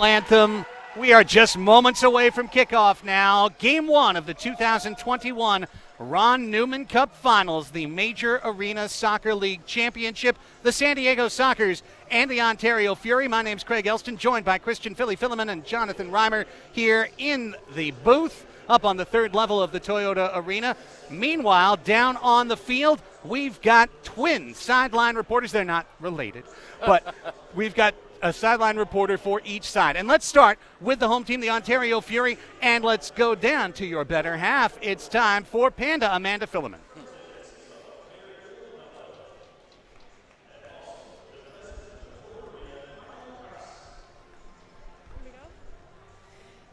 Anthem. We are just moments away from kickoff now. Game 1 of the 2021 Ron Newman Cup Finals, the Major Arena Soccer League Championship, the San Diego Sockers and the Ontario Fury. My name's Craig Elston, joined by Christian Philly Filliman and Jonathan Reimer here in the booth up on the third level of the Toyota Arena. Meanwhile, down on the field, we've got twin sideline reporters. They're not related, but we've got a sideline reporter for each side. And let's start with the home team, the Ontario Fury, and let's go down to your better half. It's time for Panda Amanda Filliman.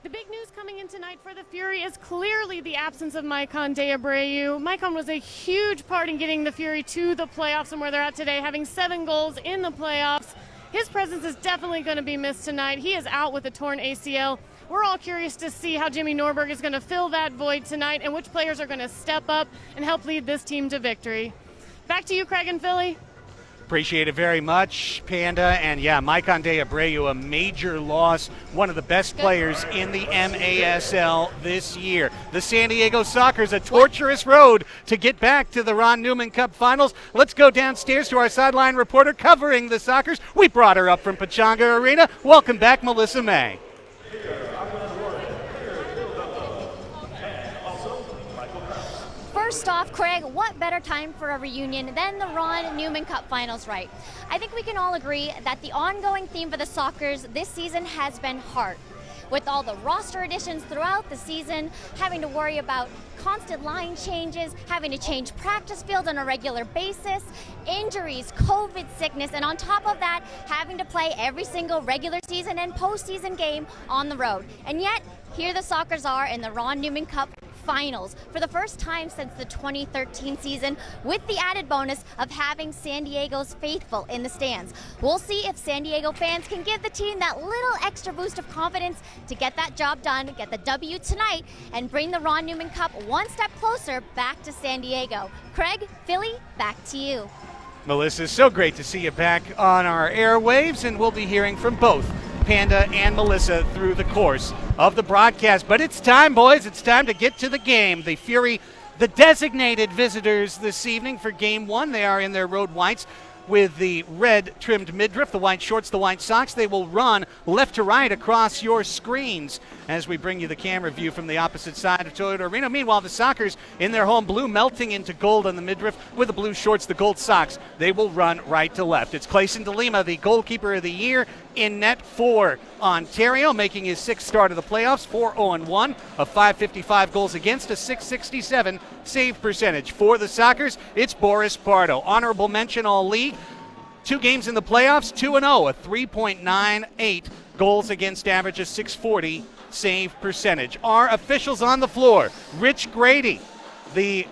The big news coming in tonight for the Fury is clearly the absence of Maicon de Abreu. Maicon was a huge part in getting the Fury to the playoffs and where they're at today, having 7 goals in the playoffs. His presence is definitely going to be missed tonight. He is out with a torn ACL. We're all curious to see how Jimmy Norberg is going to fill that void tonight and which players are going to step up and help lead this team to victory. Back to you, Craig and Philly. Appreciate it very much, Panda. And yeah, Maicon de Abreu, a major loss, one of the best players in the MASL this year. The San Diego Sockers, a torturous road to get back to the Ron Newman Cup Finals. Let's go downstairs to our sideline reporter covering the Sockers. We brought her up from Pechanga Arena. Welcome back, Melissa May. First off, Craig, what better time for a reunion than the Ron Newman Cup Finals, right? I think we can all agree that the ongoing theme for the Sockers this season has been heart. With all the roster additions throughout the season, having to worry about constant line changes, having to change practice fields on a regular basis, injuries, COVID sickness, and on top of that, having to play every single regular season and postseason game on the road. And yet, here the Sockers are in the Ron Newman Cup Finals for the first time since the 2013 season, with the added bonus of having San Diego's faithful in the stands. We'll see if San Diego fans can give the team that little extra boost of confidence to get that job done, get the W tonight, and bring the Ron Newman Cup one step closer back to San Diego. Craig, Philly, back to you. Melissa, so great to see you back on our airwaves, and we'll be hearing from both Panda and Melissa through the course of the broadcast. But it's time, boys. It's time to get to the game. The Fury, the designated visitors this evening for Game 1. They are in their road whites with the red-trimmed midriff, the white shorts, the white socks. They will run left to right across your screens as we bring you the camera view from the opposite side of Toyota Arena. Meanwhile, the Sockers in their home blue melting into gold on the midriff with the blue shorts, the gold socks. They will run right to left. It's Clayson DeLima, the goalkeeper of the year, in net for Ontario, making his 6th start of the playoffs, 4-0-1, a 555 goals against, a 667 save percentage. For the Sockers, it's Boris Pardo. Honorable mention all league. 2 games in the playoffs, 2-0, a 3.98 goals against average, a 640 save percentage. Our officials on the floor, Rich Grady, the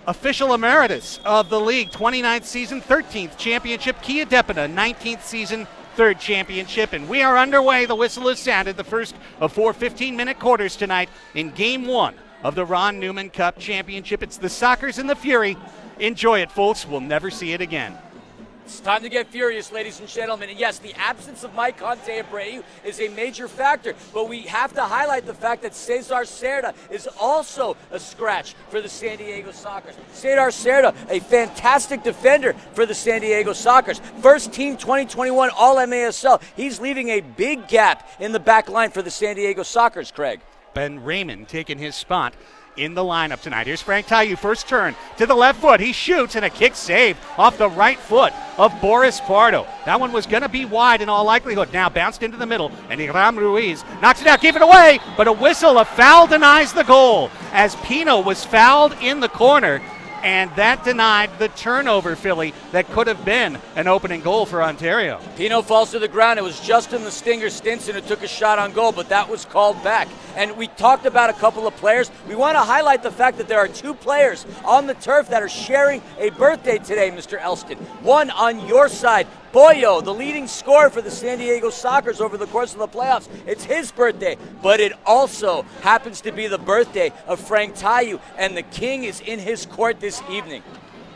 official emeritus of the league, 29th season, 13th championship. Kia Depina, 19th season, 3rd championship. And we are underway. The whistle has sounded, the first of 4 15-minute quarters tonight in Game 1 of the Ron Newman Cup Championship. It's the Sockers and the Fury. Enjoy it, folks. We'll never see it again. It's time to get furious, ladies and gentlemen. And yes, the absence of Maicon de Abreu is a major factor, but we have to highlight the fact that Cesar Cerda is also a scratch for the San Diego Sockers. Cesar Cerda, a fantastic defender for the San Diego Sockers. First team 2021 All-MASL. He's leaving a big gap in the back line for the San Diego Sockers, Craig. Ben Raymond taking his spot in the lineup tonight. Here's Frank Tayu, first turn to the left foot. He shoots, and a kick save off the right foot of Boris Pardo. That one was going to be wide in all likelihood. Now bounced into the middle, and Iram Ruiz knocks it out, keep it away, but a whistle, a foul denies the goal as Pino was fouled in the corner, and that denied the turnover, Philly, that could have been an opening goal for Ontario. Pino falls to the ground. It was Justin the Stinger Stinson who took a shot on goal, but that was called back. And we talked about a couple of players. We want to highlight the fact that there are 2 players on the turf that are sharing a birthday today, Mr. Elston. One on your side, Boyo, the leading scorer for the San Diego Sockers over the course of the playoffs. It's his birthday, but it also happens to be the birthday of Frank Tayu, and the king is in his court this evening.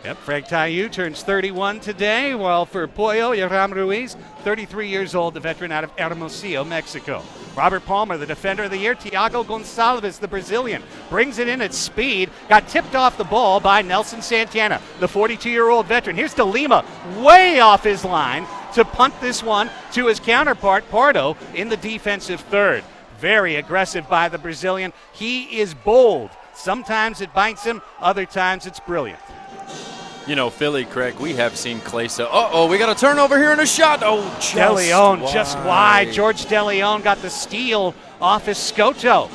Yep, Frank Tayu turns 31 today, while for Pollo Yoram Ruiz, 33 years old, the veteran out of Hermosillo, Mexico. Robert Palmer, the defender of the year. Thiago Gonçalves, the Brazilian, brings it in at speed. Got tipped off the ball by Nelson Santana, the 42-year-old veteran. Here's De Lima, way off his line to punt this one to his counterpart, Pardo, in the defensive third. Very aggressive by the Brazilian. He is bold. Sometimes it bites him, other times it's brilliant. You know, Philly, Craig, we have seen Klesa. We got a turnover here and a shot. Just De Leon wide. just wide. George De Leon got the steal off Escoto.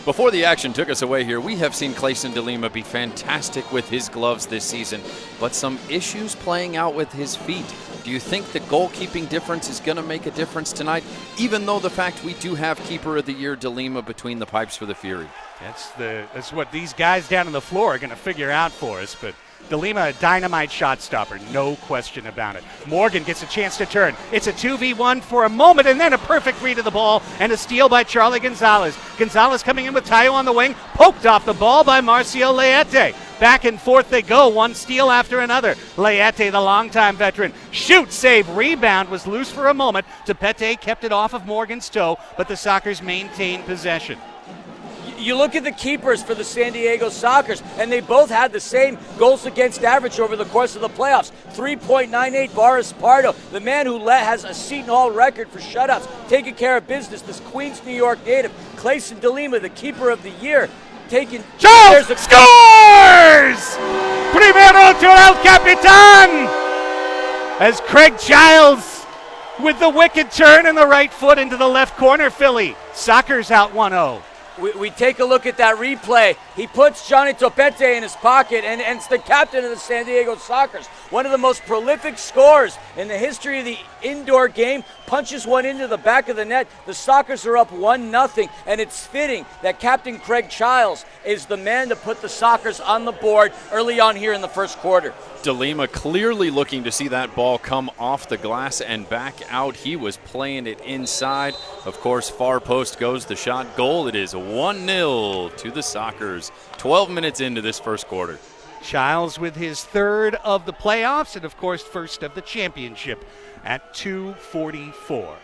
Before the action took us away here, we have seen Clayson De Lima be fantastic with his gloves this season, but some issues playing out with his feet. Do you think the goalkeeping difference is going to make a difference tonight, even though the fact we do have Keeper of the Year De Lima between the pipes for the Fury? That's what these guys down on the floor are going to figure out for us, but De Lima, a dynamite shot stopper, no question about it. Morgan gets a chance to turn. It's a 2v1 for a moment, and then a perfect read of the ball, and a steal by Charlie Gonzalez. Gonzalez coming in with Tayo on the wing, poked off the ball by Marcio Leite. Back and forth they go, one steal after another. Leite, the longtime veteran, shoot, save, rebound, was loose for a moment. Tepete kept it off of Morgan's toe, but the Sockers maintained possession. You look at the keepers for the San Diego Sockers, and they both had the same goals against average over the course of the playoffs. 3.98 Boris Pardo, the man who has a Seton Hall record for shutouts, taking care of business. This Queens, New York native, Clayson De Lima, the keeper of the year, taking... Charles scores! Primero to El Capitan! As Craig Giles with the wicked turn and the right foot into the left corner, Philly. Sockers out 1-0. We take a look at that replay. He puts Johnny Topete in his pocket, and it's the captain of the San Diego Sockers. One of the most prolific scorers in the history of the indoor game. Punches one into the back of the net. The Sockers are up 1-0, and it's fitting that Captain Craig Childs is the man to put the Sockers on the board early on here in the first quarter. De Lima clearly looking to see that ball come off the glass and back out. He was playing it inside. Of course, far post goes the shot. Goal. It is 1-0 to the Sockers. 12 minutes into this first quarter. Childs with his third of the playoffs and, of course, first of the championship at 2:44.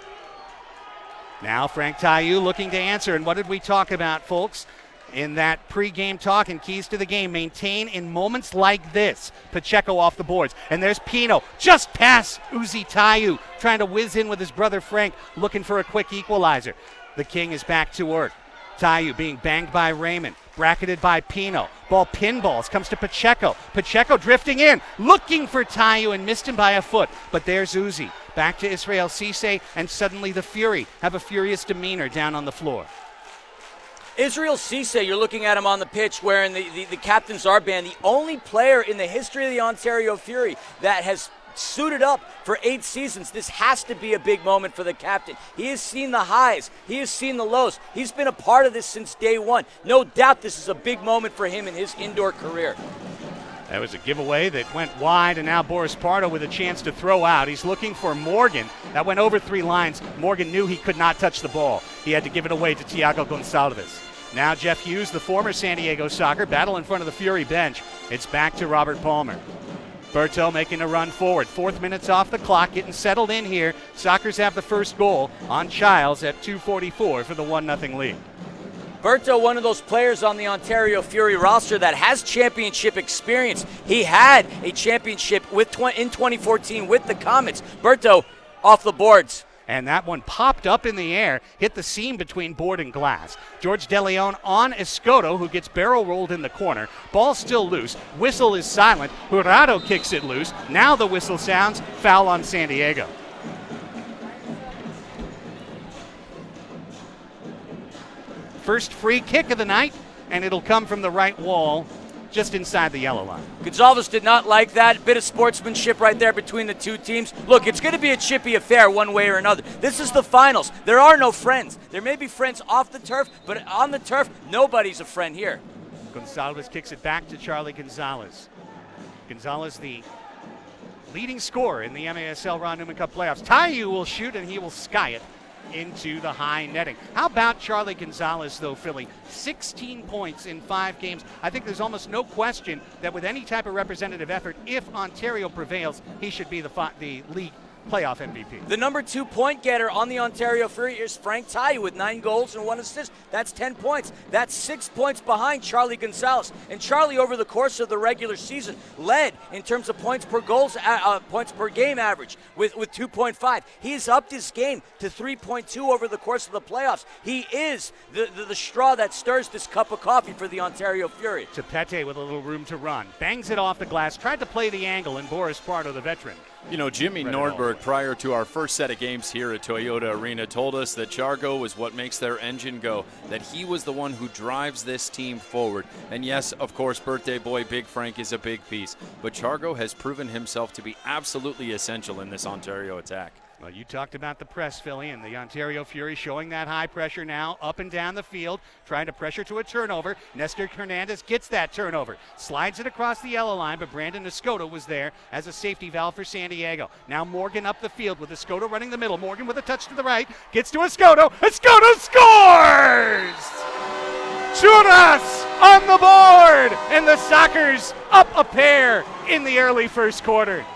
Now Frank Tayu looking to answer. And what did we talk about, folks, in that pregame talk and keys to the game? Maintain in moments like this. Pacheco off the boards. And there's Pino just past Uzi Tayu, trying to whiz in with his brother Frank, looking for a quick equalizer. The King is back to work. Tayu being banged by Raymond, bracketed by Pino. Ball pinballs, comes to Pacheco. Pacheco drifting in, looking for Tayu and missed him by a foot. But there's Uzi. Back to Israel Cisse, and suddenly the Fury have a furious demeanor down on the floor. Israel Cisse, you're looking at him on the pitch wearing the captain's armband, the only player in the history of the Ontario Fury that has suited up for 8 seasons. This has to be a big moment for the captain. He has seen the highs. He has seen the lows. He's been a part of this since day one. No doubt this is a big moment for him in his indoor career. That was a giveaway that went wide, and now Boris Pardo with a chance to throw out. He's looking for Morgan. That went over 3 lines. Morgan knew he could not touch the ball. He had to give it away to Thiago Gonçalves. Now Jeff Hughes, the former San Diego Soccer, battle in front of the Fury bench. It's back to Robert Palmer. Berto making a run forward. 4th minute's off the clock, getting settled in here. Sockers have the first goal on Childs at 2:44 for the 1-0 lead. Berto, one of those players on the Ontario Fury roster that has championship experience. He had a championship in 2014 with the Comets. Berto off the boards. And that one popped up in the air, hit the seam between board and glass. George De Leon on Escoto, who gets barrel rolled in the corner. Ball still loose. Whistle is silent. Jurado kicks it loose. Now the whistle sounds. Foul on San Diego. First free kick of the night, and it'll come from the right wall, just inside the yellow line. Gonçalves did not like that. Bit of sportsmanship right there between the two teams. Look, it's going to be a chippy affair one way or another. This is the finals. There are no friends. There may be friends off the turf, but on the turf, nobody's a friend here. Gonçalves kicks it back to Charlie Gonzalez. Gonzalez, the leading scorer in the MASL Ron Newman Cup playoffs. Tayu will shoot, and he will sky it. into the high netting. How about Charlie Gonzalez, though, Philly? 16 points in 5 games. I think there's almost no question that with any type of representative effort, if Ontario prevails, he should be the league playoff MVP. The number 2 point getter on the Ontario Fury is Frank Tye with 9 goals and 1 assist. That's 10 points. That's 6 points behind Charlie Gonzalez. And Charlie, over the course of the regular season, led in terms of points per game average with 2.5. He's upped his game to 3.2 over the course of the playoffs. He is the straw that stirs this cup of coffee for the Ontario Fury. Tepete with a little room to run. Bangs it off the glass. Tried to play the angle, and Boris Pardo, the veteran. You know, Jimmy Nordberg, prior to our first set of games here at Toyota Arena, told us that Chargo was what makes their engine go, that he was the one who drives this team forward. And yes, of course, birthday boy Big Frank is a big piece, but Chargo has proven himself to be absolutely essential in this Ontario attack. Well, you talked about the press, Philly, and the Ontario Fury showing that high pressure now up and down the field, trying to pressure to a turnover. Nestor Hernandez gets that turnover, slides it across the yellow line, but Brandon Escoto was there as a safety valve for San Diego. Now Morgan up the field with Escoto running the middle. Morgan with a touch to the right, gets to Escoto. Escoto scores! Churras on the board, and the Sockers up a pair in the early first quarter.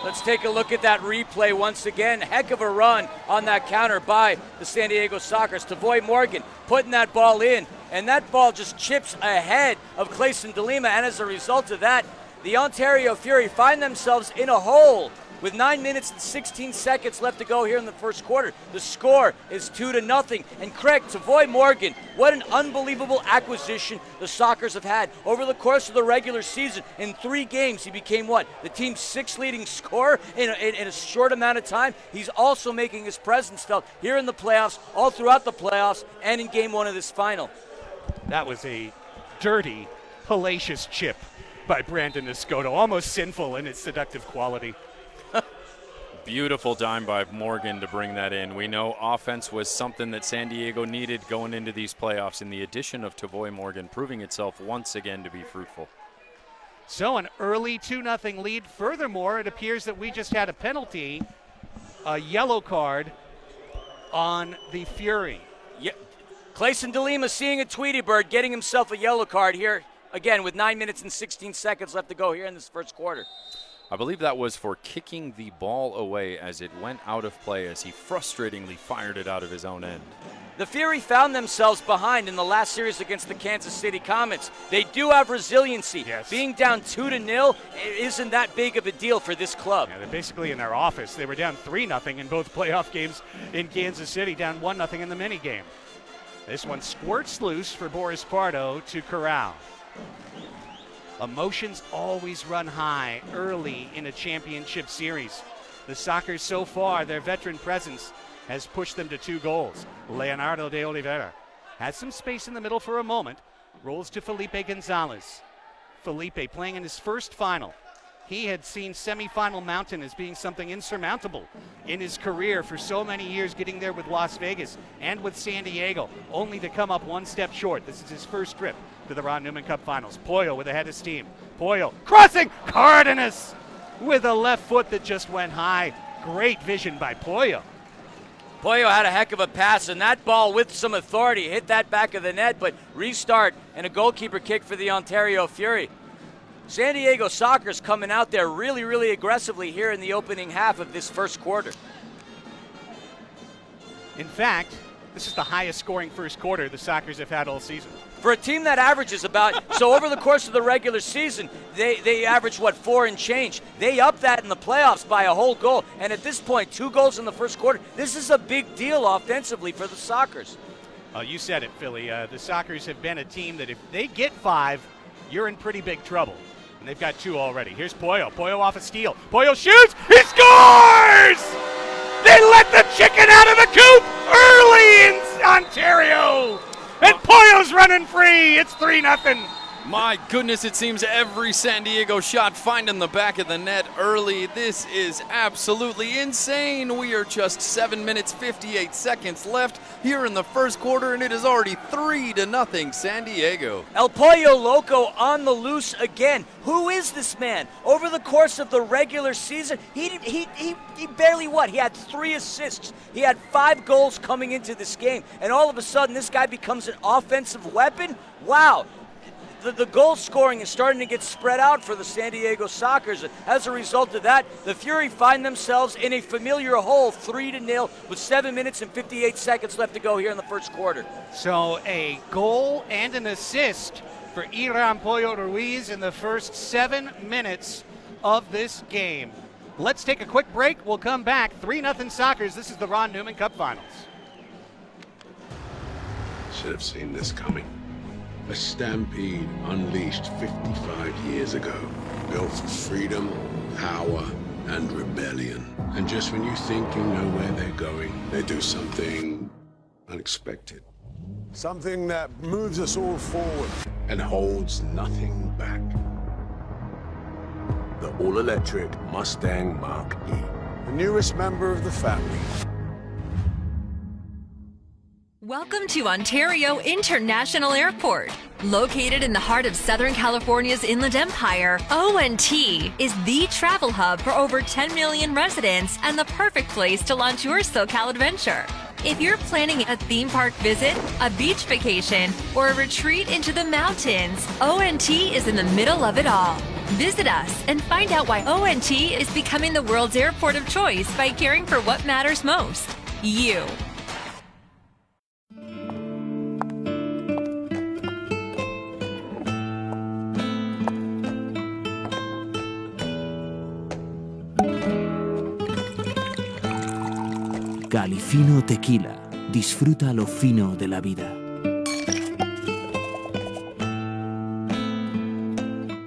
Let's take a look at that replay once again. Heck of a run on that counter by the San Diego Sockers. Tavoy Morgan putting that ball in, and that ball just chips ahead of Clayson DeLima, and as a result of that, the Ontario Fury find themselves in a hole with 9 minutes and 16 seconds left to go here in the first quarter. The score is 2-0. And Craig, Tavoy Morgan, what an unbelievable acquisition the Sockers have had. Over the course of the regular season, in 3 games, he became what? The team's 6th leading scorer in a short amount of time. He's also making his presence felt here in the playoffs, all throughout the playoffs, and in game 1 of this final. That was a dirty, hellacious chip by Brandon Escoto, almost sinful in its seductive quality. Beautiful dime by Morgan to bring that in. We know offense was something that San Diego needed going into these playoffs, and the addition of Tavoy Morgan proving itself once again to be fruitful. So an early 2-0 lead. Furthermore, it appears that we just had a penalty, a yellow card on the Fury. Yeah. Clayson DeLima seeing a Tweety Bird, getting himself a yellow card here, again with 9 minutes and 16 seconds left to go here in this first quarter. I believe that was for kicking the ball away as it went out of play as he frustratingly fired it out of his own end. The Fury found themselves behind in the last series against the Kansas City Comets. They do have resiliency. Yes. Being down 2-0 isn't that big of a deal for this club. Yeah, they're basically in their office. They were down 3-0 in both playoff games in Kansas City, down 1-0 in the mini game. This one squirts loose for Boris Pardo to corral. Emotions always run high early in a championship series. The Sockers so far, their veteran presence has pushed them to 2 goals. Leonardo de Oliveira has some space in the middle for a moment, rolls to Felipe Gonzalez. Felipe playing in his first final. He had seen semifinal mountain as being something insurmountable in his career for so many years, getting there with Las Vegas and with San Diego, only to come up one step short. This is his first trip to the Ron Newman Cup Finals. Pollo with a head of steam. Pollo crossing. Cardenas with a left foot that just went high. Great vision by Pollo. Pollo had a heck of a pass, and that ball with some authority hit that back of the net, but restart and a goalkeeper kick for the Ontario Fury. San Diego Sockers coming out there really, really aggressively here in the opening half of this first quarter. In fact, this is the highest scoring first quarter the Sockers have had all season. For a team that averages about, so over the course of the regular season, they average, 4 and change. They up that in the playoffs by a whole goal. And at this point, 2 goals in the first quarter. This is a big deal offensively for the Sockers. You said it, Philly. The Sockers have been a team that if they get 5, you're in pretty big trouble. And they've got 2 already. Here's Pollo. Pollo off a steal. Pollo shoots. He scores! They let the chicken out of the coop early in Ontario. And Pollo's running free. It's 3-0. My goodness, it seems every San Diego shot finding the back of the net early. This is absolutely insane. We are just 7 minutes, 58 seconds left here in the first quarter, and it is already 3-0 San Diego. El Pollo Loco on the loose again. Who is this man? Over the course of the regular season, he barely He had 3 assists. He had 5 goals coming into this game, and all of a sudden this guy becomes an offensive weapon? Wow. The goal scoring is starting to get spread out for the San Diego Sockers. As a result of that, the Fury find themselves in a familiar hole, 3-0, with 7 minutes and 58 seconds left to go here in the first quarter. So a goal and an assist for Iran Pollo Ruiz in the first 7 minutes of this game. Let's take a quick break. We'll come back. 3-0 Sockers. This is the Ron Newman Cup Finals. Should have seen this coming. A stampede unleashed 55 years ago, built for freedom, power, and rebellion. And just when you think you know where they're going, they do something unexpected. Something that moves us all forward and holds nothing back. The all-electric Mustang Mach-E, the newest member of the family. Welcome to Ontario International Airport. Located in the heart of Southern California's Inland Empire, ONT is the travel hub for over 10 million residents and the perfect place to launch your SoCal adventure. If you're planning a theme park visit, a beach vacation, or a retreat into the mountains, ONT is in the middle of it all. Visit us and find out why ONT is becoming the world's airport of choice by caring for what matters most, you. Califino Tequila. Disfruta lo fino de la vida.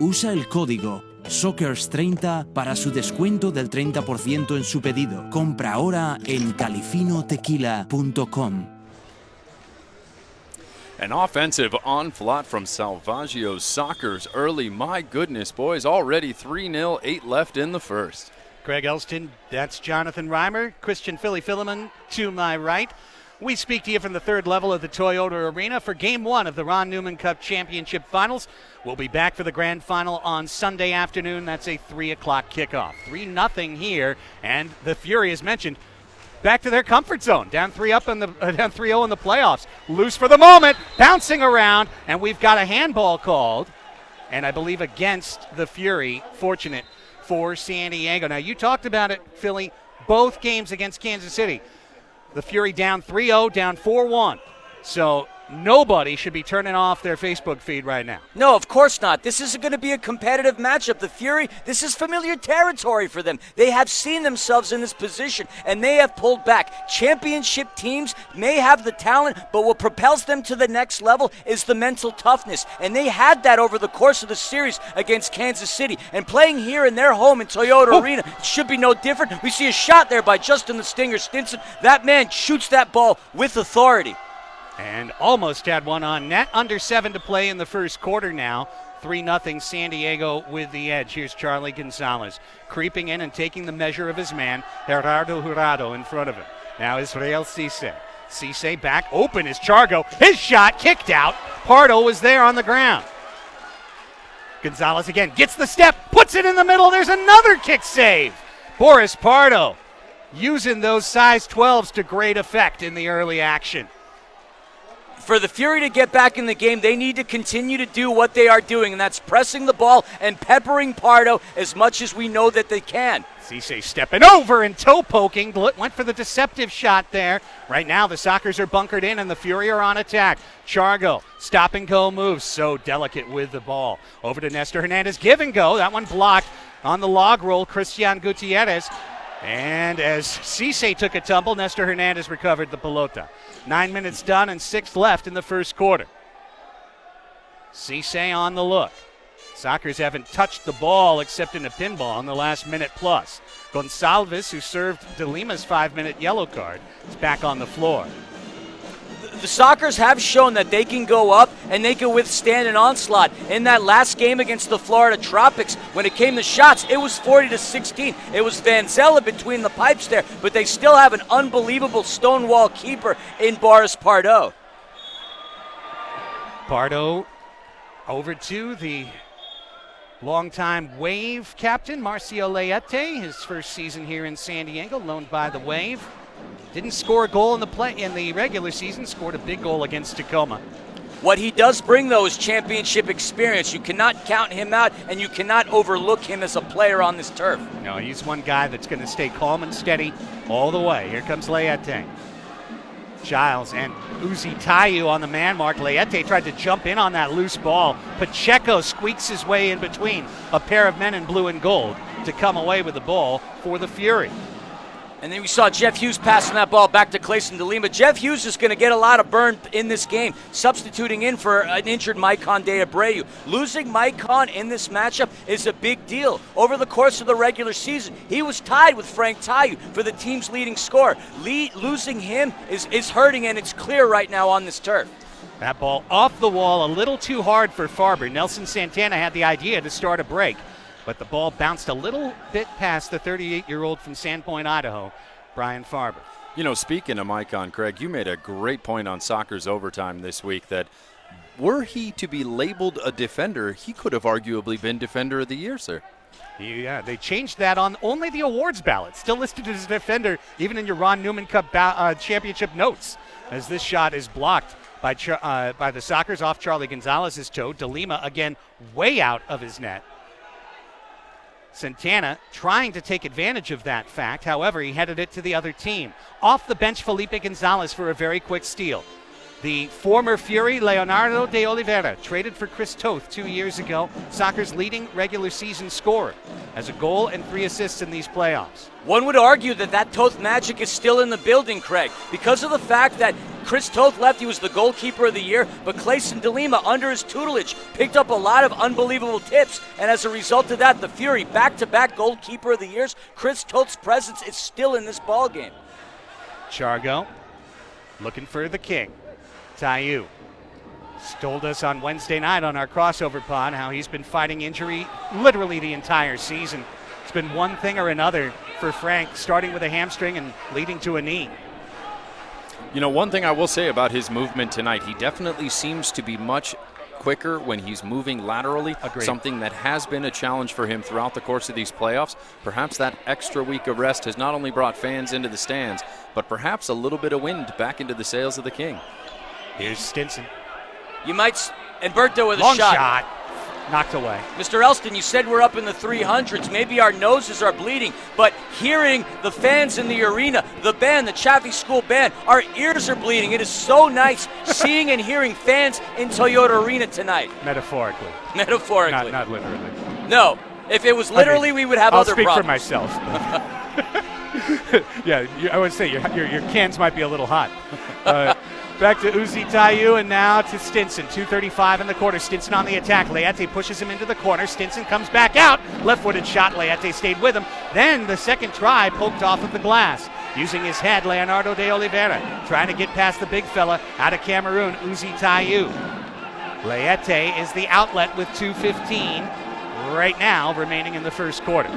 Usa el código SOCCERS30 para su descuento del 30% en su pedido. Compra ahora en califinotequila.com. An offensive onslaught from Salvaggio's Sockers early. My goodness, boys, already 3-0, 8 left in the first. Craig Elston, that's Jonathan Reimer, Christian Philly Philemon to my right. We speak to you from the third level of the Toyota Arena for Game 1 of the Ron Newman Cup Championship Finals. We'll be back for the grand final on Sunday afternoon. That's a 3 o'clock kickoff. 3-0 here, and the Fury, as mentioned, back to their comfort zone. Down 3-0 in the playoffs. Loose for the moment, bouncing around, and we've got a handball called, and I believe against the Fury. Fortunate for San Diego. Now, you talked about it, Philly, both games against Kansas City. The Fury down 3-0, down 4-1. So nobody should be turning off their Facebook feed right now. No, of course not. This is going to be a competitive matchup. The Fury, this is familiar territory for them. They have seen themselves in this position, and they have pulled back. Championship teams may have the talent, but what propels them to the next level is the mental toughness. And they had that over the course of the series against Kansas City. And playing here in their home in Toyota Arena should be no different. We see a shot there by Justin the Stinger Stinson. That man shoots that ball with authority. And almost had one on net. Under 7 to play in the first quarter now. 3-0 San Diego with the edge. Here's Charlie Gonzalez creeping in and taking the measure of his man, Gerardo Jurado, in front of him. Now Israel Cisse. Cisse back open is Chargo. His shot kicked out. Pardo was there on the ground. Gonzalez again gets the step, puts it in the middle. There's another kick save. Boris Pardo using those size 12s to great effect in the early action. For the Fury to get back in the game, they need to continue to do what they are doing, and that's pressing the ball and peppering Pardo as much as we know that they can. Cisse stepping over and toe poking. Went for the deceptive shot there. Right now the Sockers are bunkered in and the Fury are on attack. Chargo, stop and go moves. So delicate with the ball. Over to Nestor Hernandez. Give and go. That one blocked on the log roll. Christian Gutierrez. And as Cisse took a tumble, Nestor Hernandez recovered the pelota. 9 minutes done and 6 left in the first quarter. Cisse on the look. Sockers haven't touched the ball except in a pinball in the last minute plus. Gonsalves, who served De Lima's 5-minute yellow card, is back on the floor. the Sockers have shown that they can go up and they can withstand an onslaught. In that last game against the Florida Tropics, when it came to shots, it was 40-16. It was Van Zella between the pipes there, but they still have an unbelievable stonewall keeper in Boris Pardo. Pardo over to the longtime Wave captain, Marcio Leite, his first season here in San Diego, loaned by the Wave. Didn't score a goal in the regular season, scored a big goal against Tacoma. What he does bring, though, is championship experience. You cannot count him out, and you cannot overlook him as a player on this turf. No, he's one guy that's going to stay calm and steady all the way. Here comes Leite. Giles and Uzi Tayu on the man mark. Leite tried to jump in on that loose ball. Pacheco squeaks his way in between a pair of men in blue and gold to come away with the ball for the Fury. And then we saw Jeff Hughes passing that ball back to Clayson DeLima. Jeff Hughes is going to get a lot of burn in this game, substituting in for an injured Maicon de Abreu. Losing Maicon in this matchup is a big deal. Over the course of the regular season, he was tied with Frank Tayu for the team's leading scorer. Losing him is hurting, and it's clear right now on this turf. That ball off the wall, a little too hard for Farber. Nelson Santana had the idea to start a break, but the ball bounced a little bit past the 38-year-old from Sandpoint, Idaho, Brian Farber. You know, speaking of Maicon, Craig, you made a great point on Soccer's Overtime this week that were he to be labeled a defender, he could have arguably been Defender of the Year, sir. Yeah, they changed that on only the awards ballot. Still listed as a defender, even in your Ron Newman Cup championship notes, as this shot is blocked by the Sockers off Charlie Gonzalez's toe. DeLima, again, way out of his net. Santana trying to take advantage of that fact. However, he headed it to the other team. Off the bench, Felipe Gonzalez for a very quick steal. The former Fury, Leonardo de Oliveira, traded for Chris Toth 2 years ago. Soccer's leading regular season scorer, has a goal and 3 assists in these playoffs. One would argue that Toth magic is still in the building, Craig, because of the fact that Chris Toth left. He was the goalkeeper of the year, but Clayson DeLima, under his tutelage, picked up a lot of unbelievable tips, and as a result of that, the Fury, back-to-back goalkeeper of the years, Chris Toth's presence is still in this ballgame. Chargo looking for the king. Tayu told us on Wednesday night on our crossover pod how he's been fighting injury literally the entire season. It's been one thing or another for Frank, starting with a hamstring and leading to a knee. You know, one thing I will say about his movement tonight, he definitely seems to be much quicker when he's moving laterally. Agreed. Something that has been a challenge for him throughout the course of these playoffs. Perhaps that extra week of rest has not only brought fans into the stands, but perhaps a little bit of wind back into the sails of the King. Here's Stinson. You might, Humberto with a Long shot. shot. Knocked away. Mr. Elston, you said we're up in the 300s. Maybe our noses are bleeding, but hearing the fans in the arena, the band, the Chaffee School Band, our ears are bleeding. It is so nice seeing and hearing fans in Toyota Arena tonight. Metaphorically. Metaphorically. Not literally. No. If it was literally, we would have I'll other speak problems. for myself. Yeah, I would say your cans might be a little hot. Back to Uzi Tayu and now to Stinson. 2:35 in the quarter. Stinson on the attack. Leite pushes him into the corner. Stinson comes back out. Left-footed shot. Leite stayed with him. Then the second try poked off of the glass. Using his head, Leonardo de Oliveira trying to get past the big fella out of Cameroon, Uzi Tayu. Leite is the outlet with 2:15 right now remaining in the first quarter.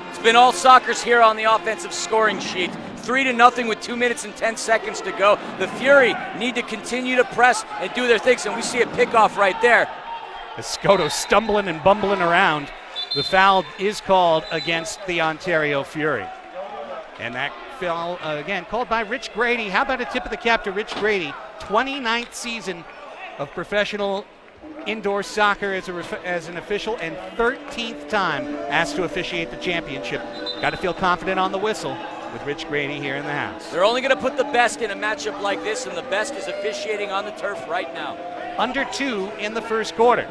It's been all Sockers here on the offensive scoring sheet. 3-0 with 2 minutes and 10 seconds to go. The Fury need to continue to press and do their things, and we see a pickoff right there. Escoto stumbling and bumbling around. The foul is called against the Ontario Fury. And that foul, again, called by Rich Grady. How about a tip of the cap to Rich Grady? 29th season of professional indoor soccer as an official, and 13th time asked to officiate the championship. Got to feel confident on the whistle with Rich Grady here in the house. They're only going to put the best in a matchup like this, and the best is officiating on the turf right now. Under 2 in the first quarter.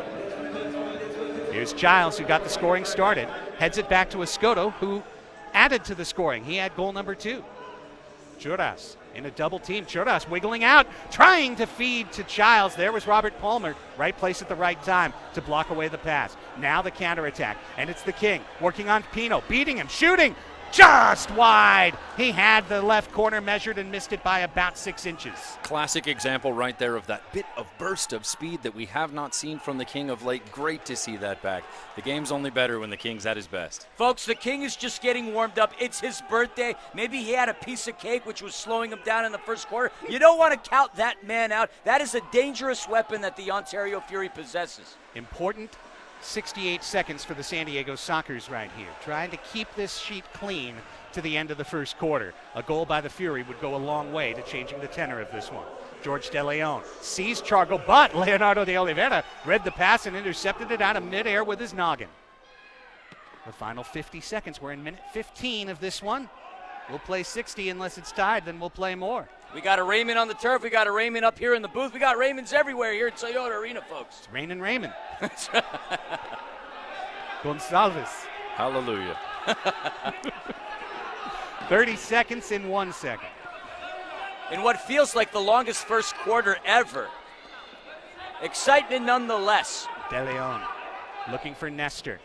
Here's Giles, who got the scoring started. Heads it back to Escoto, who added to the scoring. He had goal number 2. Juras in a double team. Juras wiggling out, trying to feed to Giles. There was Robert Palmer, right place at the right time to block away the pass. Now the counterattack, and it's the King working on Pino, beating him, shooting. just wide. He had the left corner measured and missed it by about 6 inches. Classic example right there of that bit of burst of speed that we have not seen from the King of late. Great to see that back. The game's only better when the King's at his best. Folks, the King is just getting warmed up. It's his birthday. Maybe he had a piece of cake which was slowing him down in the first quarter. You don't want to count that man out. That is a dangerous weapon that the Ontario Fury possesses. Important 68 seconds for the San Diego Sockers right here, trying to keep this sheet clean to the end of the first quarter. A goal by the Fury would go a long way to changing the tenor of this one. George De Leon sees Chargo, but Leonardo de Oliveira read the pass and intercepted it out of midair with his noggin. The final 50 seconds. We're in minute 15 of this one. We'll play 60 unless it's tied, then we'll play more. We got a Raymond on the turf. We got a Raymond up here in the booth. We got Raymonds everywhere here at Toyota Arena, folks. It's Raymond. Gonçalves. Hallelujah. 30 seconds in 1 second. In what feels like the longest first quarter ever. Excitement nonetheless. De Leon looking for Nestor.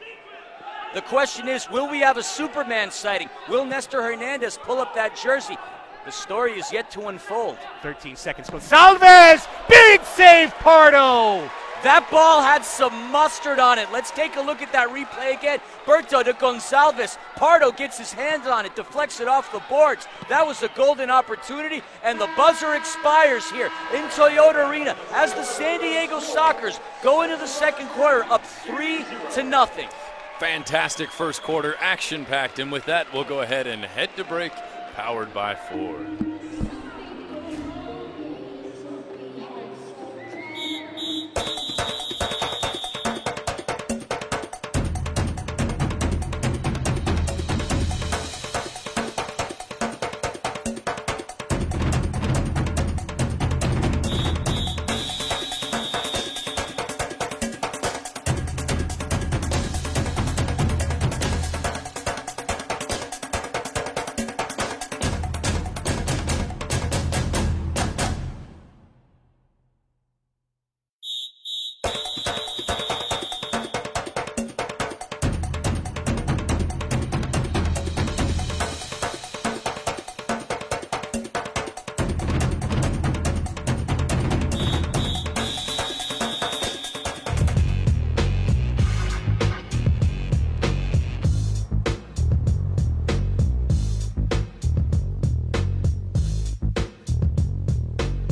The question is, will we have a Superman sighting? Will Nestor Hernandez pull up that jersey? The story is yet to unfold. 13 seconds. Gonçalves! Big save, Pardo! That ball had some mustard on it. Let's take a look at that replay again. Berto de Gonçalves. Pardo gets his hands on it, deflects it off the boards. That was a golden opportunity, and the buzzer expires here in Toyota Arena as the San Diego Sockers go into the second quarter up 3-0. Fantastic first quarter, action-packed, and with that, we'll go ahead and head to break, powered by Ford.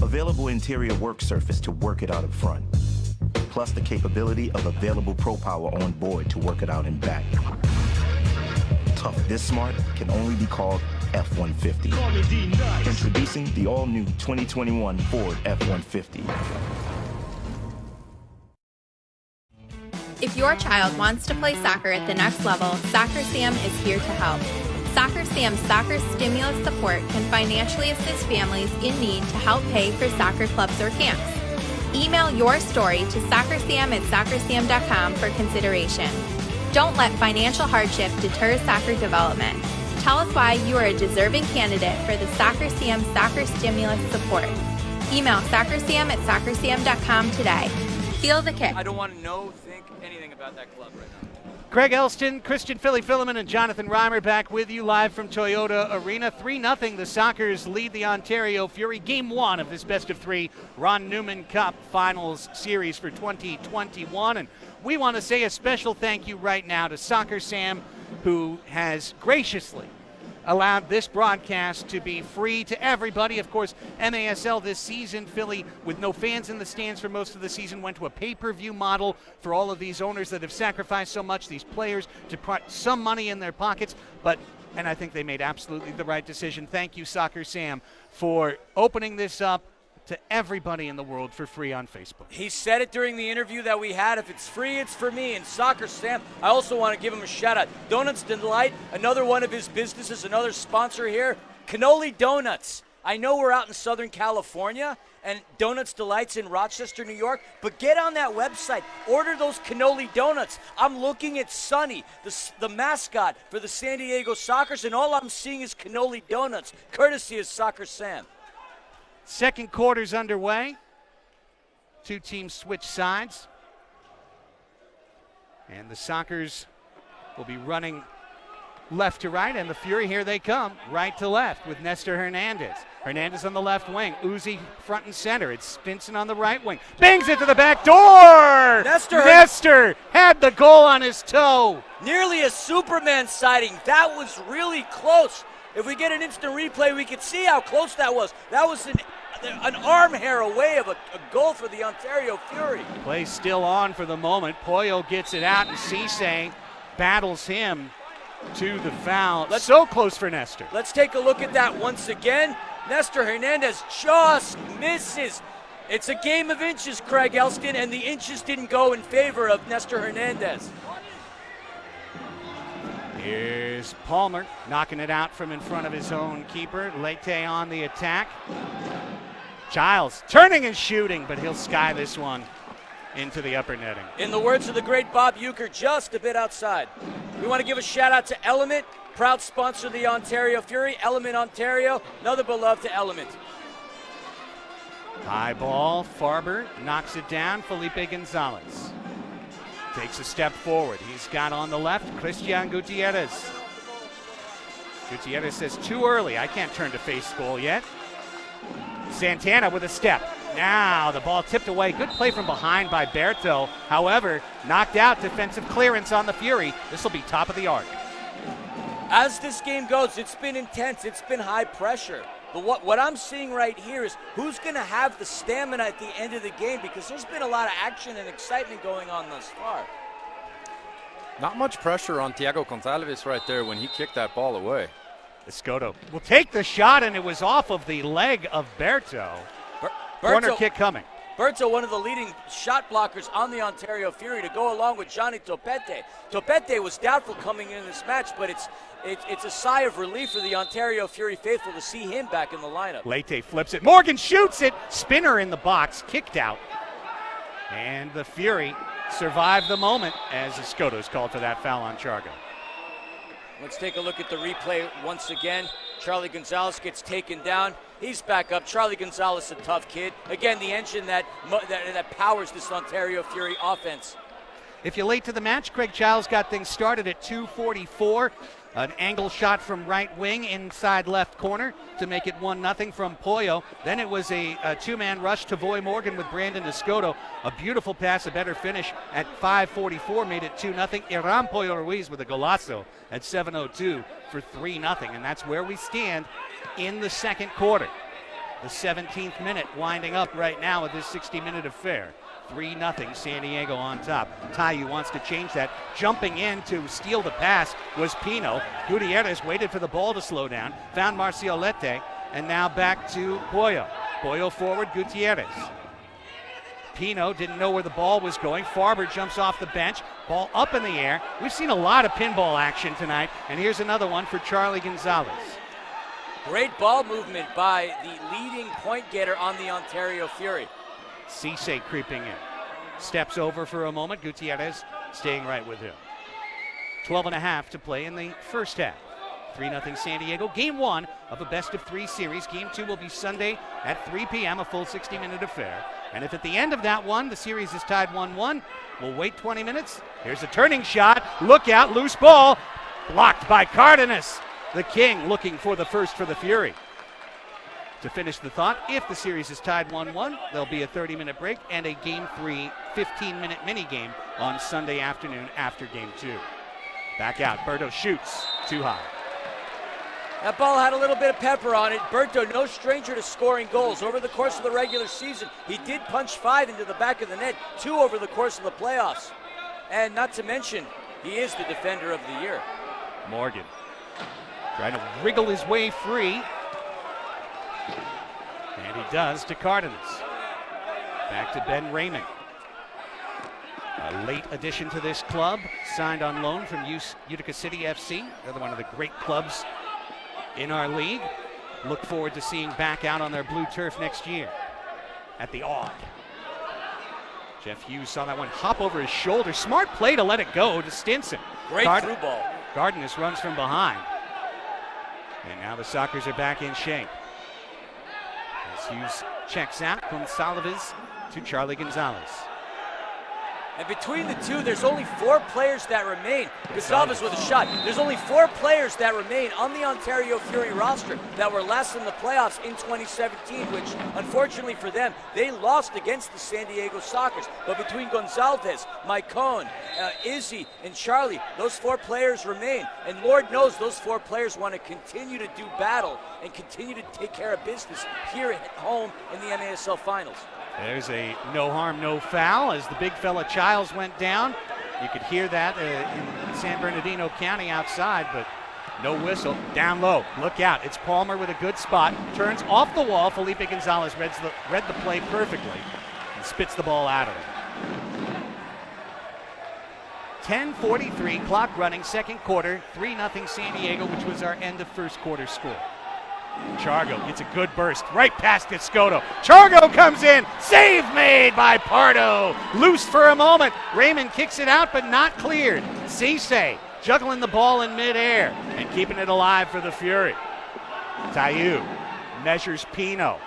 Available interior work surface to work it out up front, plus the capability of available Pro Power on board to work it out in back. Tough this smart can only be called F-150. Introducing the all-new 2021 Ford F-150. If your child wants to play soccer at the next level, Soccer Sam is here to help. Soccer Sam's soccer stimulus support can financially assist families in need to help pay for soccer clubs or camps. Email your story to soccersam@soccersam.com for consideration. Don't let financial hardship deter soccer development. Tell us why you are a deserving candidate for the Soccer Sam soccer stimulus support. Email soccersam@soccersam.com today. Feel the kick. I don't want to think anything about that club right now. Craig Elston, Christian Philly Filliman, and Jonathan Reimer back with you live from Toyota Arena. 3-0, the Sockers lead the Ontario Fury. Game 1 of this best-of-3 Ron Newman Cup Finals Series for 2021. And we want to say a special thank you right now to Soccer Sam, who has graciously allowed this broadcast to be free to everybody. Of course, MASL this season, Philly, with no fans in the stands for most of the season, went to a pay-per-view model for all of these owners that have sacrificed so much, these players, to put some money in their pockets. And I think they made absolutely the right decision. Thank you, Soccer Sam, for opening this up to everybody in the world for free on Facebook. He said it during the interview that we had. If it's free, it's for me. And Soccer Sam, I also want to give him a shout out. Donuts Delight, another one of his businesses, another sponsor here. Cannoli Donuts. I know we're out in Southern California, and Donuts Delight's in Rochester, New York, but get on that website. Order those cannoli donuts. I'm looking at Sonny, the mascot for the San Diego Sockers, and all I'm seeing is cannoli donuts, courtesy of Soccer Sam. Second quarter's underway. Two teams switch sides. And the Sockers will be running left to right, and the Fury, here they come, right to left with Nestor Hernandez. Hernandez on the left wing, Uzi front and center. It's Stinson on the right wing. Bangs it to the back door! Nestor had the goal on his toe. Nearly a Superman sighting. That was really close. If we get an instant replay, we could see how close that was. That was an arm hair away of a goal for the Ontario Fury. Play still on for the moment. Pollo gets it out, and Cisse battles him to the foul. So close for Nestor. Let's take a look at that once again. Nestor Hernandez just misses. It's a game of inches, Craig Elston, and the inches didn't go in favor of Nestor Hernandez. Here's Palmer knocking it out from in front of his own keeper. Leite on the attack. Giles turning and shooting, but he'll sky this one into the upper netting. In the words of the great Bob Uecker, just a bit outside. We want to give a shout out to Element, proud sponsor of the Ontario Fury. Element Ontario, another beloved to Element. High ball, Farber knocks it down. Felipe Gonzalez takes a step forward. He's got on the left Christian Gutierrez. Gutierrez says too early. I can't turn to face goal yet. Santana with a step. Now the ball tipped away. Good play from behind by Berto. However, knocked out defensive clearance on the Fury. This will be top of the arc. As this game goes, it's been intense. It's been high pressure. But what I'm seeing right here is who's going to have the stamina at the end of the game, because there's been a lot of action and excitement going on thus far. Not much pressure on Thiago Gonçalves right there when he kicked that ball away. Escoto will take the shot, and it was off of the leg of Berto. Corner kick coming. Berto, one of the leading shot blockers on the Ontario Fury, to go along with Johnny Topete. Topete was doubtful coming into this match, but it's a sigh of relief for the Ontario Fury faithful to see him back in the lineup. Leite flips it. Morgan shoots it. Spinner in the box, kicked out. And the Fury survived the moment as Escoto's called for that foul on Chargo. Let's take a look at the replay once again. Charlie Gonzalez gets taken down. He's back up. Charlie Gonzalez, a tough kid. Again, the engine that powers this Ontario Fury offense. If you're late to the match, Craig Giles got things started at 2:44. An angle shot from right wing inside left corner to make it 1-0 from Pollo. Then it was a two-man rush to Voy Morgan with Brandon Escoto. A beautiful pass, a better finish at 5:44 made it 2-0. Iran Pollo Ruiz with a golazo at 7:02 for 3-0. And that's where we stand in the second quarter. The 17th minute winding up right now with this 60-minute affair. 3-0 San Diego on top. Tayu wants to change that. Jumping in to steal the pass was Pino. Gutierrez waited for the ball to slow down. Found Marcio Leite. And now back to Pollo. Pollo forward, Gutierrez. Pino didn't know where the ball was going. Farber jumps off the bench. Ball up in the air. We've seen a lot of pinball action tonight. And here's another one for Charlie Gonzalez. Great ball movement by the leading point getter on the Ontario Fury. Cisse creeping in. Steps over for a moment. Gutierrez staying right with him. 12.5 to play in the first half. 3-0 San Diego. Game 1 of a best-of-3 series. Game 2 will be Sunday at 3 p.m., a full 60-minute affair. And if at the end of that one, the series is tied 1-1, we'll wait 20 minutes. Here's a turning shot. Look out, loose ball. Blocked by Cardenas. The King looking for the first for the Fury. To finish the thought, if the series is tied 1-1, there'll be a 30-minute break and a Game 3 15-minute mini-game on Sunday afternoon after Game 2. Back out. Berto shoots. Too high. That ball had a little bit of pepper on it. Berto, no stranger to scoring goals. Over the course of the regular season, he did punch 5 into the back of the net, 2 over the course of the playoffs. And not to mention, he is the defender of the year. Morgan trying to wriggle his way free. And he does to Cardenas. Back to Ben Raymond. A late addition to this club, signed on loan from Utica City FC. Another one of the great clubs in our league. Look forward to seeing back out on their blue turf next year at the Aug. Jeff Hughes saw that one hop over his shoulder. Smart play to let it go to Stinson. Great through ball. Cardenas runs from behind. And now the Sockers are back in shape. As Hughes checks out, Gonçalves to Charlie Gonzalez. And between the two, there's only 4 players that remain. Gonzalez with a shot. There's only 4 players that remain on the Ontario Fury roster that were last in the playoffs in 2017, which, unfortunately for them, they lost against the San Diego Sockers. But between Gonzalez, Mike Cohn, Izzy, and Charlie, those 4 players remain. And Lord knows those 4 players want to continue to do battle and continue to take care of business here at home in the MASL Finals. There's a no harm, no foul as the big fella Childs went down. You could hear that in San Bernardino County outside, but no whistle. Down low, look out. It's Palmer with a good spot. Turns off the wall. Felipe Gonzalez read the play perfectly and spits the ball out of it. 10:43, clock running, second quarter, 3-0 San Diego, which was our end of first quarter score. Chargo gets a good burst right past Escoto. Chargo comes in. Save made by Pardo. Loose for a moment. Raymond kicks it out, but not cleared. Cisse juggling the ball in midair and keeping it alive for the Fury. Tayu measures Pino.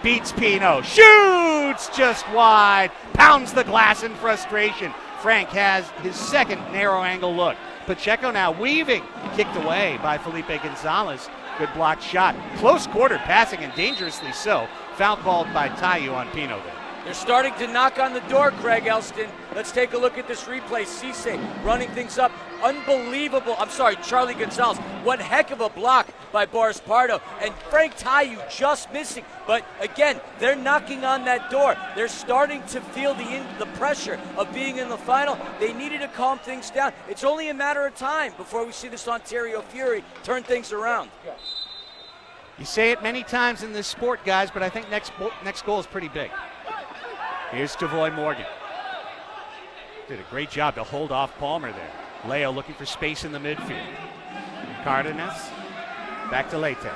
Beats Pino. Shoots just wide. Pounds the glass in frustration. Frank has his second narrow angle look. Pacheco now weaving. Kicked away by Felipe Gonzalez. Good blocked shot. Close quarter passing and dangerously so. Foul called by Tayu on Pino there. They're starting to knock on the door, Craig Elston. Let's take a look at this replay. Cisse running things up. Unbelievable. Charlie Gonzalez. One heck of a block by Boris Pardo. And Frank Tayu just missing. But again, they're knocking on that door. They're starting to feel the pressure of being in the final. They needed to calm things down. It's only a matter of time before we see this Ontario Fury turn things around. You say it many times in this sport, guys, but I think next goal is pretty big. Here's Tavoy Morgan. Did a great job to hold off Palmer there. Leo looking for space in the midfield. Cardenas, back to Leite.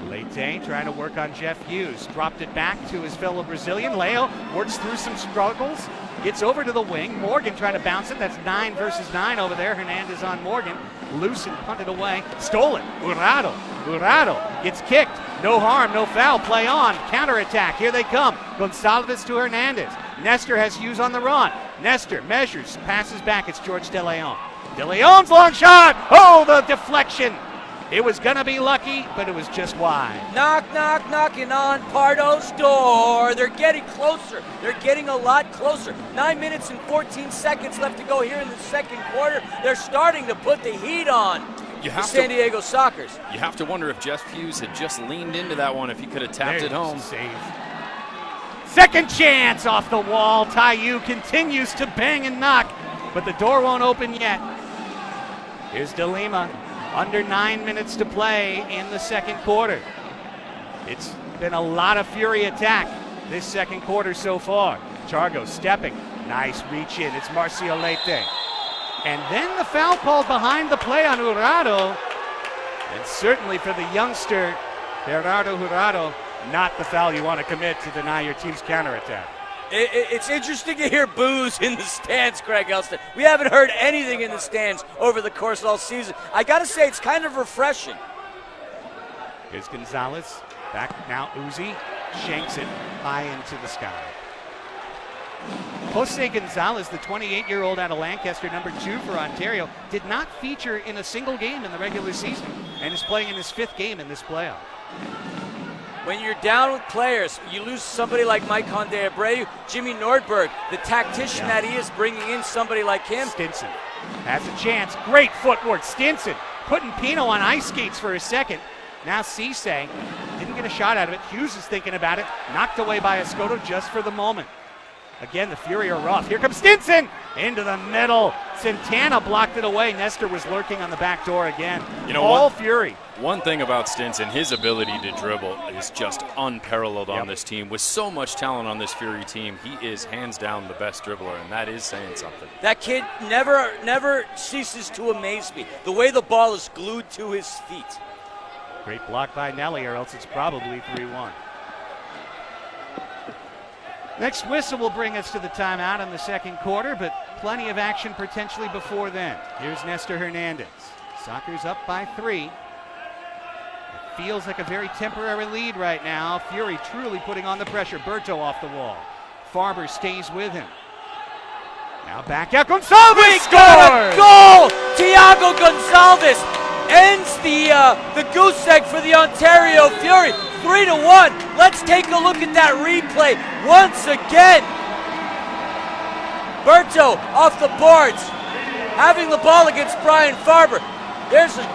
Leite trying to work on Jeff Hughes. Dropped it back to his fellow Brazilian. Leo works through some struggles. Gets over to the wing. Morgan trying to bounce it. That's 9 versus 9 over there. Hernandez on Morgan. Loose and punted away. Stolen. Urado gets kicked. No harm, no foul. Play on. Counterattack. Here they come. Gonzalez to Hernandez. Nestor has Hughes on the run. Nestor measures. Passes back. It's George De Leon. De Leon's long shot. Oh, the deflection. It was going to be lucky, but it was just wide. Knocking on Pardo's door. They're getting closer. They're getting a lot closer. 9 minutes and 14 seconds left to go here in the second quarter. They're starting to put the heat on the San Diego Sockers. You have to wonder if Jeff Hughes had just leaned into that one, if he could have tapped it home. Save. Second chance off the wall. Tayu continues to bang and knock, but the door won't open yet. Here's De Lima. Under 9 minutes to play in the second quarter. It's been a lot of Fury attack this second quarter so far. Chargo stepping. Nice reach in. It's Marcio Leite. And then the foul called behind the play on Urado. And certainly for the youngster, Gerardo Jurado, not the foul you want to commit to deny your team's counterattack. It's interesting to hear boos in the stands, Craig Elston. We haven't heard anything in the stands over the course of all season. I got to say, it's kind of refreshing. Here's Gonzalez. Back now, Uzi shanks it high into the sky. Jose Gonzalez, the 28-year-old out of Lancaster, number 2 for Ontario, did not feature in a single game in the regular season and is playing in his 5th game in this playoff. When you're down with players, you lose somebody like Mike Conde Abreu, Jimmy Nordberg, the tactician that he is, bringing in somebody like him. Stinson has a chance. Great footwork. Stinson putting Pino on ice skates for a second. Now Cisse didn't get a shot out of it. Hughes is thinking about it. Knocked away by Escoto just for the moment. Again, the Fury are rough. Here comes Stinson into the middle. Santana blocked it away. Nestor was lurking on the back door again. All Fury. One thing about Stinson, his ability to dribble is just unparalleled on this team. With so much talent on this Fury team, he is hands down the best dribbler, and that is saying something. That kid never ceases to amaze me. The way the ball is glued to his feet. Great block by Nelly, or else it's probably 3-1. Next whistle will bring us to the timeout in the second quarter, but plenty of action potentially before then. Here's Nestor Hernandez. Sockers up by 3. It feels like a very temporary lead right now. Fury truly putting on the pressure. Berto off the wall. Farber stays with him. Now back out, Gonzalez We scores! got a goal! Thiago Gonzalez ends the goose egg for the Ontario Fury. 3-1. Let's take a look at that replay once again. Berto off the boards, having the ball against Brian Farber. There's an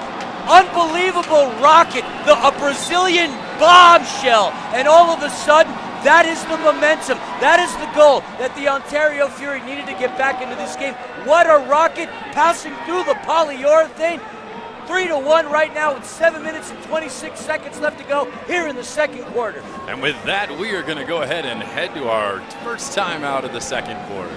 unbelievable rocket, a Brazilian bombshell, and all of a sudden, that is the momentum. That is the goal that the Ontario Fury needed to get back into this game. What a rocket, passing through the polyurethane. 3-1 right now with 7 minutes and 26 seconds left to go here in the second quarter. And with that, we are going to go ahead and head to our first time out of the second quarter.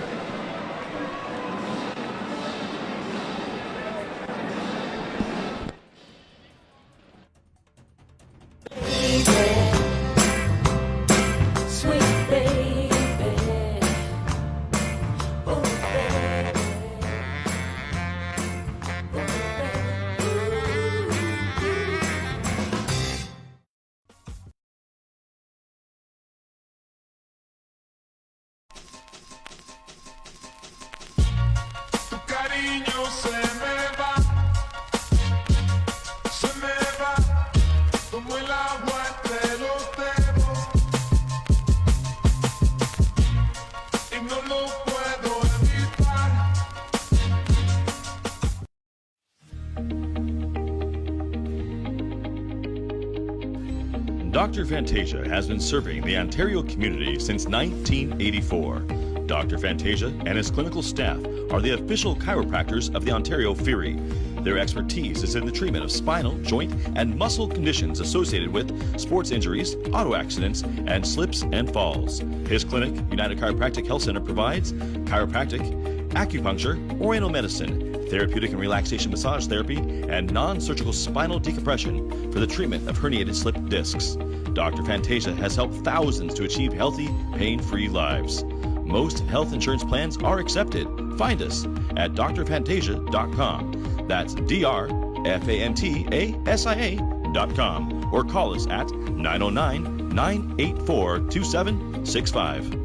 Dr. Fantasia has been serving the Ontario community since 1984. Dr. Fantasia and his clinical staff are the official chiropractors of the Ontario Fury. Their expertise is in the treatment of spinal, joint, and muscle conditions associated with sports injuries, auto accidents, and slips and falls. His clinic, United Chiropractic Health Center, provides chiropractic, acupuncture, oriental medicine, therapeutic and relaxation massage therapy, and non-surgical spinal decompression for the treatment of herniated slip discs. Dr. Fantasia has helped thousands to achieve healthy, pain-free lives. Most health insurance plans are accepted. Find us at drfantasia.com. That's drfantasia.com, or call us at 909-984-2765.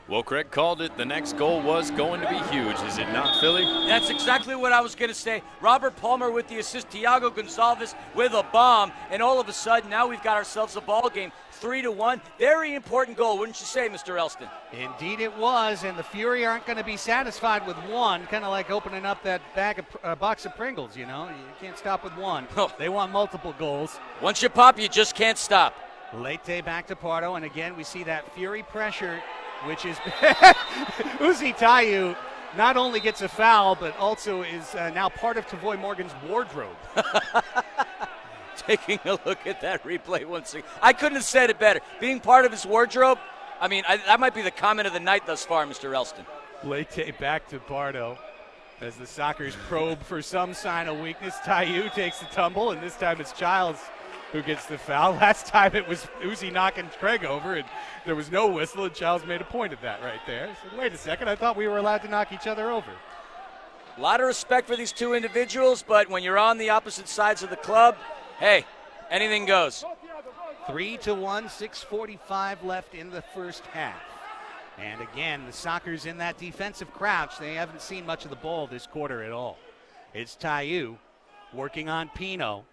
Well, Craig called it. The next goal was going to be huge, is it not, Philly? That's exactly what I was going to say. Robert Palmer with the assist, Thiago Gonzalez with a bomb, and all of a sudden, now we've got ourselves a ball game. 3-1. Very important goal, wouldn't you say, Mr. Elston? Indeed it was, and the Fury aren't going to be satisfied with one, kind of like opening up that box of Pringles, you know? You can't stop with one. Oh. They want multiple goals. Once you pop, you just can't stop. Lete back to Pardo, and again we see that Fury pressure, which is Uzi Tayu not only gets a foul, but also is now part of Tavoy Morgan's wardrobe. Taking a look at that replay once again. I couldn't have said it better. Being part of his wardrobe, I mean, that might be the comment of the night thus far, Mr. Elston. Lete back to Pardo as the Sockers probe for some sign of weakness. Tayu takes the tumble, and this time it's Childs who gets the foul. Last time it was Uzi knocking Craig over, and there was no whistle, and Childs made a point of that right there. So wait a second, I thought we were allowed to knock each other over. A lot of respect for these two individuals, but when you're on the opposite sides of the club, hey, anything goes. 3-1, 6:45 left in the first half. And again, the Sockers in that defensive crouch. They haven't seen much of the ball this quarter at all. It's Tayu working on Pino.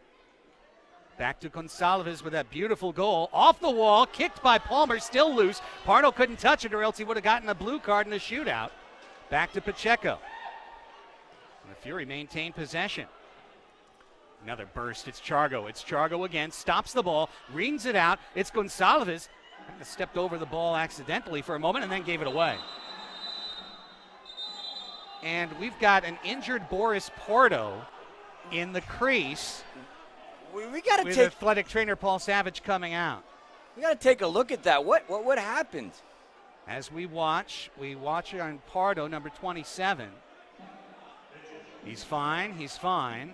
Back to Gonsalves with that beautiful goal. Off the wall, kicked by Palmer, still loose. Pardo couldn't touch it, or else he would have gotten a blue card in the shootout. Back to Pacheco. And the Fury maintain possession. Another burst. It's Chargo. It's Chargo again. Stops the ball. Rings it out. It's Gonsalves. Kind of stepped over the ball accidentally for a moment and then gave it away. And we've got an injured Boris Pardo in the crease. We got to with take athletic trainer Paul Savage coming out. We got to take a look at that. What happened? As we watch on Pardo, number 27. He's fine. He's fine.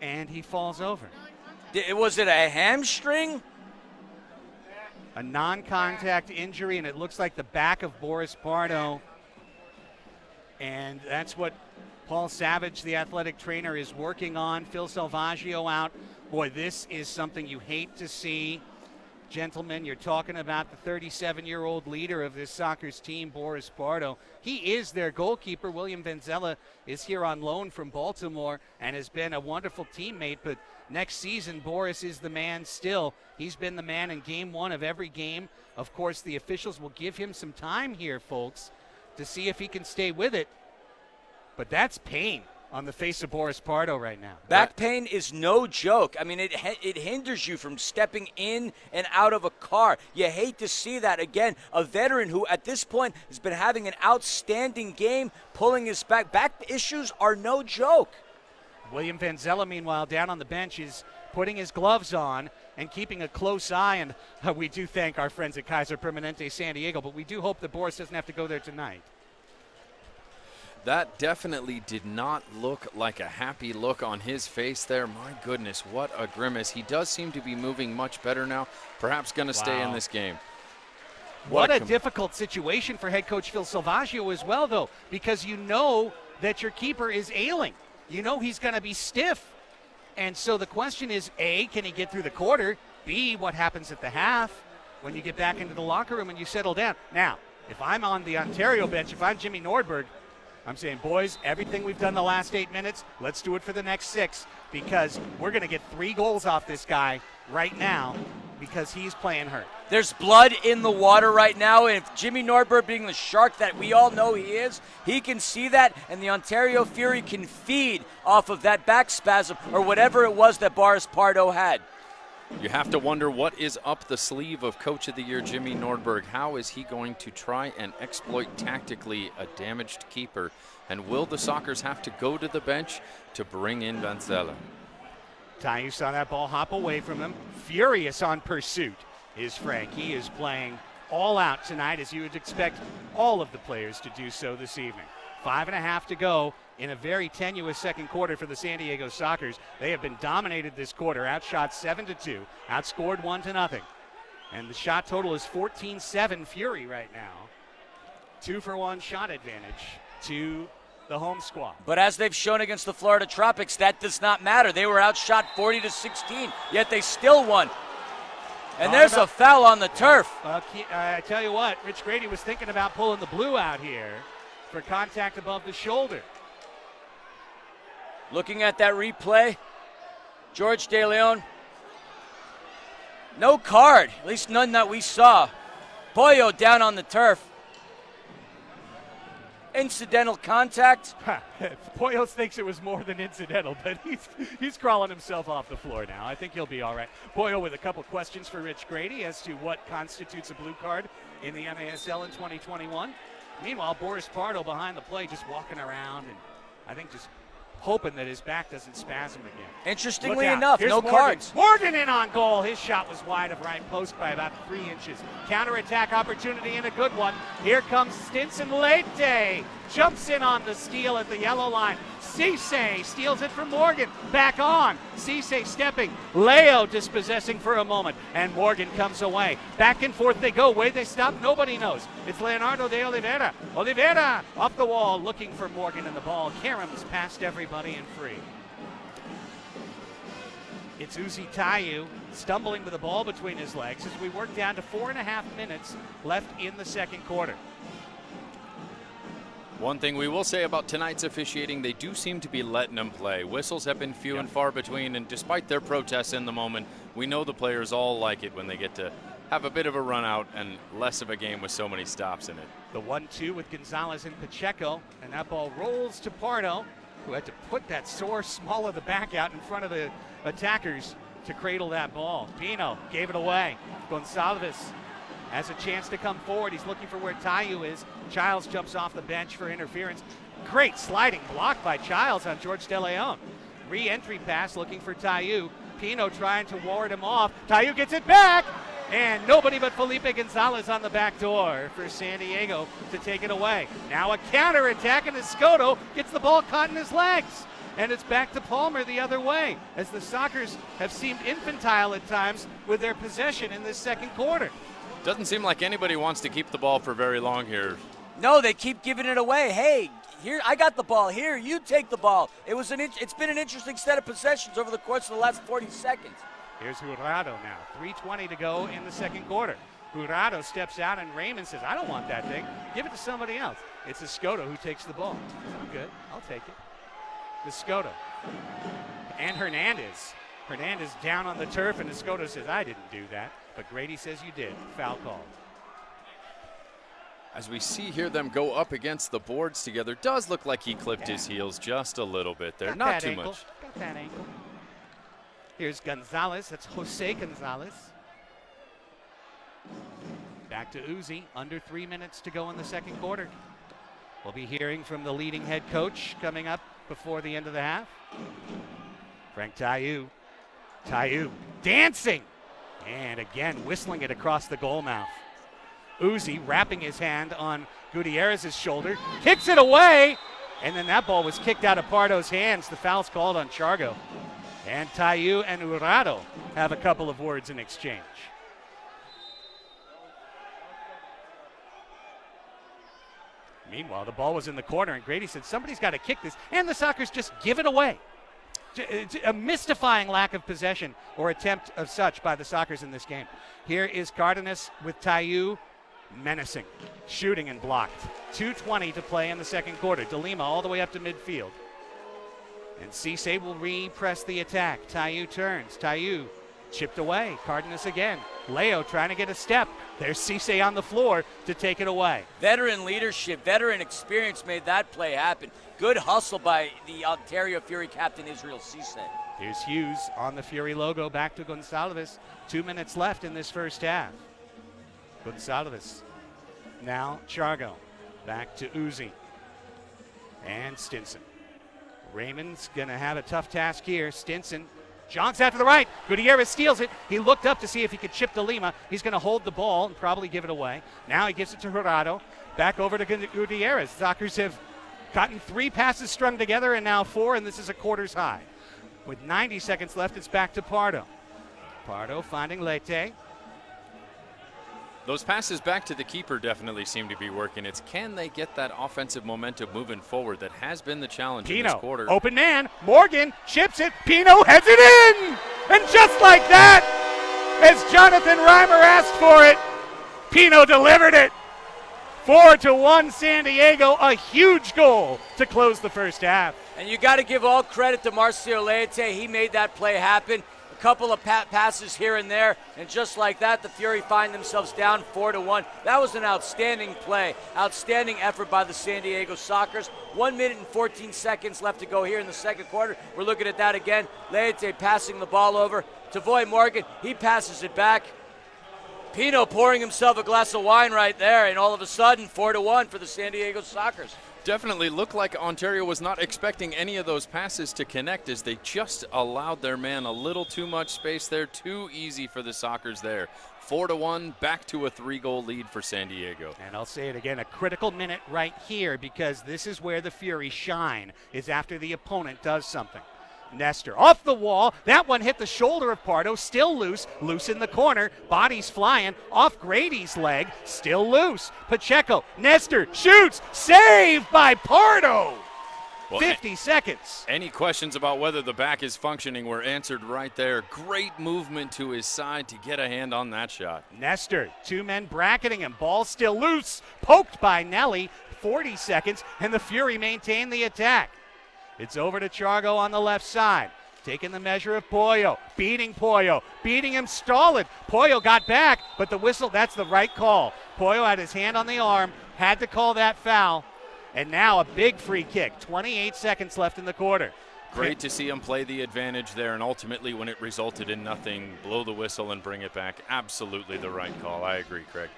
And he falls over. Was it a hamstring? A non-contact injury, and it looks like the back of Boris Pardo. And that's what Paul Savage, the athletic trainer, is working on. Phil Salvaggio out. Boy, this is something you hate to see. Gentlemen, you're talking about the 37-year-old leader of this Sockers team, Boris Pardo. He is their goalkeeper. William Vanzella is here on loan from Baltimore and has been a wonderful teammate, but next season, Boris is the man still. He's been the man in game one of every game. Of course, the officials will give him some time here, folks, to see if he can stay with it. But that's pain on the face of Boris Pardo right now. Back pain is no joke. I mean, it hinders you from stepping in and out of a car. You hate to see that. Again, a veteran who at this point has been having an outstanding game, pulling his back. Back issues are no joke. William Vanzella, meanwhile, down on the bench, is putting his gloves on and keeping a close eye. And we do thank our friends at Kaiser Permanente San Diego, but we do hope that Boris doesn't have to go there tonight. That definitely did not look like a happy look on his face there. My goodness, what a grimace. He does seem to be moving much better now. Perhaps going to stay in this game. What a difficult situation for head coach Phil Salvaggio as well, though, because you know that your keeper is ailing. You know he's going to be stiff. And so the question is, A, can he get through the quarter? B, what happens at the half when you get back into the locker room and you settle down? Now, if I'm on the Ontario bench, if I'm Jimmy Nordberg, I'm saying, boys, everything we've done the last 8 minutes, let's do it for the next 6, because we're going to get 3 goals off this guy right now because he's playing hurt. There's blood in the water right now, and if Jimmy Nordberg, being the shark that we all know he is, he can see that, and the Ontario Fury can feed off of that back spasm or whatever it was that Boris Pardo had. You have to wonder what is up the sleeve of Coach of the Year Jimmy Nordberg. How is he going to try and exploit tactically a damaged keeper? And will the Sockers have to go to the bench to bring in Vanzella? Tayu saw that ball hop away from him. Furious on pursuit is Frank. He is playing all out tonight, as you would expect all of the players to do so this evening. 5.5 to go in a very tenuous second quarter for the San Diego Sockers. They have been dominated this quarter, outshot 7-2, outscored 1-0. And the shot total is 14-7 Fury right now. 2-for-1 shot advantage to the home squad. But as they've shown against the Florida Tropics, that does not matter. They were outshot 40-16, yet they still won. And there's a foul on the turf. I tell you what, Rich Grady was thinking about pulling the blue out here for contact above the shoulder. Looking at that replay, George De Leon, no card, at least none that we saw. Pollo down on the turf. Incidental contact. Pollo thinks it was more than incidental, but he's crawling himself off the floor now. I think he'll be all right. Pollo with a couple questions for Rich Grady as to what constitutes a blue card in the MASL in 2021. Meanwhile, Boris Pardo behind the play just walking around and I think just hoping that his back doesn't spasm again. Interestingly enough, no Morgan. cards. Morgan in on goal. His shot was wide of right post by about 3 inches. Counterattack opportunity and a good one. Here comes Stinson Leite. Jumps in on the steal at the yellow line. Cisse steals it from Morgan. Back on. Cisse stepping. Leo dispossessing for a moment. And Morgan comes away. Back and forth they go. Where they stop, nobody knows. It's Leonardo de Oliveira. Oliveira off the wall looking for Morgan in the ball. Karam's past everybody and free. It's Uzi Tayu stumbling with the ball between his legs as we work down to 4.5 minutes left in the second quarter. One thing we will say about tonight's officiating, they do seem to be letting them play. Whistles have been few and far between, and despite their protests in the moment, we know the players all like it when they get to have a bit of a run out and less of a game with so many stops in it. The 1-2 with Gonzalez and Pacheco, and that ball rolls to Pardo, who had to put that sore small of the back out in front of the attackers to cradle that ball. Pino gave it away. Gonzalez has a chance to come forward. He's looking for where Tayu is. Childs jumps off the bench for interference. Great sliding block by Childs on George De Leon. Re-entry pass looking for Tayu. Pino trying to ward him off. Tayu gets it back, and nobody but Felipe Gonzalez on the back door for San Diego to take it away. Now a counterattack, and Escoto gets the ball caught in his legs. And it's back to Palmer the other way, as the Sockers have seemed infantile at times with their possession in this second quarter. Doesn't seem like anybody wants to keep the ball for very long here. No, they keep giving it away. Hey, here, I got the ball. Here, you take the ball. It's been an interesting set of possessions over the course of the last 40 seconds. Here's Jurado now. 3:20 to go in the second quarter. Jurado steps out, and Raymond says, I don't want that thing. Give it to somebody else. It's Escoto who takes the ball. I'm good. I'll take it. Escoto. And Hernandez. Hernandez down on the turf, and Escoto says, I didn't do that. But Grady says you did. Foul called. As we see here them go up against the boards together, does look like he clipped his heels just a little bit there. Not too much. Got that ankle. Here's Gonzalez. That's Jose Gonzalez. Back to Uzi. Under 3 minutes to go in the second quarter. We'll be hearing from the leading head coach coming up before the end of the half. Frank Taillou. Taillou dancing. And again, whistling it across the goal mouth. Uzi wrapping his hand on Gutierrez's shoulder. Kicks it away. And then that ball was kicked out of Pardo's hands. The foul's called on Chargo. And Taillou and Jurado have a couple of words in exchange. Meanwhile, the ball was in the corner, and Grady said, somebody's got to kick this. And the Sockers just give it away. A mystifying lack of possession or attempt of such by the Sockers in this game. Here is Cardenas with Taillou, menacing, shooting and blocked. 2:20 to play in the second quarter. DeLima all the way up to midfield. And Cisse will repress the attack. Taillou turns. Taillou chipped away. Cardenas again. Leo trying to get a step. There's Cisse on the floor to take it away. Veteran leadership, veteran experience made that play happen. Good hustle by the Ontario Fury captain, Israel Cisse. Here's Hughes on the Fury logo. Back to Gonsalves. 2 minutes left in this first half. Gonsalves. Now Chargo. Back to Uzi. And Stinson. Raymond's going to have a tough task here. Stinson jonks out to the right. Gutierrez steals it. He looked up to see if he could chip DeLima. He's going to hold the ball and probably give it away. Now he gives it to Jurado. Back over to Gutierrez. Sockers have gotten 3 passes strung together and now 4, and this is a quarter's high. With 90 seconds left, it's back to Pardo. Pardo finding Leite. Those passes back to the keeper definitely seem to be working. It's can they get that offensive momentum moving forward that has been the challenge in this quarter. Open man. Morgan chips it. Pino heads it in. And just like that, as Jonathan Reimer asked for it, Pino delivered it. 4-1 San Diego. A huge goal to close the first half. And you got to give all credit to Marcio Leite. He made that play happen. Couple of passes here and there, and just like that, the Fury find themselves down 4-1. That was an outstanding play, outstanding effort by the San Diego Sockers. 1 minute and 14 seconds left to go here in the second quarter. We're looking at that again. Leite passing the ball over to Voy Morgan. He passes it back. Pino pouring himself a glass of wine right there, and all of a sudden, 4-1 for the San Diego Sockers. Definitely looked like Ontario was not expecting any of those passes to connect as they just allowed their man a little too much space there. Too easy for the Sockers there. 4-1, back to a 3-goal lead for San Diego. And I'll say it again, a critical minute right here because this is where the Fury shine, is after the opponent does something. Nestor off the wall. That one hit the shoulder of Pardo. Still loose. Loose in the corner. Body's flying. Off Grady's leg. Still loose. Pacheco. Nestor shoots. Saved by Pardo. Well, 50 seconds. Any questions about whether the back is functioning were answered right there. Great movement to his side to get a hand on that shot. Nestor. 2 men bracketing him. Ball still loose. Poked by Nelly. 40 seconds. And the Fury maintain the attack. It's over to Chargo on the left side. Taking the measure of Pollo. Beating Pollo. Beating him stolid. Pollo got back, but the whistle, that's the right call. Pollo had his hand on the arm, had to call that foul. And now a big free kick. 28 seconds left in the quarter. Great to see him play the advantage there, and ultimately when it resulted in nothing, blow the whistle and bring it back. Absolutely the right call. I agree, Craig.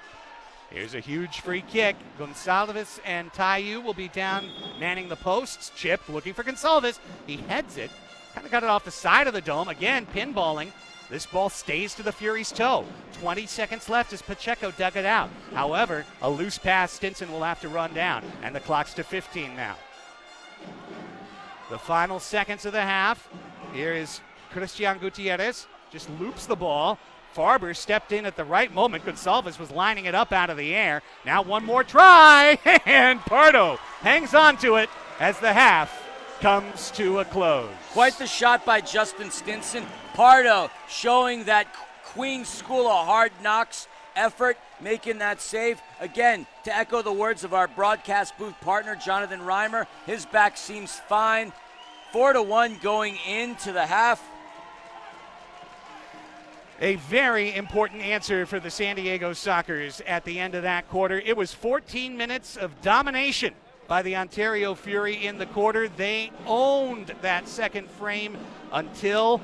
Here's a huge free kick. Gonsalves and Taillou will be down manning the posts. Chip looking for Gonsalves. He heads it. Kind of got it off the side of the dome. Again, pinballing. This ball stays to the Fury's toe. 20 seconds left as Pacheco dug it out. However, a loose pass Stinson will have to run down, and the clock's to 15 now. The final seconds of the half. Here is Christian Gutierrez. Just loops the ball. Farber stepped in at the right moment. Gonsalves was lining it up out of the air. Now one more try, and Pardo hangs on to it as the half comes to a close. Quite the shot by Justin Stinson. Pardo showing that Queens School of Hard Knocks effort, making that save. Again, to echo the words of our broadcast booth partner, Jonathan Reimer, his back seems fine. 4-1 going into the half. A very important answer for the San Diego Sockers at the end of that quarter. It was 14 minutes of domination by the Ontario Fury in the quarter. They owned that second frame until,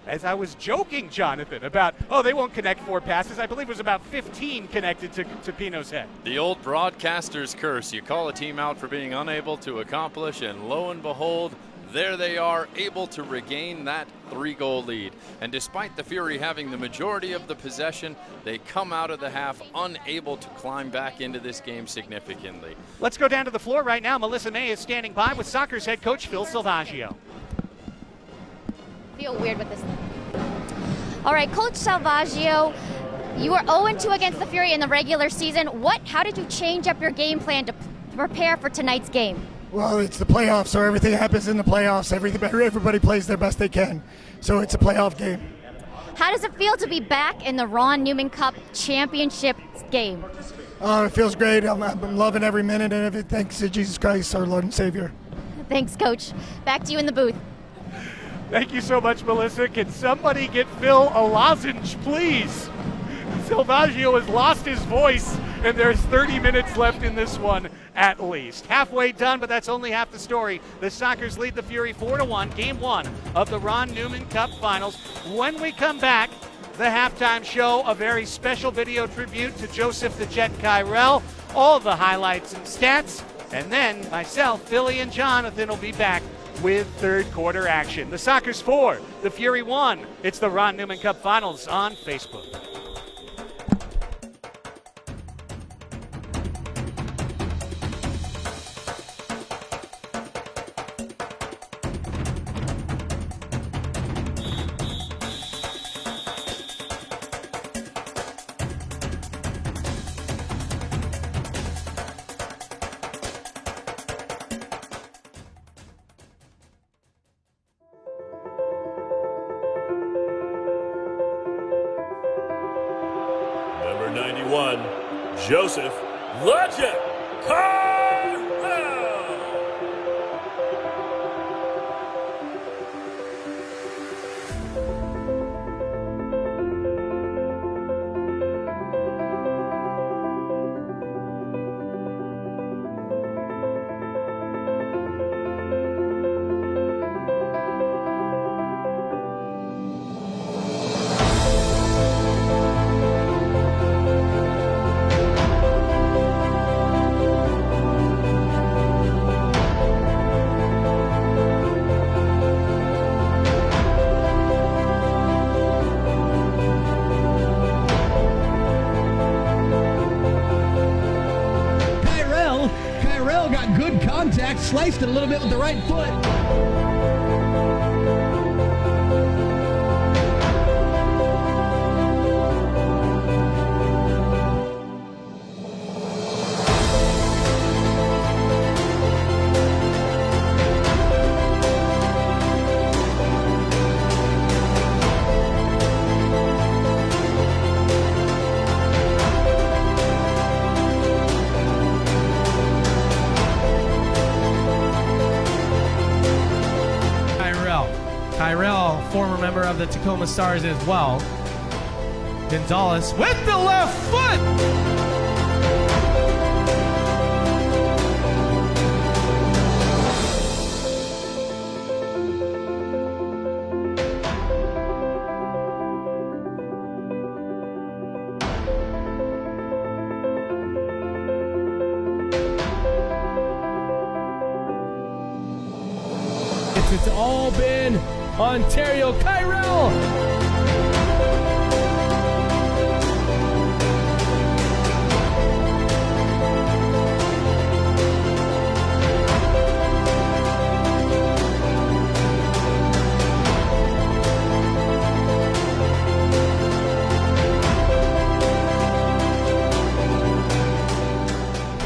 as I was joking, Jonathan, about, they won't connect 4 passes. I believe it was about 15 connected to Pino's head. The old broadcaster's curse. You call a team out for being unable to accomplish, and lo and behold, there they are, able to regain that 3-goal lead. And despite the Fury having the majority of the possession, they come out of the half unable to climb back into this game significantly. Let's go down to the floor right now. Melissa May is standing by with Sockers head coach Phil Salvaggio. Feel weird with this. All right, Coach Salvaggio, you were 0-2 against the Fury in the regular season. How did you change up your game plan to prepare for tonight's game? Well, it's the playoffs, so everything happens in the playoffs. Everybody plays their best they can, so it's a playoff game. How does it feel to be back in the Ron Newman Cup championship game? It feels great. I'm loving every minute of it. Thanks to Jesus Christ, our Lord and Savior. Thanks, Coach. Back to you in the booth. Thank you so much, Melissa. Can somebody get Phil a lozenge, please? Salvaggio has lost his voice, and there's 30 minutes left in this one at least. Halfway done, but that's only half the story. The Sockers lead the Fury 4-1, game 1 of the Ron Newman Cup Finals. When we come back, the halftime show, a very special video tribute to Joseph the Jet Kyrell, all the highlights and stats, and then myself, Philly, and Jonathan will be back with third quarter action. The Sockers 4, the Fury 1. It's the Ron Newman Cup Finals on Facebook. Number 91, Joseph Legend Kyrell. Kyrell got good contact, sliced it a little bit with the right foot. Kyrell, former member of the Tacoma Stars as well. Gonzalez with the left foot! It's all been Ontario. Kyrell!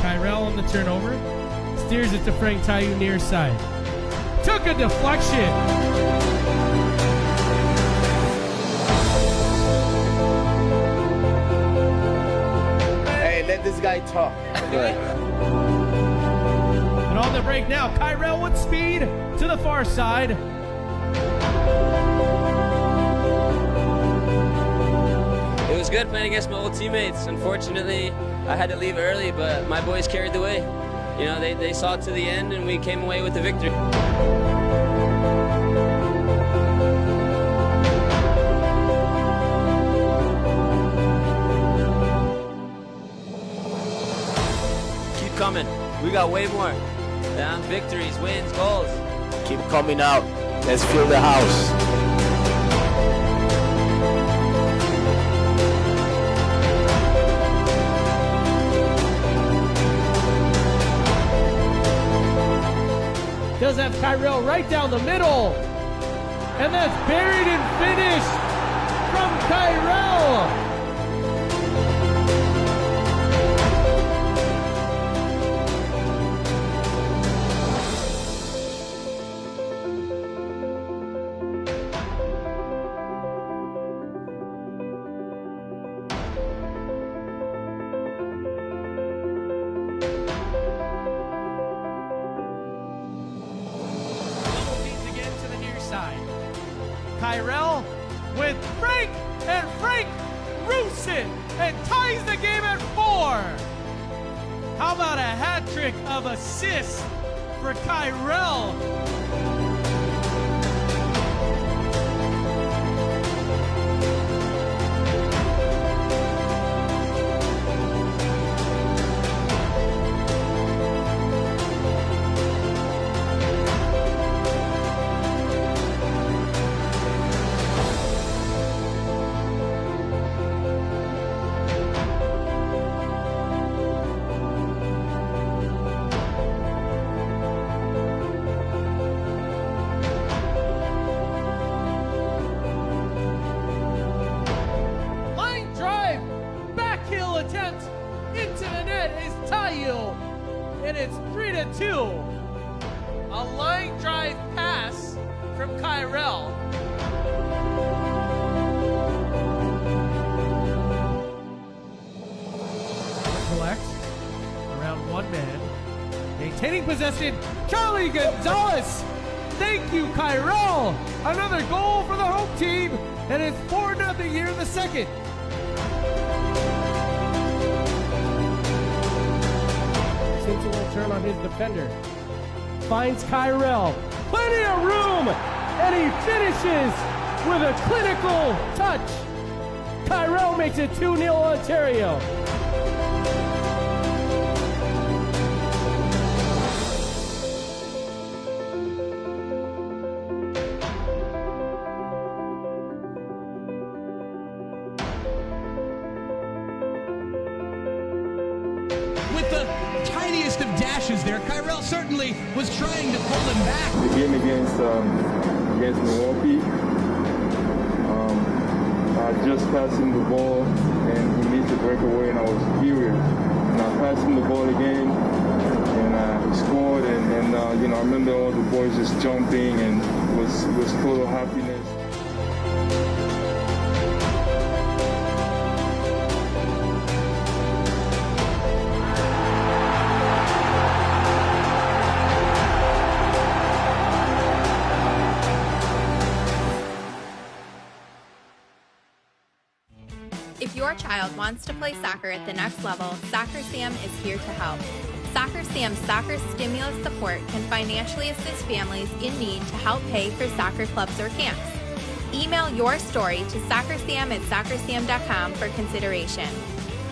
Kyrell on the turnover. Steers it to Frank Tayu near side. took a deflection. Hey, let this guy talk. And on the break now, Kyrell with speed to the far side. It was good playing against my old teammates. Unfortunately, I had to leave early, but my boys carried the way. You know, they saw it to the end, and we came away with the victory. Keep coming. We got way more. Yeah, victories, wins, goals. Keep coming out. Let's fill the house. Does have Kyrell right down the middle. And that's buried and finished from Kyrell. Kyrell with Frank, and Frank roots it and ties the game at 4. How about a hat trick of assists for Kyrell? And it's 3-2. A line drive pass from Kyrell. Collect around one man. Maintaining possession, Charlie Gonzalez. Thank you, Kyrell. Another goal for the home team. And it's 4-0 here in the second. Simpson will turn on his defender. Finds Kyrell. Plenty of room. And he finishes with a clinical touch. Kyrell makes it 2-0 Ontario. With the tiniest of dashes there, Kyrell certainly was trying to pull him back. The game against Milwaukee, I just passed him the ball and he missed the breakaway and I was furious. And I passed him the ball again and he scored and I remember all the boys just jumping and was full of happiness. If your child wants to play soccer at the next level, Soccer Sam is here to help. Soccer Sam's soccer stimulus support can financially assist families in need to help pay for soccer clubs or camps. Email your story to soccersam@soccersam.com for consideration.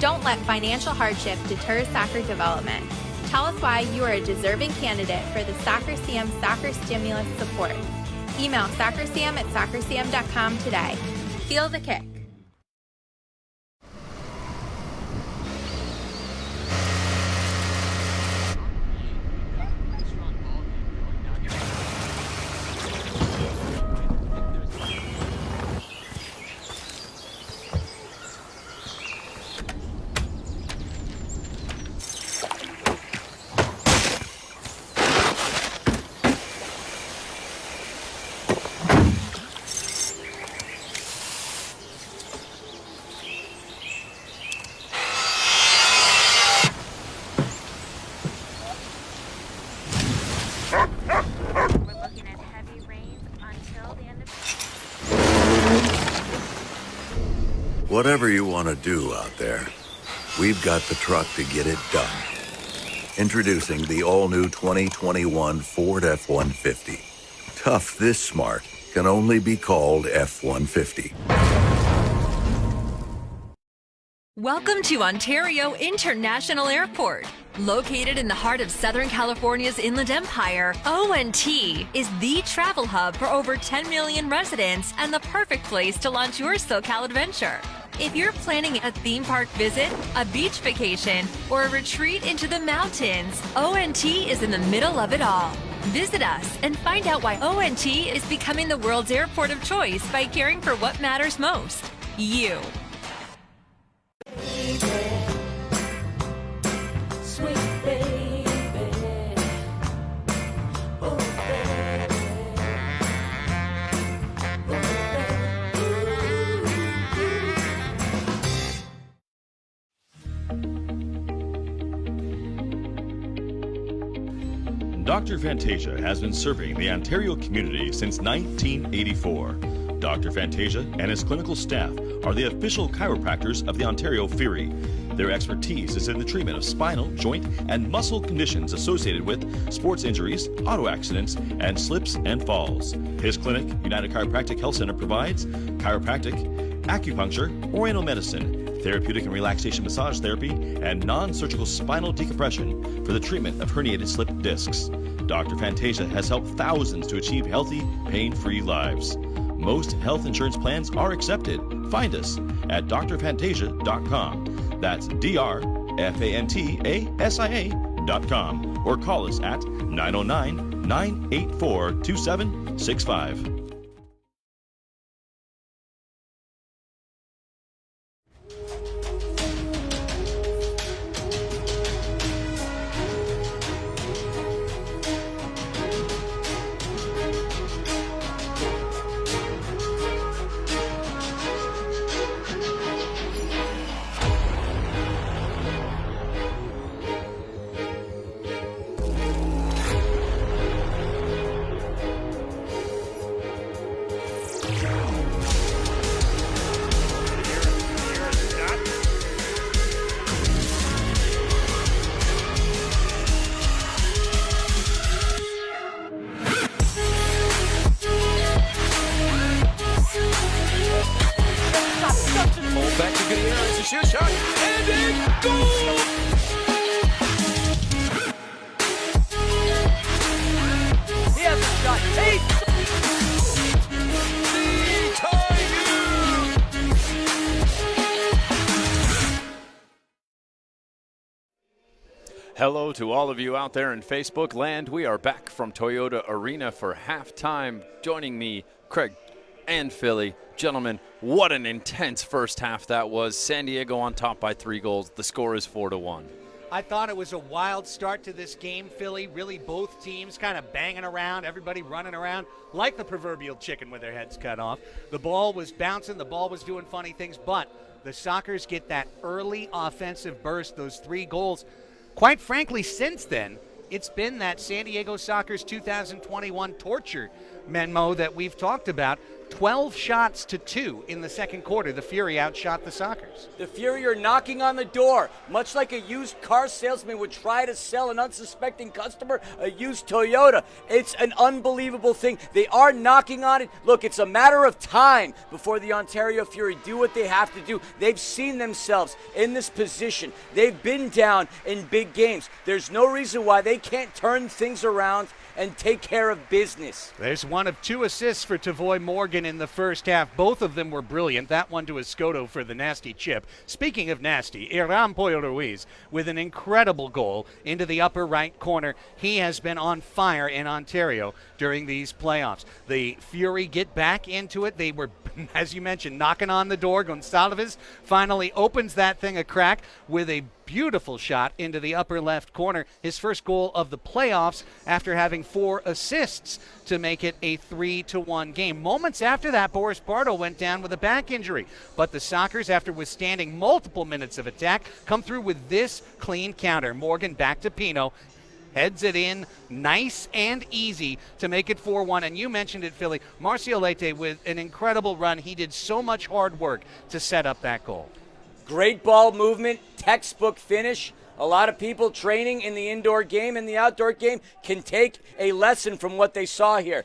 Don't let financial hardship deter soccer development. Tell us why you are a deserving candidate for the Soccer Sam soccer stimulus support. Email soccersam@soccersam.com today. Feel the kick. Whatever you want to do out there, we've got the truck to get it done. Introducing the all-new 2021 Ford F-150. Tough this smart can only be called F-150. Welcome to Ontario International Airport. Located in the heart of Southern California's Inland Empire, ONT is the travel hub for over 10 million residents and the perfect place to launch your SoCal adventure. If you're planning a theme park visit, a beach vacation, or a retreat into the mountains, ONT is in the middle of it all. Visit us and find out why ONT is becoming the world's airport of choice by caring for what matters most, you. Dr. Fantasia has been serving the Ontario community since 1984. Dr. Fantasia and his clinical staff are the official chiropractors of the Ontario Fury. Their expertise is in the treatment of spinal, joint, and muscle conditions associated with sports injuries, auto accidents, and slips and falls. His clinic, United Chiropractic Health Center, provides chiropractic, acupuncture, oriental medicine, therapeutic and relaxation massage therapy, and non-surgical spinal decompression for the treatment of herniated slip discs. Dr. Fantasia has helped thousands to achieve healthy, pain-free lives. Most health insurance plans are accepted. Find us at drfantasia.com. That's drfantasia.com, or call us at 909-984-2765. Hello to all of you out there in Facebook land. We are back from Toyota Arena for halftime. Joining me, Craig and Philly. Gentlemen, what an intense first half that was. San Diego on top by 3 goals. The score is 4-1. I thought it was a wild start to this game, Philly. Really both teams kind of banging around, everybody running around like the proverbial chicken with their heads cut off. The ball was bouncing, the ball was doing funny things, but the Sockers get that early offensive burst, those 3 goals. Quite frankly, since then, it's been that San Diego Sockers 2021 torture memo that we've talked about. 12 shots to 2 in the second quarter. The Fury outshot the Sockers. The Fury are knocking on the door, much like a used car salesman would try to sell an unsuspecting customer a used Toyota. It's an unbelievable thing. They are knocking on it. Look, it's a matter of time before the Ontario Fury do what they have to do. They've seen themselves in this position. They've been down in big games. There's no reason why they can't turn things around and take care of business. There's one of 2 assists for Tavoy Morgan in the first half. Both of them were brilliant. That one to Escoto for the nasty chip. Speaking of nasty, Iran Pollo Ruiz with an incredible goal into the upper right corner. He has been on fire in Ontario during these playoffs. The Fury get back into it. They were, as you mentioned, knocking on the door. Gonçalves finally opens that thing a crack with a beautiful shot into the upper left corner. His first goal of the playoffs after having 4 assists to make it a 3-1 game. Moments after that, Boris Pardo went down with a back injury. But the Sockers, after withstanding multiple minutes of attack, come through with this clean counter. Morgan back to Pino. heads it in nice and easy to make it 4-1. And you mentioned it, Philly. Marcio Leite with an incredible run. He did so much hard work to set up that goal. Great ball movement, textbook finish. A lot of people training in the indoor game and the outdoor game can take a lesson from what they saw here.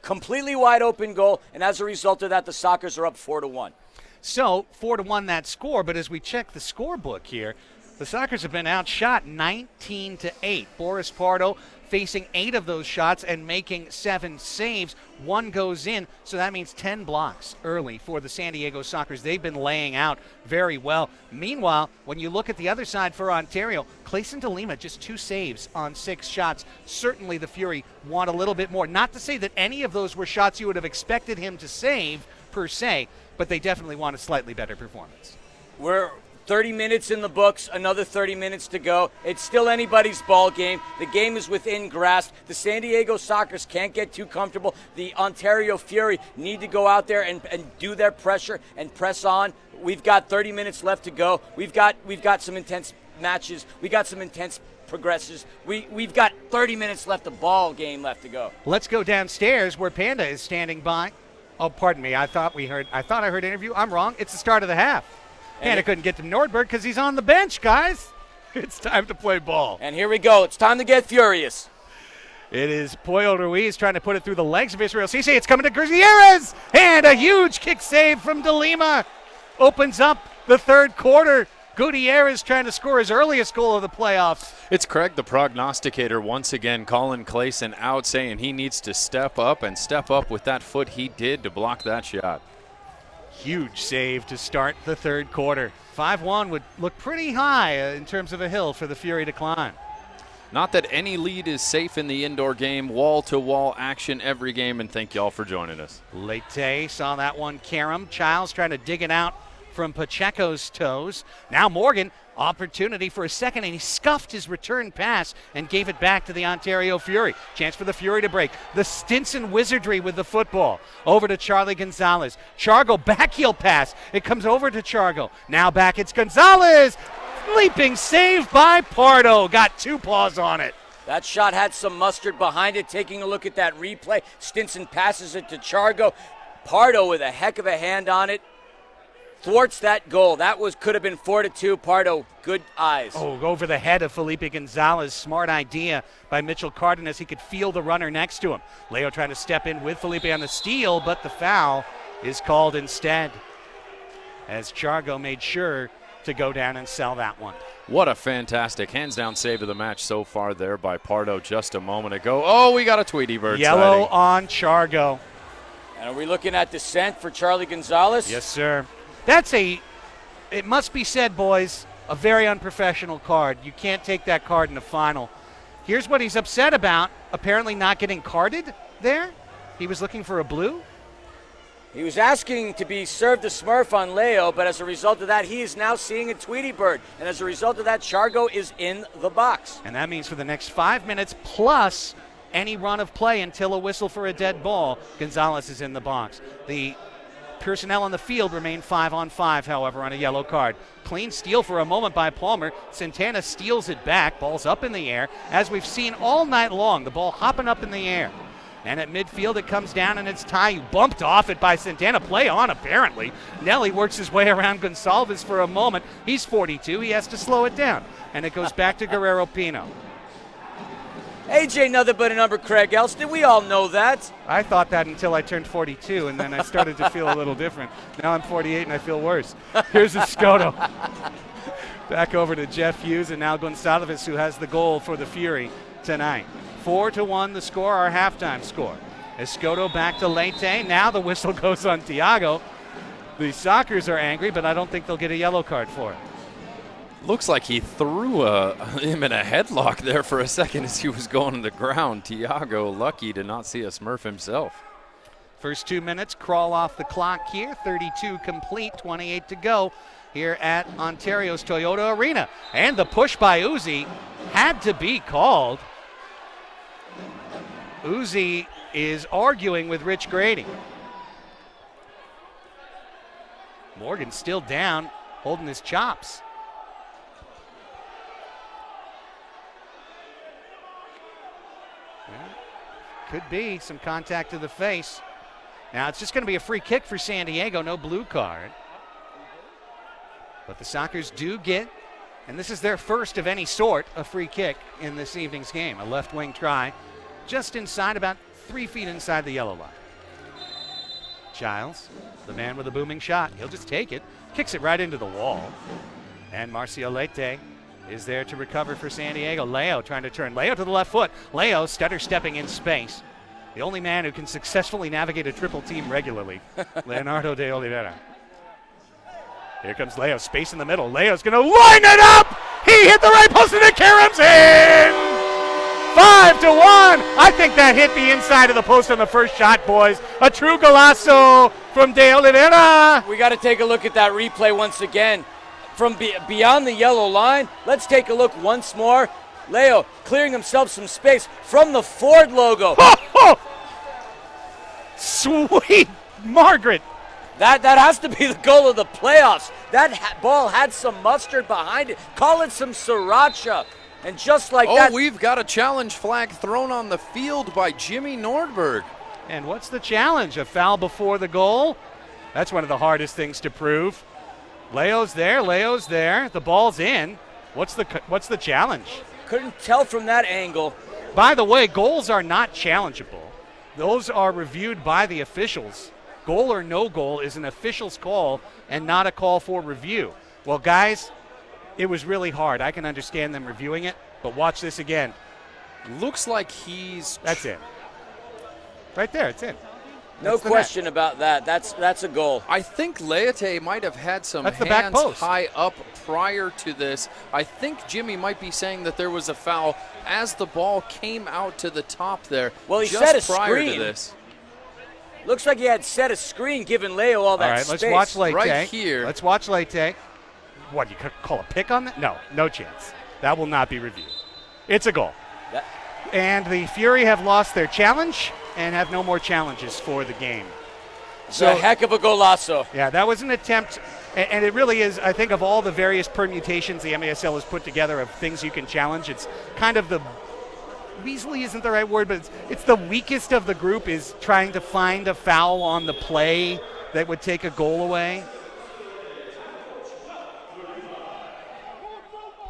Completely wide open goal, and as a result of that, the Sockers are up 4-1. So 4-1 that score, but as we check the scorebook here, the Sockers have been outshot 19-8. Boris Pardo facing 8 of those shots and making 7 saves. 1 goes in, so that means 10 blocks early for the San Diego Sockers. They've been laying out very well. Meanwhile, when you look at the other side for Ontario, Clayson DeLima just 2 saves on 6 shots. Certainly the Fury want a little bit more. Not to say that any of those were shots you would have expected him to save per se, but they definitely want a slightly better performance. We're 30 minutes in the books, another 30 minutes to go. It's still anybody's ball game. The game is within grasp. The San Diego Sockers can't get too comfortable. The Ontario Fury need to go out there and do their pressure and press on. We've got 30 minutes left to go. We've got some intense matches. We got some intense progresses. We've got 30 minutes left of ball game left to go. Let's go downstairs where Panda is standing by. Oh, pardon me. I thought I heard interview. I'm wrong. It's the start of the half. Panda couldn't get to Nordberg because he's on the bench, guys. It's time to play ball. And here we go. It's time to get furious. It is Pollo Ruiz trying to put it through the legs of Israel Cisse. It's coming to Gutierrez. And a huge kick save from DeLima. Opens up the third quarter. Gutierrez trying to score his earliest goal of the playoffs. It's Craig, the prognosticator, once again calling Clayson out, saying he needs to step up with that foot he did to block that shot. Huge save to start the third quarter. 5-1 would look pretty high in terms of a hill for the Fury to climb. Not that any lead is safe in the indoor game. Wall-to-wall action every game, and thank y'all for joining us. Leite saw that one. Karam Childs trying to dig it out from Pacheco's toes. Now Morgan, opportunity for a second, and he scuffed his return pass and gave it back to the Ontario Fury. Chance for the Fury to break. The Stinson wizardry with the football. Over to Charlie Gonzalez. Chargo backheel pass. It comes over to Chargo. Now back, it's Gonzalez. Leaping save by Pardo. Got 2 paws on it. That shot had some mustard behind it. Taking a look at that replay, Stinson passes it to Chargo. Pardo with a heck of a hand on it. Thwarts that goal. That could have been 4-2. Pardo, good eyes. Oh, over the head of Felipe Gonzalez. Smart idea by Mitchell Cardenas. He could feel the runner next to him. Leo trying to step in with Felipe on the steal, but the foul is called instead, as Chargo made sure to go down and sell that one. What a fantastic hands-down save of the match so far there by Pardo just a moment ago. Oh, we got a Tweety Bird Yellow sighting. on Chargo. And are we looking at dissent for Charlie Gonzalez? Yes, sir. It must be said, boys, a very unprofessional card. You can't take that card in the final. Here's what he's upset about, apparently not getting carded there. He was looking for a blue. He was asking to be served a Smurf on Leo, but as a result of that, he is now seeing a Tweety Bird. And as a result of that, Chargo is in the box. And that means for the next 5 minutes plus any run of play until a whistle for a dead ball, Gonzalez is in the box. The personnel on the field remain 5-on-5, however, on a yellow card. Clean steal for a moment by Palmer. Santana steals it back. Ball's up in the air. As we've seen all night long, the ball hopping up in the air. And at midfield, it comes down, and it's Tayu. Bumped off it by Santana. Play on, apparently. Nelly works his way around Gonsalves for a moment. He's 42. He has to slow it down. And it goes back to Guerrero Pino. AJ, nothing but a number, Craig Elston. We all know that. I thought that until I turned 42, and then I started to feel a little different. Now I'm 48, and I feel worse. Here's Escoto. Back over to Jeff Hughes, and now Gonsalves, who has the goal for the Fury tonight. 4-1 the score, our halftime score. Escoto back to Leite. Now the whistle goes on Thiago. The Sockers are angry, but I don't think they'll get a yellow card for it. Looks like he threw him in a headlock there for a second as he was going to the ground. Thiago lucky to not see a Smurf himself. First 2 minutes crawl off the clock here. 32 complete, 28 to go here at Ontario's Toyota Arena. And the push by Uzi had to be called. Uzi is arguing with Rich Grady. Morgan still down, holding his chops. Could be some contact to the face. Now it's just going to be a free kick for San Diego, no blue card. But the Sockers do get, and this is their first of any sort, a free kick in this evening's game. A left wing try just inside, about 3 feet inside the yellow line. Giles, the man with a booming shot. He'll just take it, kicks it right into the wall. And Marcio Leite is there to recover for San Diego. Leo trying to turn. Leo to the left foot. Leo stutter stepping in space. The only man who can successfully navigate a triple team regularly, Leonardo de Oliveira. Here comes Leo, space in the middle. Leo's going to line it up! He hit the right post and it caroms in! 5-1! I think that hit the inside of the post on the first shot, boys. A true golazo from de Oliveira. We got to take a look at that replay once again. From beyond the yellow line, let's take a look once more. Leo clearing himself some space from the Ford logo. Sweet Margaret. That has to be the goal of the playoffs. That ball had some mustard behind it. Call it some sriracha. And just like that. Oh, we've got a challenge flag thrown on the field by Jimmy Nordberg. And what's the challenge? A foul before the goal? That's one of the hardest things to prove. Leo's there. The ball's in. What's the challenge? Couldn't tell from that angle. By the way, goals are not challengeable. Those are reviewed by the officials. Goal or no goal is an official's call and not a call for review. Well, guys, it was really hard. I can understand them reviewing it, but watch this again. Looks like he's... That's it. Right there, it's in. No question about that. That's a goal. I think Leite might have had some That's the back hands post. high up prior to this. I think Jimmy might be saying that there was a foul as the ball came out to the top there. Well, he just set a prior screen. to this. Looks like he had set a screen, giving Leo all that All right, space. let's watch Leite. Right here. Let's watch Leite. What, you could call a pick on that? No chance. That will not be reviewed. It's a goal. And the Fury have lost their challenge and have no more challenges for the game. So a heck of a golazo. Yeah, that was an attempt, and it really is, I think, of all the various permutations the MASL has put together of things you can challenge, it's kind of the, weaselly isn't the right word, but it's the weakest of the group is trying to find a foul on the play that would take a goal away.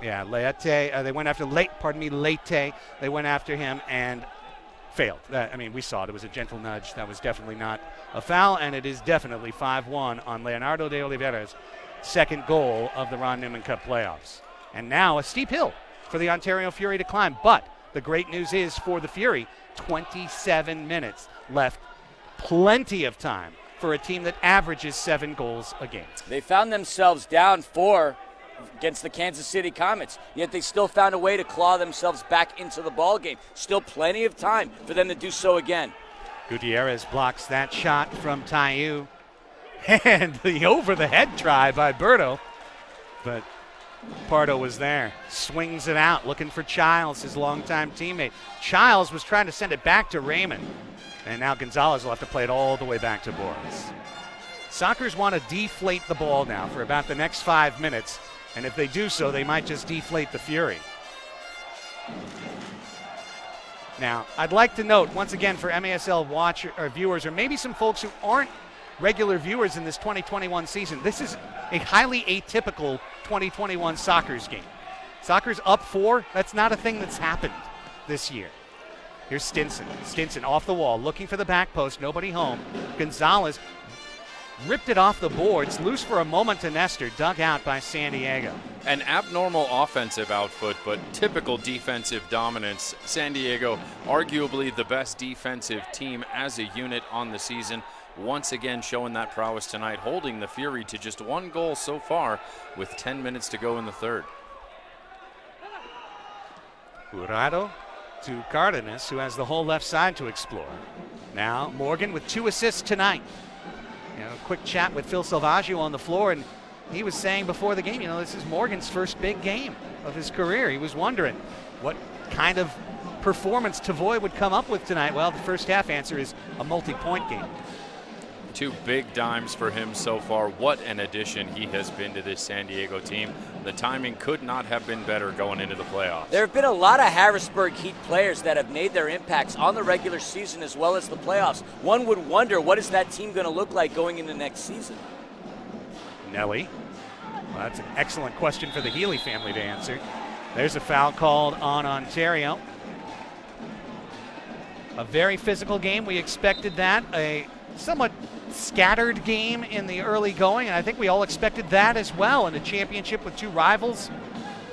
Yeah, Leite, they went after Leite. They went after him and failed. We saw it. It was a gentle nudge. That was definitely not a foul, and it is definitely 5-1 on Leonardo de Oliveira's second goal of the Ron Newman Cup playoffs. And now a steep hill for the Ontario Fury to climb. But the great news is for the Fury, 27 minutes left. Plenty of time for a team that averages 7 goals a game. They found themselves down 4 against the Kansas City Comets, yet they still found a way to claw themselves back into the ball game. Still plenty of time for them to do so again. Gutierrez blocks that shot from Taiyu. And the over-the-head try by Berto. But Pardo was there. Swings it out, looking for Childs, his longtime teammate. Childs was trying to send it back to Raymond. And now Gonzalez will have to play it all the way back to Boris. Sockers want to deflate the ball now for about the next 5 minutes. And if they do so, they might just deflate the Fury. Now, I'd like to note, once again, for MASL viewers, or maybe some folks who aren't regular viewers in this 2021 season, this is a highly atypical 2021 Sockers game. Sockers up 4, that's not a thing that's happened this year. Here's Stinson. Stinson off the wall, looking for the back post, nobody home. Gonzalez ripped it off the boards, loose for a moment to Nestor, dug out by San Diego. An abnormal offensive output, but typical defensive dominance. San Diego, arguably the best defensive team as a unit on the season. Once again showing that prowess tonight, holding the Fury to just 1 goal so far with 10 minutes to go in the third. Jurado to Cardenas, who has the whole left side to explore. Now Morgan with 2 assists tonight. Quick chat with Phil Salvaggio on the floor, and he was saying before the game, this is Morgan's first big game of his career. He was wondering what kind of performance Tavoy would come up with tonight. Well, the first half answer is a multi-point game. 2 big dimes for him so far. What an addition he has been to this San Diego team. The timing could not have been better going into the playoffs. There have been a lot of Harrisburg Heat players that have made their impacts on the regular season as well as the playoffs. One would wonder, what is that team going to look like going into next season? Nelly. Well, that's an excellent question for the Healy family to answer. There's a foul called on Ontario. A very physical game. We expected that. A somewhat scattered game in the early going, and I think we all expected that as well in a championship with 2 rivals.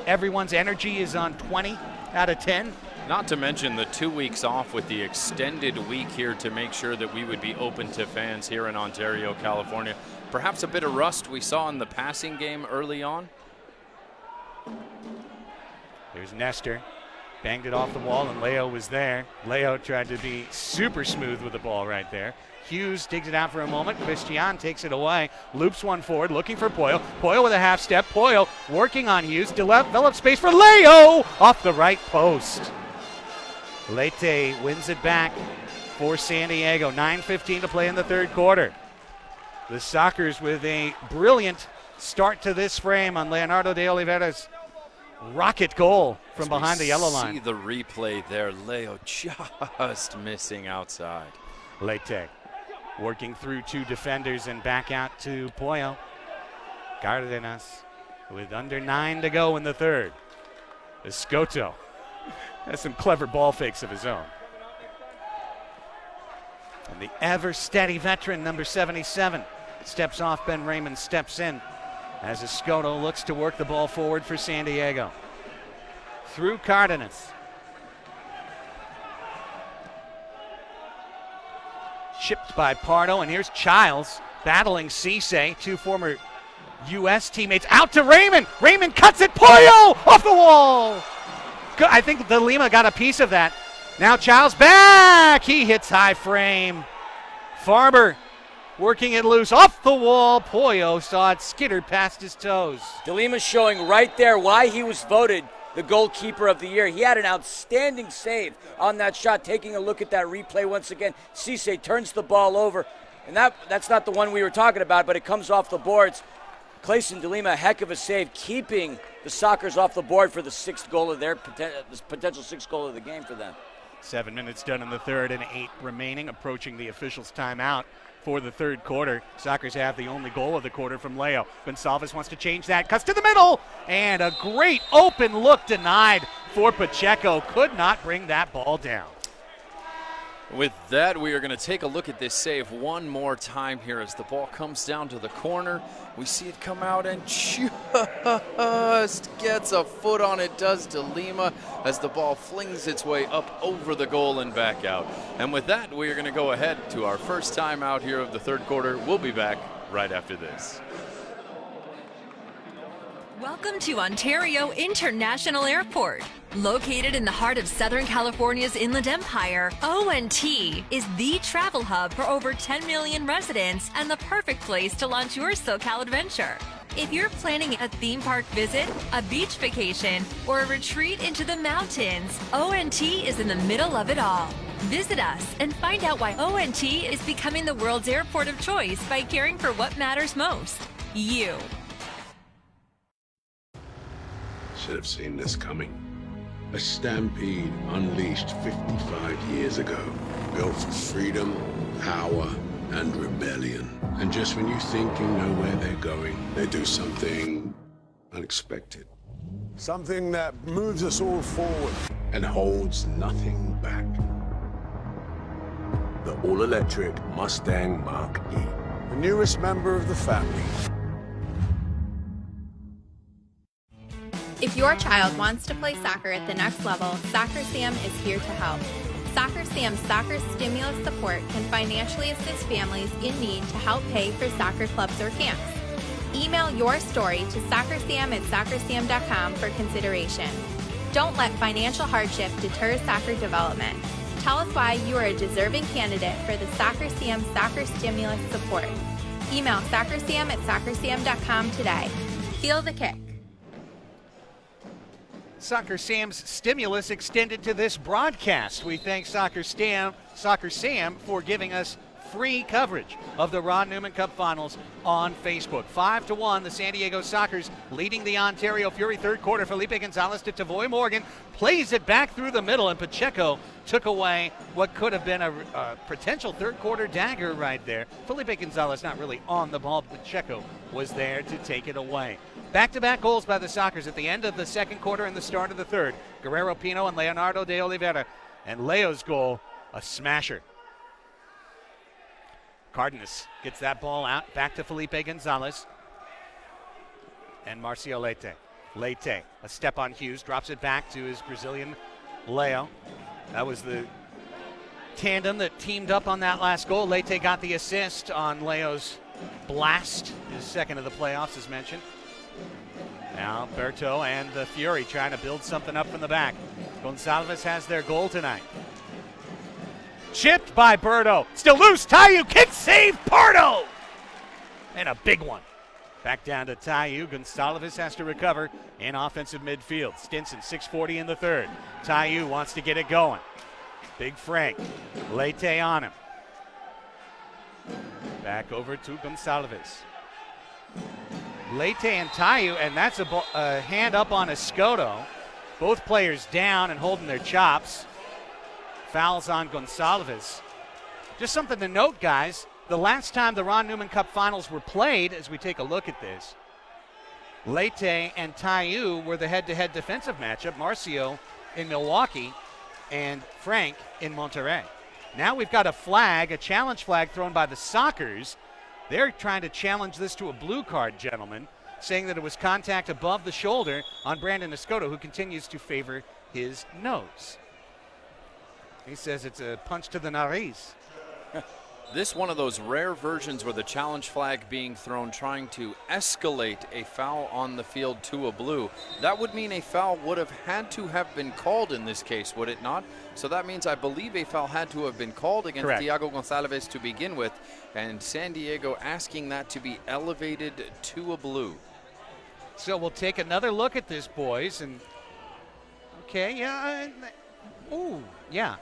Everyone's energy is on 20 out of 10. Not to mention the 2 weeks off with the extended week here to make sure that we would be open to fans here in Ontario, California. Perhaps a bit of rust we saw in the passing game early on. There's Nestor. Banged it off the wall, and Leo was there. Leo tried to be super smooth with the ball right there. Hughes digs it out for a moment. Christian takes it away. Loops one forward, looking for Poyo. Poyo with a half step. Poyo working on Hughes. Develops space for Leo off the right post. Leite wins it back for San Diego. 9:15 to play in the third quarter. The Sockers with a brilliant start to this frame on Leonardo de Oliveira's rocket goal from behind the yellow line. See the replay there. Leo just missing outside. Leite working through 2 defenders and back out to Poyo. Cardenas with under 9 to go in the third. Escoto has some clever ball fakes of his own. And the ever-steady veteran, number 77, steps off. Ben Raymond steps in as Escoto looks to work the ball forward for San Diego. Through Cardenas. Chipped by Pardo, and here's Childs battling Cisse, 2 former U.S. teammates. Out to Raymond. Raymond cuts it. Poyo off the wall. I think De Lima got a piece of that. Now Childs back. He hits high frame. Farber working it loose off the wall. Poyo saw it skittered past his toes. De Lima showing right there why he was voted the goalkeeper of the year. He had an outstanding save on that shot. Taking a look at that replay once again, Cisse turns the ball over, and that's not the one we were talking about, but it comes off the boards. Clayson De Lima, a heck of a save, keeping the Sockers off the board for the 6th goal of their potential 6th goal of the game for them. 7 minutes done in the third and 8 remaining, approaching the officials' timeout for the third quarter. Sockers have the only goal of the quarter from Leo. Gonsalves wants to change that, cuts to the middle, and a great open look denied for Pacheco. Could not bring that ball down. With that, we are going to take a look at this save one more time here as the ball comes down to the corner. We see it come out and just gets a foot on it, does De Lima, as the ball flings its way up over the goal and back out. And with that, we are going to go ahead to our first time out here of the third quarter. We'll be back right after this. Welcome to Ontario International Airport. Located in the heart of Southern California's Inland Empire, ONT is the travel hub for over 10 million residents and the perfect place to launch your SoCal adventure. If you're planning a theme park visit, a beach vacation, or a retreat into the mountains, ONT is in the middle of it all. Visit us and find out why ONT is becoming the world's airport of choice by caring for what matters most, you. Should have seen this coming. A stampede unleashed 55 years ago, built for freedom, power, and rebellion. And just when you think you know where they're going, they do something unexpected. Something that moves us all forward and holds nothing back. The all-electric Mustang Mach-E, the newest member of the family. If your child wants to play soccer at the next level, Soccer Sam is here to help. Soccer Sam's soccer stimulus support can financially assist families in need to help pay for soccer clubs or camps. Email your story to soccersam@soccersam.com for consideration. Don't let financial hardship deter soccer development. Tell us why you are a deserving candidate for the Soccer Sam soccer stimulus support. Email soccersam@soccersam.com today. Feel the kick. Soccer Sam's stimulus extended to this broadcast. We thank Soccer Sam for giving us free coverage of the Ron Newman Cup Finals on Facebook. 5-1, the San Diego Sockers leading the Ontario Fury. Third quarter, Felipe Gonzalez to Tavoy Morgan, plays it back through the middle, and Pacheco took away what could have been a potential third quarter dagger right there. Felipe Gonzalez not really on the ball, but Pacheco was there to take it away. Back-to-back goals by the Sockers at the end of the second quarter and the start of the third. Guerrero Pino and Leonardo de Oliveira. And Leo's goal, a smasher. Cardenas gets that ball out, back to Felipe Gonzalez. And Marcio Leite. Leite, a step on Hughes, drops it back to his Brazilian Leo. That was the tandem that teamed up on that last goal. Leite got the assist on Leo's blast, his second of the playoffs, as mentioned. Now Berto and the Fury trying to build something up from the back. Gonçalves has their goal tonight. Chipped by Berto. Still loose. Tayu kick save. Pardo. And a big one. Back down to Tayu. Gonçalves has to recover in offensive midfield. Stinson, 6:40 in the third. Tayu wants to get it going. Big Frank. Leite on him. Back over to Gonçalves. Leite and Tayu, and that's a hand up on Escoto. Both players down and holding their chops. Fouls on Gonçalves. Just something to note, guys. The last time the Ron Newman Cup Finals were played, as we take a look at this, Leite and Tayu were the head-to-head defensive matchup. Marcio in Milwaukee and Frank in Monterrey. Now we've got a flag, a challenge flag thrown by the Sockers. They're trying to challenge this to a blue card, gentlemen, saying that it was contact above the shoulder on Brandon Escoto, who continues to favor his nose. He says it's a punch to the nariz. This one of those rare versions where the challenge flag being thrown trying to escalate a foul on the field to a blue. That would mean a foul would have had to have been called in this case, would it not? So that means I believe a foul had to have been called against Thiago Gonçalves to begin with, and San Diego asking that to be elevated to a blue. So we'll take another look at this, boys, and okay, yeah, yeah.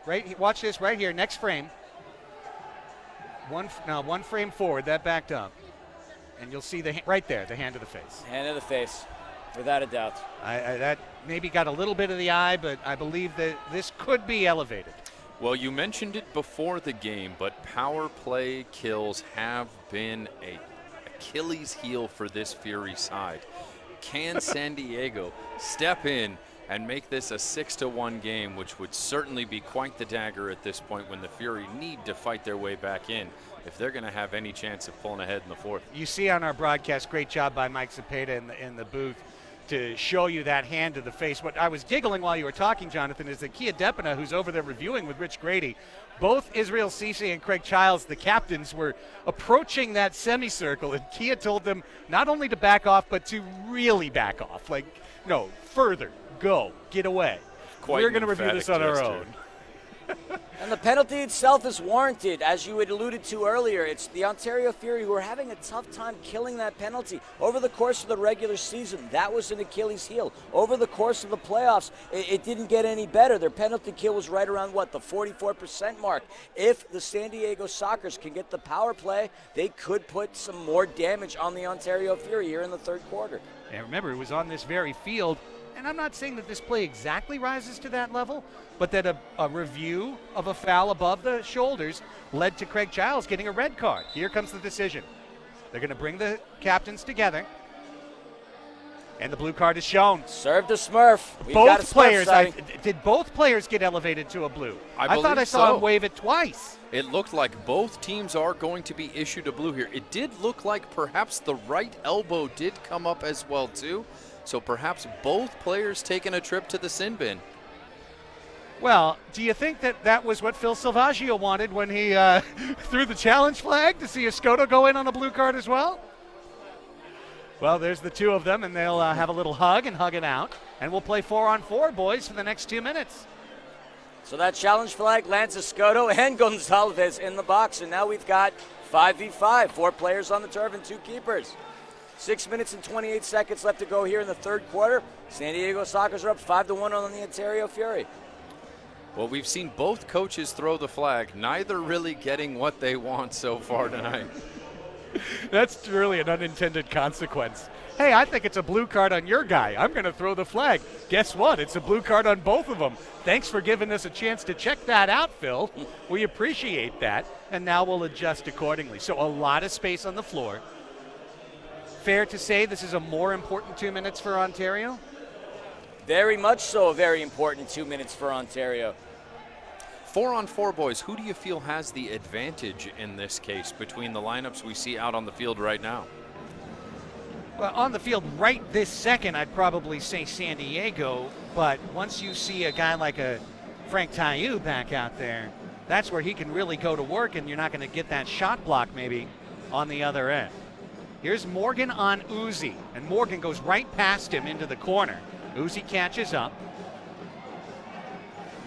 Right, watch this right here, next frame. One frame forward, that backed up. And you'll see right there, the hand to the face. Hand to the face, without a doubt. That maybe got a little bit of the eye, but I believe that this could be elevated. Well, you mentioned it before the game, but power play kills have been a Achilles heel for this Fury side. Can San Diego step in and make this a 6-1 game, which would certainly be quite the dagger at this point when the Fury need to fight their way back in if they're going to have any chance of pulling ahead in the fourth. You see on our broadcast, great job by Mike Cepeda in the booth to show you that hand to the face. What I was giggling while you were talking, Jonathan, is that Kia Depina, who's over there reviewing with Rich Grady, both Israel Cisse and Craig Childs, the captains, were approaching that semicircle, and Kia told them not only to back off, but to really back off. Like, no, further. Go. Get away. We're going to review this on our own. And the penalty itself is warranted. As you had alluded to earlier, it's the Ontario Fury who are having a tough time killing that penalty. Over the course of the regular season, that was an Achilles heel. Over the course of the playoffs, it didn't get any better. Their penalty kill was right around, the 44% mark. If the San Diego Sockers can get the power play, they could put some more damage on the Ontario Fury here in the third quarter. And remember, it was on this very field. And I'm not saying that this play exactly rises to that level, but that a review of a foul above the shoulders led to Craig Childs getting a red card. Here comes the decision. They're going to bring the captains together, and the blue card is shown. Serve the Smurf. Both players. Did both players get elevated to a blue? I thought I saw him wave it twice. It looked like both teams are going to be issued a blue here. It did look like perhaps the right elbow did come up as well, too. So perhaps both players taking a trip to the sin bin. Well, do you think that was what Phil Salvaggio wanted when he threw the challenge flag to see Escoto go in on a blue card as well? Well, there's the two of them, and they'll have a little hug and hug it out. And we'll play 4-on-4, boys, for the next 2 minutes. So that challenge flag lands Escoto and Gonçalves in the box, and now we've got 5v5, 4 players on the turf and 2 keepers. 6 minutes and 28 seconds left to go here in the third quarter. San Diego Sockers are up 5-1 on the Ontario Fury. Well, we've seen both coaches throw the flag, neither really getting what they want so far tonight. That's really an unintended consequence. Hey, I think it's a blue card on your guy. I'm going to throw the flag. Guess what? It's a blue card on both of them. Thanks for giving us a chance to check that out, Phil. We appreciate that, and now we'll adjust accordingly. So a lot of space on the floor. Fair to say this is a more important 2 minutes for Ontario? Very much so, a very important 2 minutes for Ontario. 4-on-4, boys, who do you feel has the advantage in this case between the lineups we see out on the field right now? Well, on the field right this second, I'd probably say San Diego, but once you see a guy like a Frank Taillou back out there, that's where he can really go to work, and you're not going to get that shot block maybe on the other end. Here's Morgan on Uzi, and Morgan goes right past him into the corner. Uzi catches up.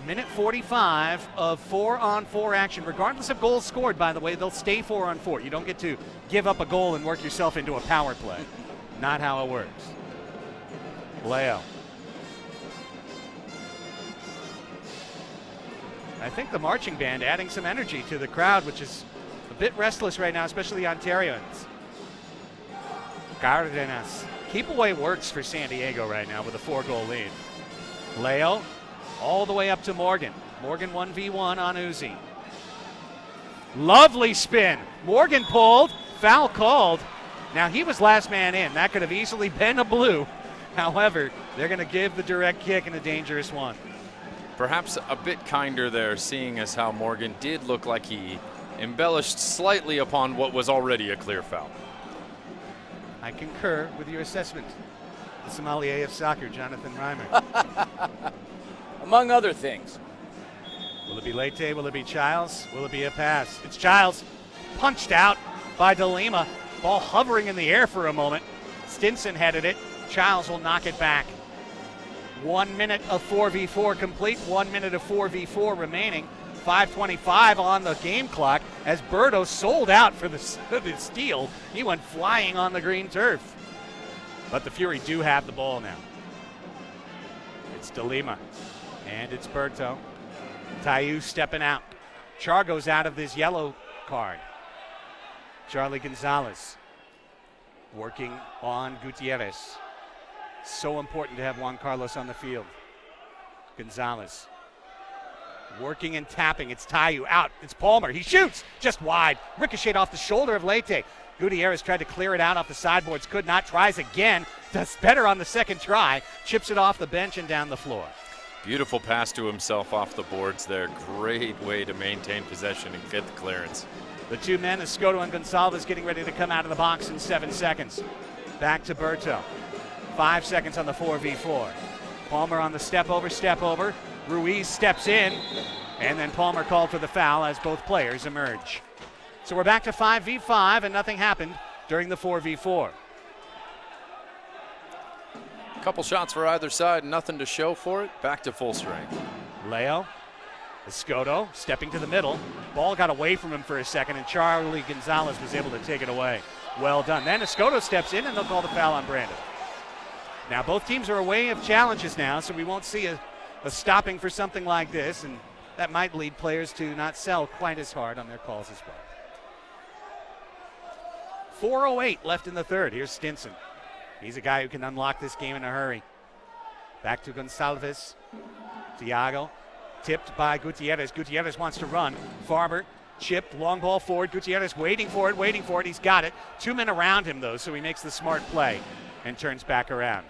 Minute 45 of 4-on-4 action. Regardless of goals scored, by the way, they'll stay 4-on-4. You don't get to give up a goal and work yourself into a power play. Not how it works. Leo. I think the marching band adding some energy to the crowd, which is a bit restless right now, especially the Ontarians. Cardenas. Keep away works for San Diego right now with a 4-goal lead. Leo all the way up to Morgan. Morgan 1v1 on Uzi. Lovely spin. Morgan pulled. Foul called. Now he was last man in. That could have easily been a blue. However, they're going to give the direct kick and a dangerous one. Perhaps a bit kinder there, seeing as how Morgan did look like he embellished slightly upon what was already a clear foul. I concur with your assessment. The sommelier of soccer, Jonathan Reimer. Among other things. Will it be Leite? Will it be Childs? Will it be a pass? It's Childs. Punched out by DeLima. Ball hovering in the air for a moment. Stinson headed it. Childs will knock it back. 1 minute of 4v4 complete. 1 minute of 4v4 remaining. 5:25 on the game clock as Berto sold out for the steal. He went flying on the green turf. But the Fury do have the ball now. It's DeLima. And it's Berto. Taillou stepping out. Char goes out of this yellow card. Charlie Gonzalez working on Gutierrez. So important to have Juan Carlos on the field. Gonzalez working and tapping. It's Taillou out. It's Palmer. He shoots just wide. Ricocheted off the shoulder of Leite. Gutierrez tried to clear it out off the sideboards. Could not. Tries again. Does better on the second try. Chips it off the bench and down the floor. Beautiful pass to himself off the boards there. Great way to maintain possession and get the clearance. The two men, Escoto and Gonsalves, getting ready to come out of the box in 7 seconds. Back to Berto. 5 seconds on the 4v4. Palmer on the step over. Ruiz steps in, and then Palmer called for the foul as both players emerge. So we're back to 5v5, and nothing happened during the 4v4. Couple shots for either side, nothing to show for it. Back to full strength. Leo, Escoto stepping to the middle. Ball got away from him for a second, and Charlie Gonzalez was able to take it away. Well done. Then Escoto steps in, and they'll call the foul on Brandon. Now both teams are away of challenges now, so we won't see a stopping for something like this, and that might lead players to not sell quite as hard on their calls as well. 4:08 left in the third. Here's Stinson. He's a guy who can unlock this game in a hurry. Back to Gonsalves. Thiago, tipped by Gutierrez. Gutierrez wants to run. Farmer, chipped, long ball forward. Gutierrez waiting for it. He's got it. 2 men around him, though, so he makes the smart play and turns back around.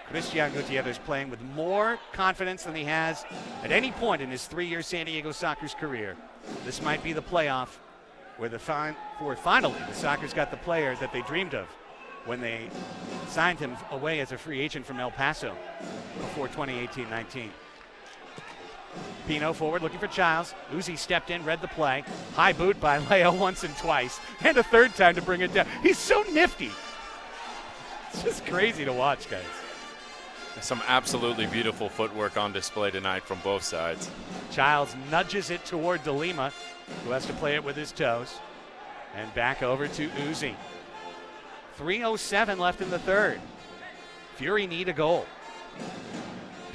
Christian Gutierrez playing with more confidence than he has at any point in his 3-year San Diego Sockers career. This might be the playoff where finally the Sockers got the player that they dreamed of when they signed him away as a free agent from El Paso before 2018-19. Pino forward looking for Childs. Uzi stepped in, read the play. High boot by Leo once and twice, and a third time to bring it down. He's so nifty. It's just crazy to watch, guys. Some absolutely beautiful footwork on display tonight from both sides. Childs nudges it toward DeLima, who has to play it with his toes. And back over to Uzi. 3:07 left in the third. Fury need a goal.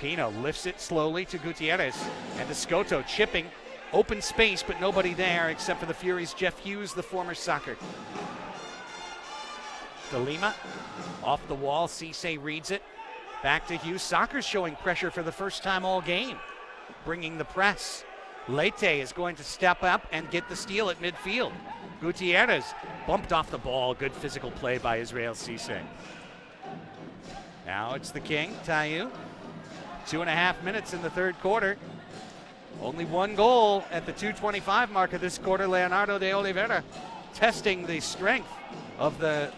Pino lifts it slowly to Gutierrez, and Escoto chipping. Open space, but nobody there except for the Furies' Jeff Hughes, the former Soccer. De Lima off the wall. Cisse reads it. Back to Hughes. Soccer's showing pressure for the first time all game, bringing the press. Leite is going to step up and get the steal at midfield. Gutierrez bumped off the ball. Good physical play by Israel Cisse. Now it's the King, Tayu. 2.5 minutes in the third quarter. Only one goal at the 2:25 mark of this quarter. Leonardo de Oliveira testing the strength of the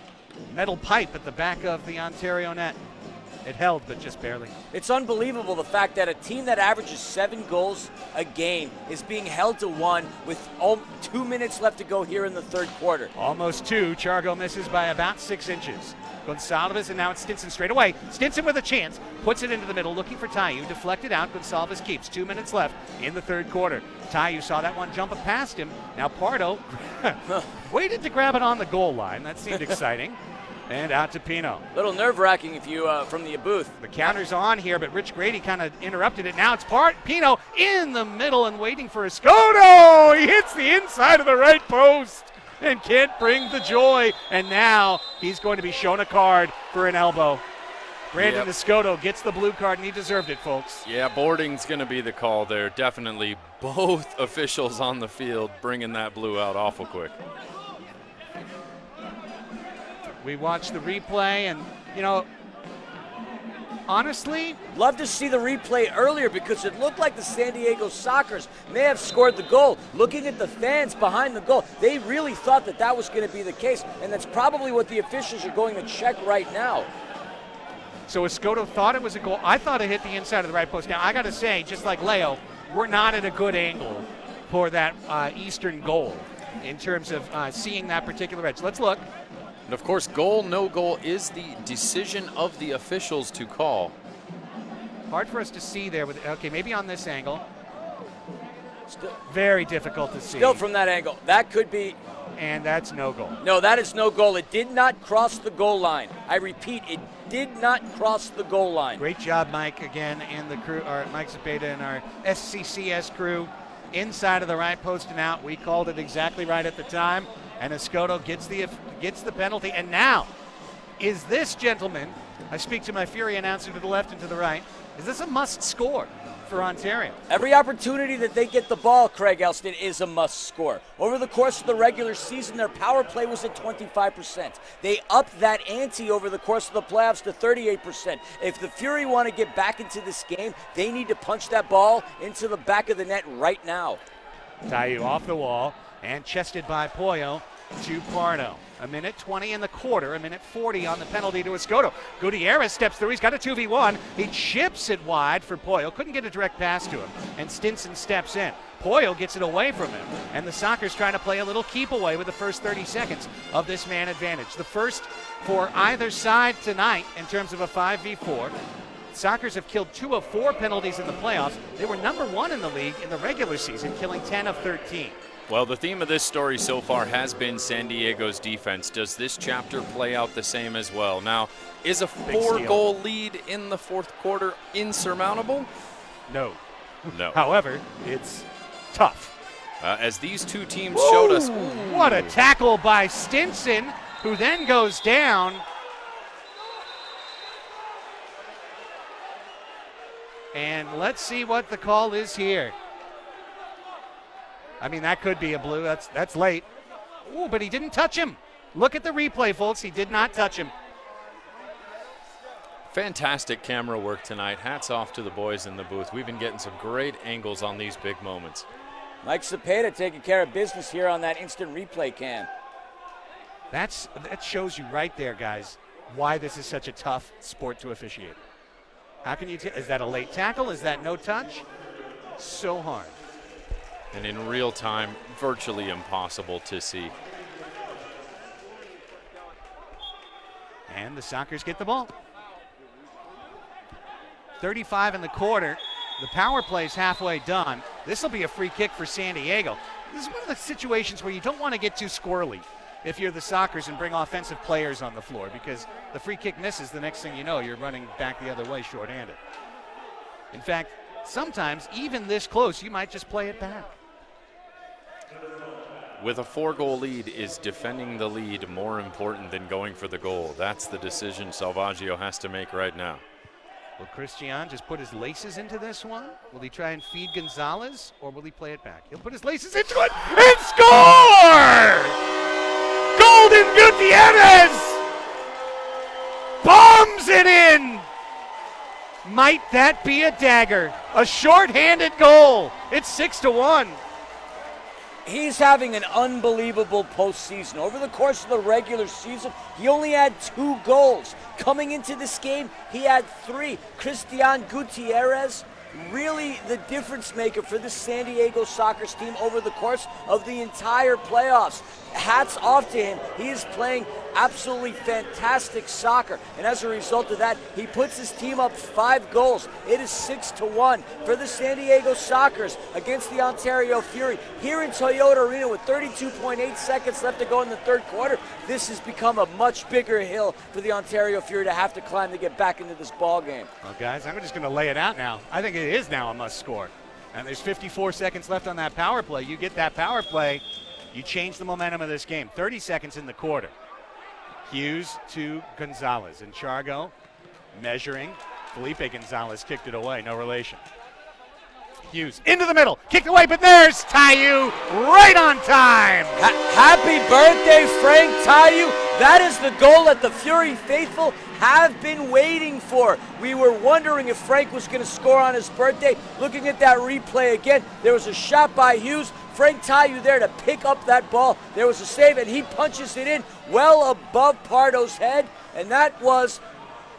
metal pipe at the back of the Ontario net. It held, but just barely. It's unbelievable the fact that a team that averages 7 goals a game is being held to 1 with 2 minutes left to go here in the third quarter. Almost 2. Chargo misses by about 6 inches. Gonsalves, and now it's Stinson straight away. Stinson with a chance, puts it into the middle, looking for Tayu, deflected out. Gonsalves keeps. 2 minutes left in the third quarter. Tayu saw that one jump past him. Now Pardo waited to grab it on the goal line. That seemed exciting. And out to Pino. Little nerve-wracking if you from the booth. The counter's on here, but Rich Grady kind of interrupted it. Now it's Pino in the middle and waiting for Escoto. He hits the inside of the right post and can't bring the joy. And now he's going to be shown a card for an elbow. Brandon Escoto gets the blue card, and he deserved it, folks. Yeah, boarding's going to be the call there. Definitely both officials on the field bringing that blue out awful quick. We watched the replay, and, honestly, love to see the replay earlier because it looked like the San Diego Sockers may have scored the goal. Looking at the fans behind the goal, they really thought that that was going to be the case, and that's probably what the officials are going to check right now. So Escoto thought it was a goal. I thought it hit the inside of the right post. Now, I got to say, just like Leo, we're not at a good angle for that eastern goal in terms of seeing that particular edge. Let's look. And of course, goal, no goal is the decision of the officials to call. Hard for us to see there. Okay, maybe on this angle. Very difficult to see. Still from that angle. That could be. And that's no goal. No, that is no goal. It did not cross the goal line. I repeat, it did not cross the goal line. Great job, Mike, again, and the crew, Mike Zepeda and our SCCS crew. Inside of the right post and out. We called it exactly right at the time. And Escoto gets the penalty. And now, is this, gentleman, I speak to my Fury announcer to the left and to the right, is this a must score for Ontario? Every opportunity that they get the ball, Craig Elston, is a must score. Over the course of the regular season, their power play was at 25%. They upped that ante over the course of the playoffs to 38%. If the Fury want to get back into this game, they need to punch that ball into the back of the net right now. Tayu off the wall and chested by Pollo to Pardo. 1:20 in the quarter, 1:40 on the penalty to Escoto. Gutierrez steps through. He's got a 2v1. He chips it wide for Pollo. Couldn't get a direct pass to him. And Stinson steps in. Pollo gets it away from him. And the Sockers trying to play a little keep away with the first 30 seconds of this man advantage. The first for either side tonight in terms of a 5v4. Sockers have killed 2 of 4 penalties in the playoffs. They were number 1 in the league in the regular season, killing 10 of 13. Well, the theme of this story so far has been San Diego's defense. Does this chapter play out the same as well? Now, is a 4-goal lead in the fourth quarter insurmountable? No. No. However, it's tough. As these two teams showed us. What a tackle by Stinson, who then goes down. And let's see what the call is here. I mean, that could be a blue. That's late. Ooh, but he didn't touch him. Look at the replay, folks. He did not touch him. Fantastic camera work tonight. Hats off to the boys in the booth. We've been getting some great angles on these big moments. Mike Zepeda taking care of business here on that instant replay cam. That shows you right there, guys, why this is such a tough sport to officiate. How can you is that a late tackle? Is that no touch? So hard. And in real time, virtually impossible to see. And the Sockers get the ball. 35 in the quarter. The power play's halfway done. This will be a free kick for San Diego. This is one of the situations where you don't want to get too squirrely if you're the Sockers and bring offensive players on the floor, because the free kick misses, the next thing you know, you're running back the other way shorthanded. In fact, sometimes even this close, you might just play it back. With a 4-goal lead, is defending the lead more important than going for the goal? That's the decision Salvaggio has to make right now. Will Christian just put his laces into this one? Will he try and feed Gonzalez, or will he play it back? He'll put his laces into it and score! Golden Gutierrez bombs it in! Might that be a dagger? A short-handed goal. It's 6-1. He's having an unbelievable postseason. Over the course of the regular season, he only had 2 goals. Coming into this game, he had 3. Christian Gutierrez, really the difference maker for the San Diego Sockers team over the course of the entire playoffs. Hats off to him. He is playing absolutely fantastic soccer, and as a result of that, he puts his team up 5 goals. It is 6-1 for the San Diego Sockers against the Ontario Fury here in Toyota Arena with 32.8 seconds left to go in the third quarter. This has become a much bigger hill for the Ontario Fury to have to climb to get back into this ball game. Well, guys, I'm just going to lay it out now. I think it is now a must score. And there's 54 seconds left on that power play. You get that power play, you change the momentum of this game. 30 seconds in the quarter. Hughes to Gonzalez. And Chargo measuring. Felipe Gonzalez kicked it away. No relation. Hughes into the middle. Kicked away, but there's Tayu right on time. Happy birthday, Frank Tayu. That is the goal that the Fury faithful have been waiting for. We were wondering if Frank was going to score on his birthday. Looking at that replay again, there was a shot by Hughes. Frank Tayu there to pick up that ball. There was a save, and he punches it in well above Pardo's head. And that was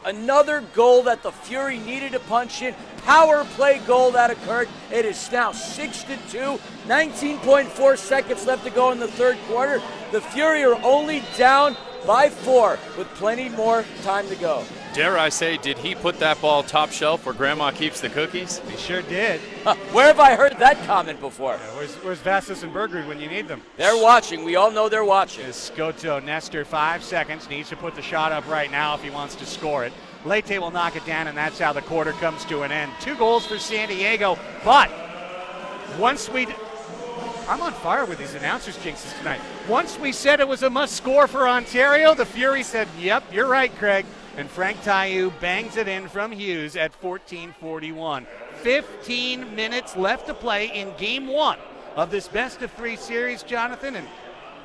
another goal that the Fury needed to punch in. Power play goal that occurred. It is now 6-2. 19.4 seconds left to go in the third quarter. The Fury are only down by 4 with plenty more time to go. Dare I say, did he put that ball top shelf where Grandma keeps the cookies? He sure did. Where have I heard that comment before? Yeah, where's Vassos and Bergerud when you need them? They're watching. We all know they're watching. Scotto Nestor, 5 seconds. Needs to put the shot up right now if he wants to score it. Leite will knock it down, and that's how the quarter comes to an end. 2 goals for San Diego, but once I'm on fire with these announcers jinxes tonight. Once we said it was a must score for Ontario, the Fury said, yep, you're right, Craig. And Frank Tayu bangs it in from Hughes at 14:41. 15 minutes left to play in game 1 of this best-of-3 series, Jonathan. And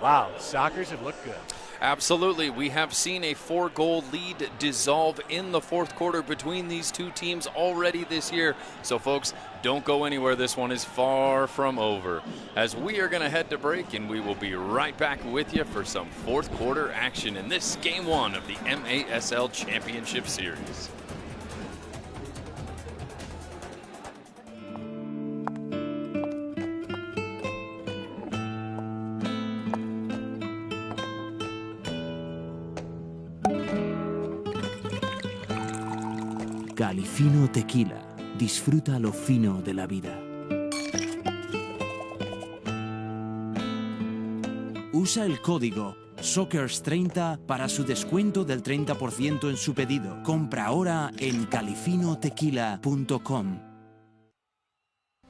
wow, Sockers have looked good. Absolutely. We have seen a 4-goal lead dissolve in the fourth quarter between these two teams already this year. So, folks, don't go anywhere. This one is far from over. As we are going to head to break, and we will be right back with you for some fourth quarter action in this Game 1 of the MASL Championship Series. Califino Tequila. Disfruta lo fino de la vida. Usa el código SOCCERS30 para su descuento del 30% en su pedido. Compra ahora en califinotequila.com.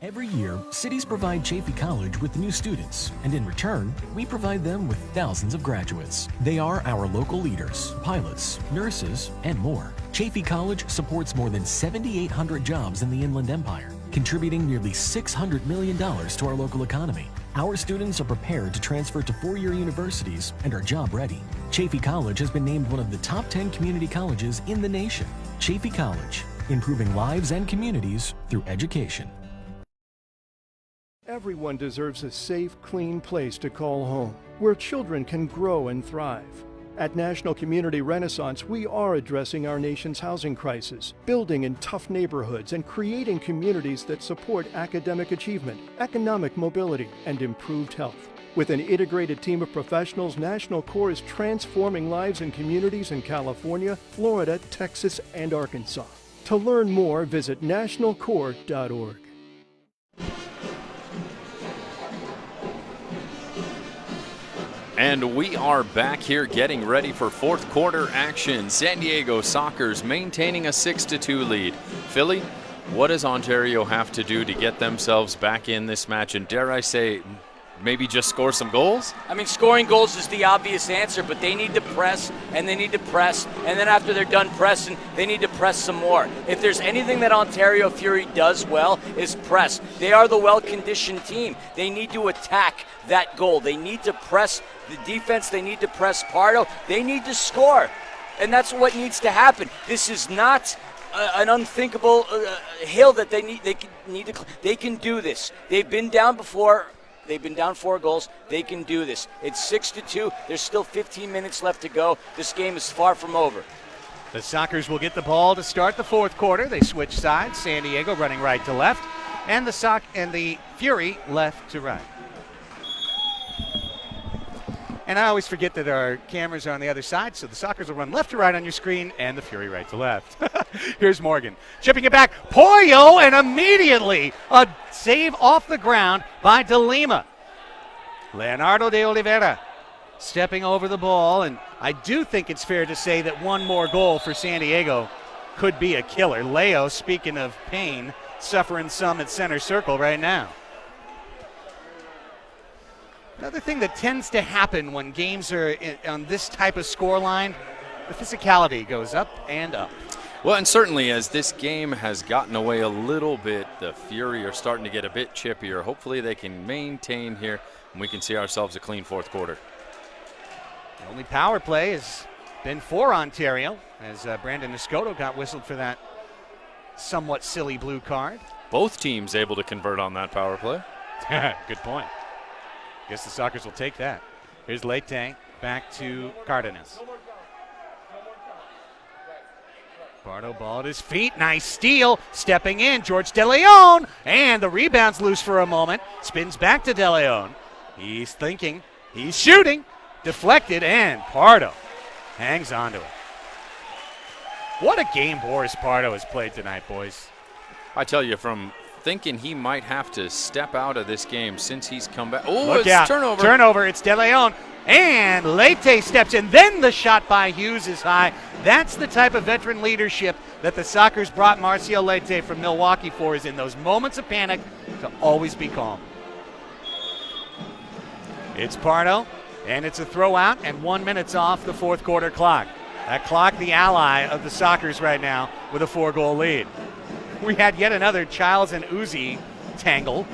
Every year, cities provide Chaffey College with new students, and in return, we provide them with thousands of graduates. They are our local leaders, pilots, nurses, and more. Chaffey College supports more than 7,800 jobs in the Inland Empire, contributing nearly $600 million to our local economy. Our students are prepared to transfer to four-year universities and are job-ready. Chaffey College has been named one of the top 10 community colleges in the nation. Chaffey College, improving lives and communities through education. Everyone deserves a safe, clean place to call home, where children can grow and thrive. At National Community Renaissance, we are addressing our nation's housing crisis, building in tough neighborhoods and creating communities that support academic achievement, economic mobility, and improved health. With an integrated team of professionals, National Core is transforming lives and communities in California, Florida, Texas, and Arkansas. To learn more, visit nationalcore.org. And we are back here getting ready for fourth quarter action. San Diego Sockers maintaining a 6-2 lead. Philly, What does Ontario have to do to get themselves back in this match? And dare I say, maybe just score some goals? I mean, scoring goals is the obvious answer, but they need to press, and they need to press, and then after they're done pressing, they need to press some more. If there's anything that Ontario Fury does well, is press. They are the well-conditioned team. They need to attack that goal. They need to press the defense. They need to press Pardo. They need to score, and that's what needs to happen. This is not an unthinkable hill that they can do this. They've been down before. They've been down 4 goals. They can do this. It's 6-2. There's still 15 minutes left to go. This game is far from over. The Sockers will get the ball to start the fourth quarter. They switch sides. San Diego running right to left, and the Fury left to right. And I always forget that our cameras are on the other side, so the Sockers will run left to right on your screen, and the Fury right to left. Here's Morgan. Chipping it back. Pollo, and immediately a save off the ground by De Lima. Leonardo de Oliveira stepping over the ball, and I do think it's fair to say that one more goal for San Diego could be a killer. Leo, speaking of pain, suffering some at center circle right now. Another thing that tends to happen when games are on this type of scoreline, the physicality goes up and up. Well, and certainly as this game has gotten away a little bit, the Fury are starting to get a bit chippier. Hopefully they can maintain here, and we can see ourselves a clean fourth quarter. The only power play has been for Ontario, as Brandon Escoto got whistled for that somewhat silly blue card. Both teams able to convert on that power play. Good point. Guess the Sockers will take that. Here's Leite back to Cardenas. Pardo ball at his feet. Nice steal. Stepping in. George De Leon. And the rebound's loose for a moment. Spins back to De Leon. He's thinking. He's shooting. Deflected. And Pardo hangs on to it. What a game Boris Pardo has played tonight, boys. I tell you, from thinking he might have to step out of this game since he's come back. Oh, Look it's out. turnover. Turnover. It's De Leon. And Leite steps in. Then the shot by Hughes is high. That's the type of veteran leadership that the Sockers brought Marcial Leite from Milwaukee for, is in those moments of panic to always be calm. It's Pardo, and it's a throw out, and 1 minute's off the fourth quarter clock. That clock, the ally of the Sockers right now, with a 4-goal lead. We had yet another Childs and Uzi tangle.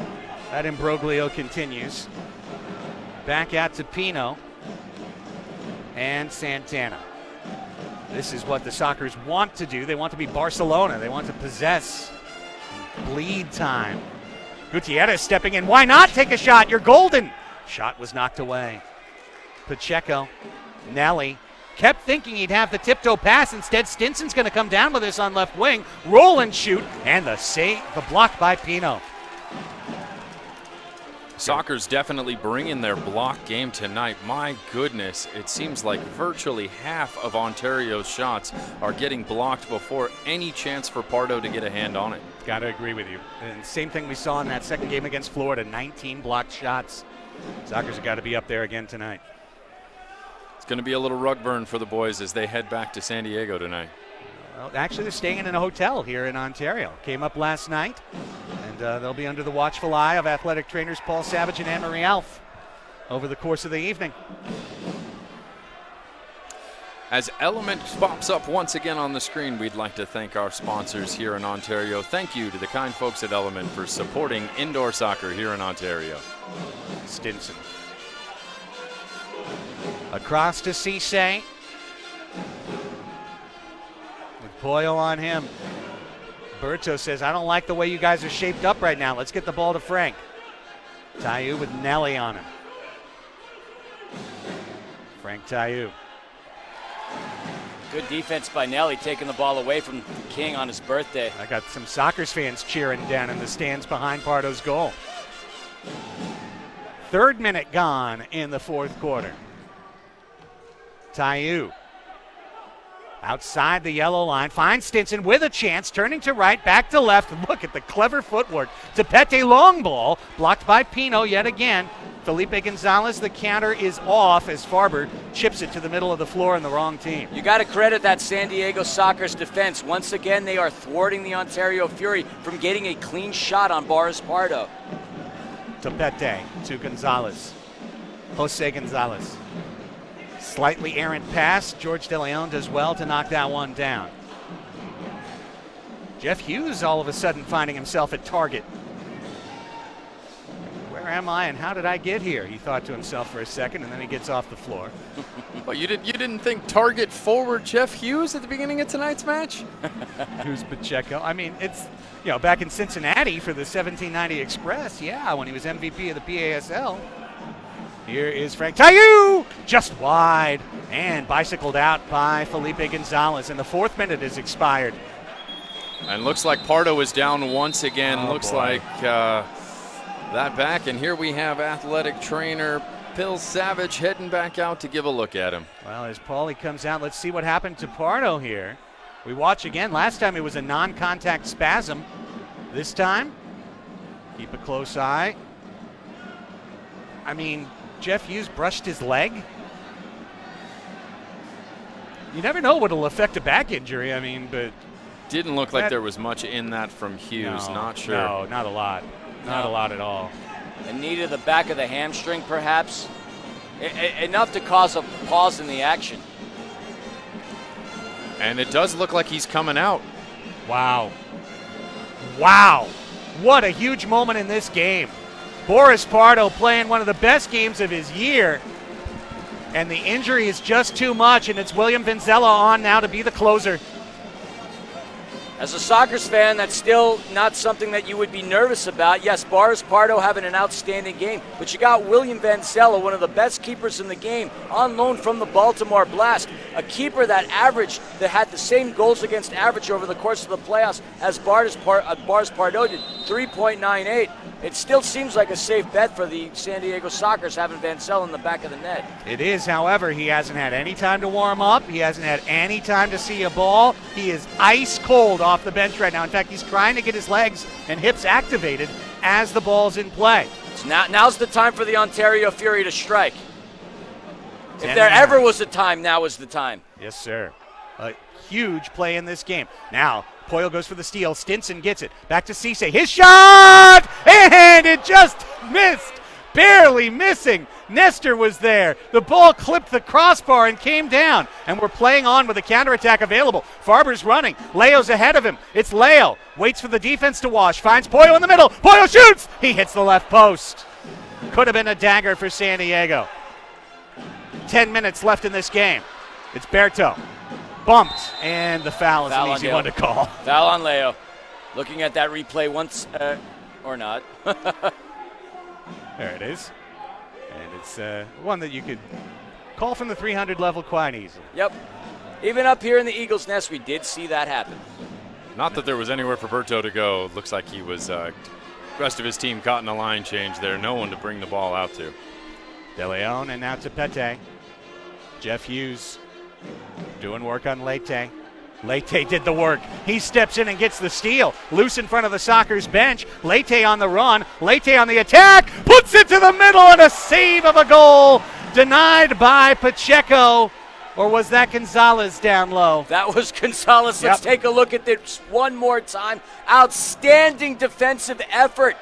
That imbroglio continues. Back out to Pino and Santana. This is what the Sockers want to do. They want to be Barcelona. They want to possess bleed time. Gutierrez stepping in. Why not take a shot? You're golden. Shot was knocked away. Pacheco, Nelly, kept thinking he'd have the tiptoe pass. Instead, Stinson's going to come down with this on left wing. Roll and shoot, and the block by Pino. Sockers definitely bringing their block game tonight. My goodness, it seems like virtually half of Ontario's shots are getting blocked before any chance for Pardo to get a hand on it. Got to agree with you. And same thing we saw in that second game against Florida, 19 blocked shots. Sockers have got to be up there again tonight. It's going to be a little rug burn for the boys as they head back to San Diego tonight. Well, actually, they're staying in a hotel here in Ontario. Came up last night, and they'll be under the watchful eye of athletic trainers Paul Savage and Anne-Marie Alf over the course of the evening. As Element pops up once again on the screen, we'd like to thank our sponsors here in Ontario. Thank you to the kind folks at Element for supporting indoor soccer here in Ontario. Stinson. Across to Cisse. With Boyle on him. Berto says, I don't like the way you guys are shaped up right now. Let's get the ball to Frank. Tayu with Nelly on him. Frank Tayu. Good defense by Nelly, taking the ball away from King on his birthday. I got some Sockers fans cheering down in the stands behind Pardo's goal. Third minute gone in the fourth quarter. Tayu outside the yellow line, finds Stinson with a chance, turning to right, back to left. Look at the clever footwork. Tepete long ball, blocked by Pino yet again. Felipe Gonzalez, the counter is off as Farber chips it to the middle of the floor and the wrong team. You got to credit that San Diego Sockers defense. Once again, they are thwarting the Ontario Fury from getting a clean shot on Boris Pardo. To Pete, to Gonzalez. Jose Gonzalez. Slightly errant pass. George De Leon does well to knock that one down. Jeff Hughes all of a sudden finding himself at target. Where am I and how did I get here? He thought to himself for a second, and then he gets off the floor. Well, you didn't think target forward Jeff Hughes at the beginning of tonight's match? Who's Pacheco? I mean, it's, back in Cincinnati for the 1790 Express, when he was MVP of the PASL. Here is Frank Taillou, just wide, and bicycled out by Felipe Gonzalez, and the 4th minute is expired. And looks like Pardo is down once again. Oh, looks boy. like that back. And here we have athletic trainer Bill Savage heading back out to give a look at him. Well, as Paulie comes out, let's see what happened to Pardo here. We watch again. Last time it was a non-contact spasm. This time, keep a close eye. I mean, Jeff Hughes brushed his leg. You never know what will affect a back injury, but... Didn't look like there was much in that from Hughes. Not sure. No, not a lot. Not a lot at all. A knee to the back of the hamstring, perhaps. Enough to cause a pause in the action. And it does look like he's coming out. Wow. Wow. What a huge moment in this game. Boris Pardo playing one of the best games of his year. And the injury is just too much, and it's William Venzela on now to be the closer. As a Sockers fan, that's still not something that you would be nervous about. Yes, Boris Pardo having an outstanding game, but you got William Venzela, one of the best keepers in the game, on loan from the Baltimore Blast. A keeper that had the same goals against average over the course of the playoffs as Boris Pardo did, 3.98. It still seems like a safe bet for the San Diego Sockers having Venzela in the back of the net. It is, however, he hasn't had any time to warm up. He hasn't had any time to see a ball. He is ice cold off the bench right now. In fact, he's trying to get his legs and hips activated as the ball's in play. So now's the time for the Ontario Fury to strike. If there ever was a time, now is the time. Yes, sir. A huge play in this game. Now, Poyle goes for the steal. Stinson gets it. Back to Cisse. His shot! And it just missed. Barely missing. Nestor was there. The ball clipped the crossbar and came down. And we're playing on with a counterattack available. Farber's running. Leo's ahead of him. It's Leo. Waits for the defense to wash. Finds Poyle in the middle. Poyle shoots! He hits the left post. Could have been a dagger for San Diego. 10 minutes left in this game. It's Berto. Bumped, and the foul is an easy one to call. Foul on Leo. Looking at that replay once, or not. There it is. And it's one that you could call from the 300 level quite easily. Yep. Even up here in the Eagles' Nest, we did see that happen. Not that there was anywhere for Berto to go. Looks like he was, rest of his team caught in a line change there. No one to bring the ball out to. De Leon and now to Pete. Jeff Hughes doing work on Leite. Leite did the work. He steps in and gets the steal. Loose in front of the Sockers bench. Leite on the run. Leite on the attack. Puts it to the middle and a save of a goal. Denied by Pacheco. Or was that Gonzalez down low? That was Gonzalez. Let's take a look at this one more time. Outstanding defensive effort.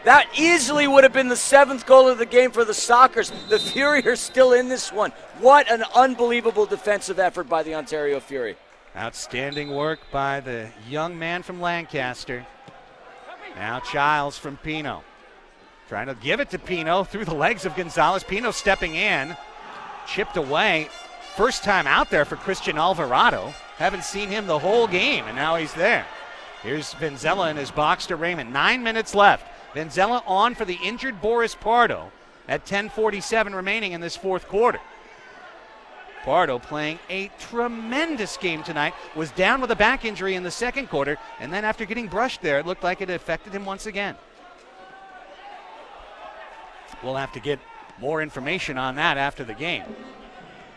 That easily would have been the 7th goal of the game for the Sockers. The Fury are still in this one. What an unbelievable defensive effort by the Ontario Fury. Outstanding work by the young man from Lancaster. Now Childs from Pino. Trying to give it to Pino through the legs of Gonzalez. Pino stepping in. Chipped away. First time out there for Christian Alvarado. Haven't seen him the whole game, and now he's there. Here's Venzela in his box to Raymond. 9 minutes left. Venzela on for the injured Boris Pardo at 10:47 remaining in this fourth quarter. Pardo playing a tremendous game tonight. Was down with a back injury in the second quarter, and then after getting brushed there, it looked like it affected him once again. We'll have to get more information on that after the game.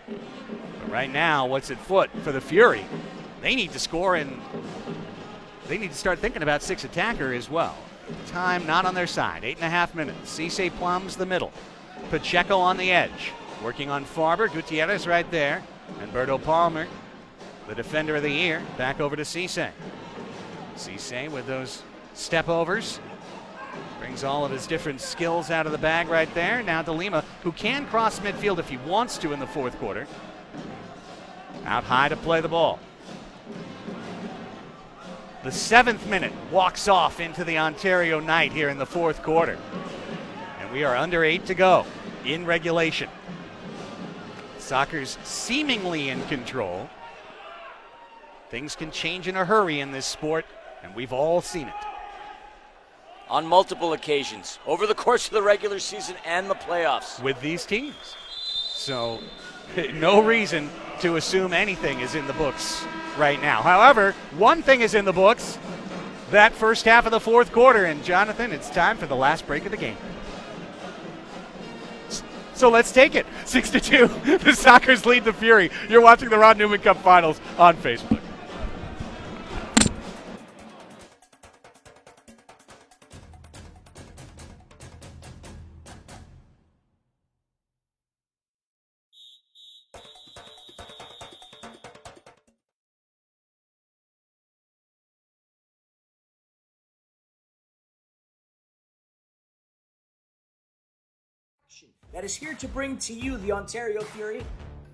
But right now, what's at foot for the Fury? They need to score, and they need to start thinking about 6 attacker as well. Time not on their side. 8.5 minutes. Cisse plumbs the middle. Pacheco on the edge. Working on Farber. Gutierrez right there. And Berto Palmer, the defender of the year, back over to Cisse. Cisse with those step overs. Brings all of his different skills out of the bag right there. Now De Lima, who can cross midfield if he wants to in the fourth quarter. Out high to play the ball. The 7th minute walks off into the Ontario night here in the fourth quarter. And we are under 8 to go in regulation. Soccer's seemingly in control. Things can change in a hurry in this sport, and we've all seen it. On multiple occasions, over the course of the regular season and the playoffs. With these teams. So, no reason to assume anything is in the books right now. However, one thing is in the books, that first half of the fourth quarter. And Jonathan, it's time for the last break of the game. So let's take it. 6-2. The Sockers lead the Fury. You're watching the Ron Newman Cup Finals on Facebook. That is here to bring to you the Ontario Fury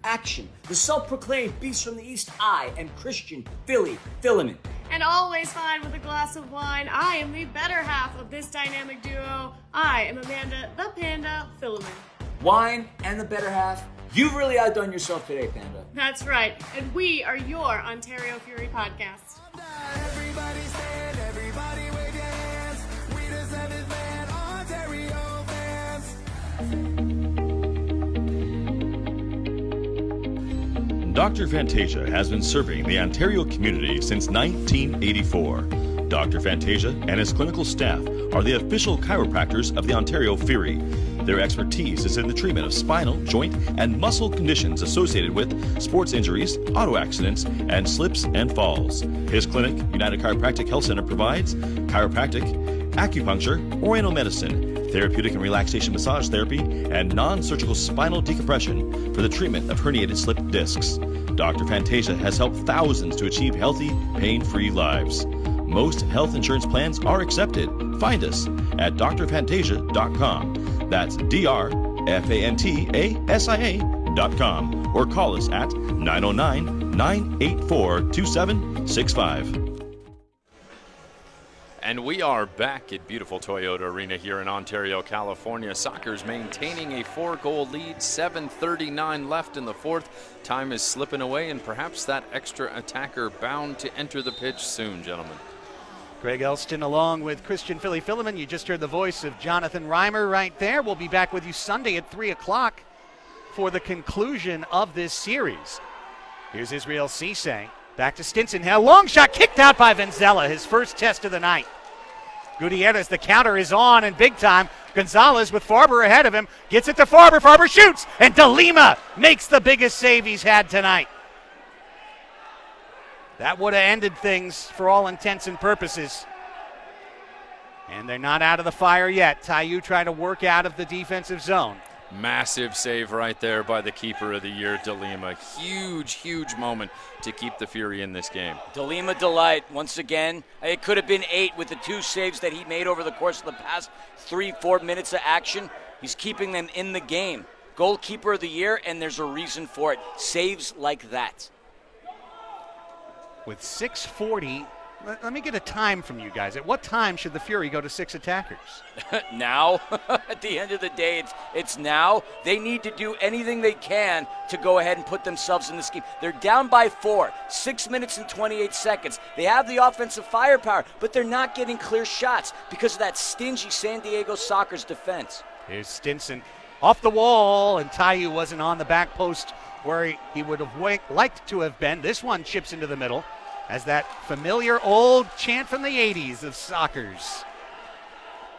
action. The self-proclaimed beast from the East, I am Christian Philly Filament. And always fine with a glass of wine, I am the better half of this dynamic duo. I am Amanda the Panda Filament. Wine and the better half. You've really outdone yourself today, Panda. That's right, and we are your Ontario Fury podcast. Everybody stand, everybody wave your hands. We the 7th man, Ontario fans. Dr. Fantasia has been serving the Ontario community since 1984. Dr. Fantasia and his clinical staff are the official chiropractors of the Ontario Fury. Their expertise is in the treatment of spinal, joint, and muscle conditions associated with sports injuries, auto accidents, and slips and falls. His clinic, United Chiropractic Health Center, provides chiropractic, acupuncture, oriental medicine, therapeutic and relaxation massage therapy, and non-surgical spinal decompression for the treatment of herniated slip discs. Dr. Fantasia has helped thousands to achieve healthy, pain-free lives. Most health insurance plans are accepted. Find us at drfantasia.com. That's drfantasia.com. Or call us at 909-984-2765. And we are back at beautiful Toyota Arena here in Ontario, California. Soccer's maintaining a 4-goal lead, 7:39 left in the fourth. Time is slipping away, and perhaps that extra attacker bound to enter the pitch soon, gentlemen. Greg Elston along with Christian Philly Filament. You just heard the voice of Jonathan Reimer right there. We'll be back with you Sunday at 3 o'clock for the conclusion of this series. Here's Israel Cisse. Back to Stinson. A long shot kicked out by Venzela, his first test of the night. Gutierrez, the counter is on and big time. Gonzalez with Farber ahead of him. Gets it to Farber. Farber shoots. And De Lima makes the biggest save he's had tonight. That would have ended things for all intents and purposes. And they're not out of the fire yet. Tayu trying to work out of the defensive zone. Massive save right there by the keeper of the year, De Lima. Huge, huge moment to keep the Fury in this game. De Lima delight once again. It could have been 8 with the 2 saves that he made over the course of the past 3-4 minutes of action. He's keeping them in the game. Goalkeeper of the year, and there's a reason for it. Saves like that. With 6:40, let me get a time from you guys. At what time should the Fury go to 6 attackers? Now. At the end of the day, it's now. They need to do anything they can to go ahead and put themselves in the scheme. They're down by 4, 6 minutes and 28 seconds. They have the offensive firepower, but they're not getting clear shots because of that stingy San Diego Soccer's defense. Here's Stinson off the wall, and Tayu wasn't on the back post where he would have liked to have been. This one chips into the middle as that familiar old chant from the 80s of Sockers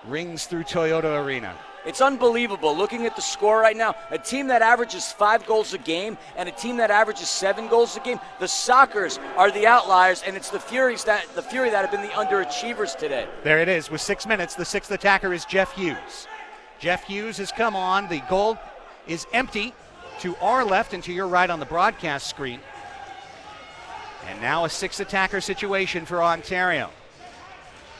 rings through Toyota Arena. It's unbelievable looking at the score right now. A team that averages 5 goals a game and a team that averages 7 goals a game. The Sockers are the outliers, and it's the Fury that have been the underachievers today. There it is. With 6 minutes, the 6th attacker is Jeff Hughes. Jeff Hughes has come on. The goal is empty to our left and to your right on the broadcast screen. And now a 6-attacker situation for Ontario.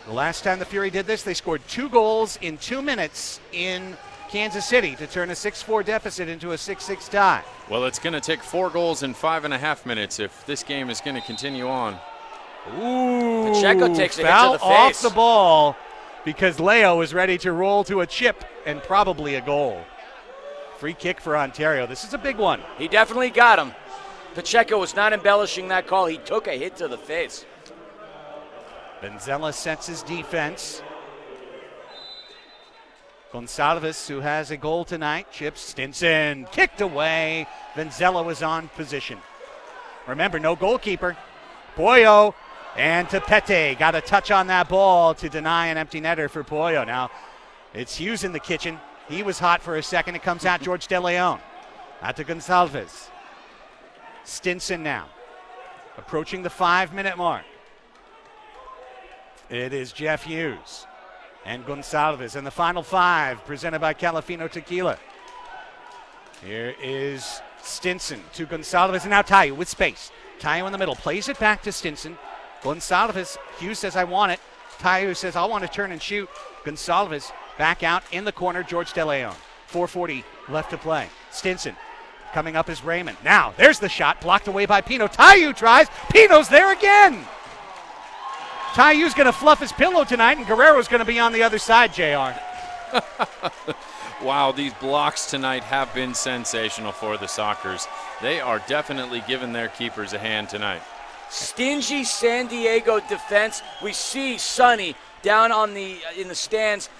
The last time the Fury did this, they scored 2 goals in 2 minutes in Kansas City to turn a 6-4 deficit into a 6-6 tie. Well, it's going to take 4 goals in 5.5 minutes if this game is going to continue on. Ooh, Pacheco takes a hit foul to the face. off the ball because Leo is ready to roll to a chip and probably a goal. Free kick for Ontario. This is a big one. He definitely got him. Pacheco was not embellishing that call. He took a hit to the face. Benzella sets his defense. Gonsalves, who has a goal tonight, chips. Stinson kicked away. Benzella was on position. Remember, no goalkeeper. Pollo and Tepete got a touch on that ball to deny an empty netter for Pollo. Now, it's Hughes in the kitchen. He was hot for a second. It comes out George De Leon. Out to Gonsalves. Stinson now. Approaching the 5-minute mark. It is Jeff Hughes and Gonsalves in the final 5, presented by Calafino Tequila. Here is Stinson to Gonsalves, and now Tayu with space. Tayu in the middle, plays it back to Stinson. Gonsalves, Hughes says, I want it. Tayu says, I want to turn and shoot. Gonsalves back out in the corner, George De Leon. 4:40 left to play. Stinson coming up is Raymond. Now, there's the shot, blocked away by Pino. Tayu tries, Pino's there again. Tayu's going to fluff his pillow tonight, and Guerrero's going to be on the other side, JR. Wow, these blocks tonight have been sensational for the Sockers. They are definitely giving their keepers a hand tonight. Stingy San Diego defense. We see Sonny down on in the stands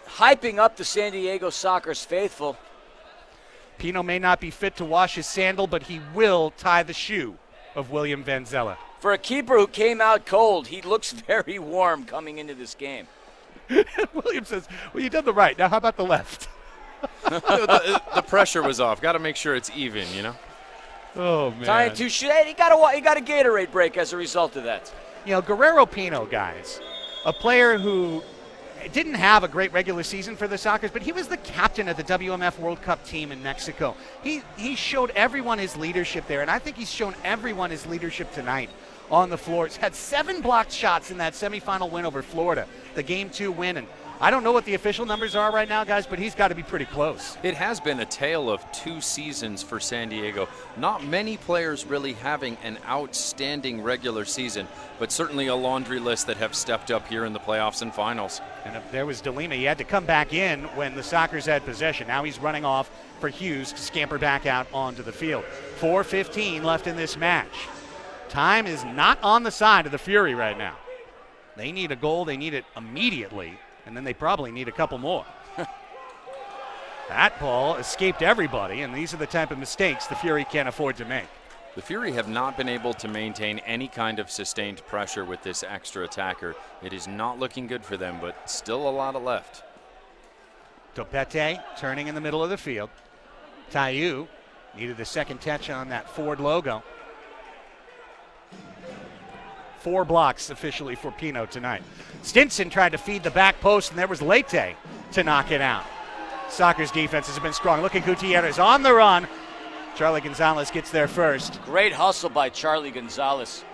hyping up the San Diego Sockers faithful. Pino may not be fit to wash his sandal, but he will tie the shoe of William Vanzella. For a keeper who came out cold, he looks very warm coming into this game. William says, well, you did the right. Now how about the left? the pressure was off. Got to make sure it's even, you know? Oh, man. Tying two shoes. He got a Gatorade break as a result of that. You know, Guerrero Pino, guys, a player who didn't have a great regular season for the Sockers, but he was the captain of the WMF World Cup team in Mexico. He showed everyone his leadership there, and I think he's shown everyone his leadership tonight on the floor. He's had 7 blocked shots in that semifinal win over Florida, the Game 2 win. And I don't know what the official numbers are right now, guys, but he's got to be pretty close. It has been a tale of 2 seasons for San Diego. Not many players really having an outstanding regular season, but certainly a laundry list that have stepped up here in the playoffs and finals. And there was DeLima. He had to come back in when the Sockers had possession. Now he's running off for Hughes to scamper back out onto the field. 4:15 left in this match. Time is not on the side of the Fury right now. They need a goal. They need it immediately. And then they probably need a couple more. That ball escaped everybody, and these are the type of mistakes the Fury can't afford to make. The Fury have not been able to maintain any kind of sustained pressure with this extra attacker. It is not looking good for them, but still a lot of left. Topete turning in the middle of the field. Tayu needed the second touch on that Ford logo. 4 blocks officially for Pino tonight. Stinson tried to feed the back post, and there was Leite to knock it out. Sockers defense has been strong. Look at Gutierrez on the run. Charlie Gonzalez gets there first. Great hustle by Charlie Gonzalez.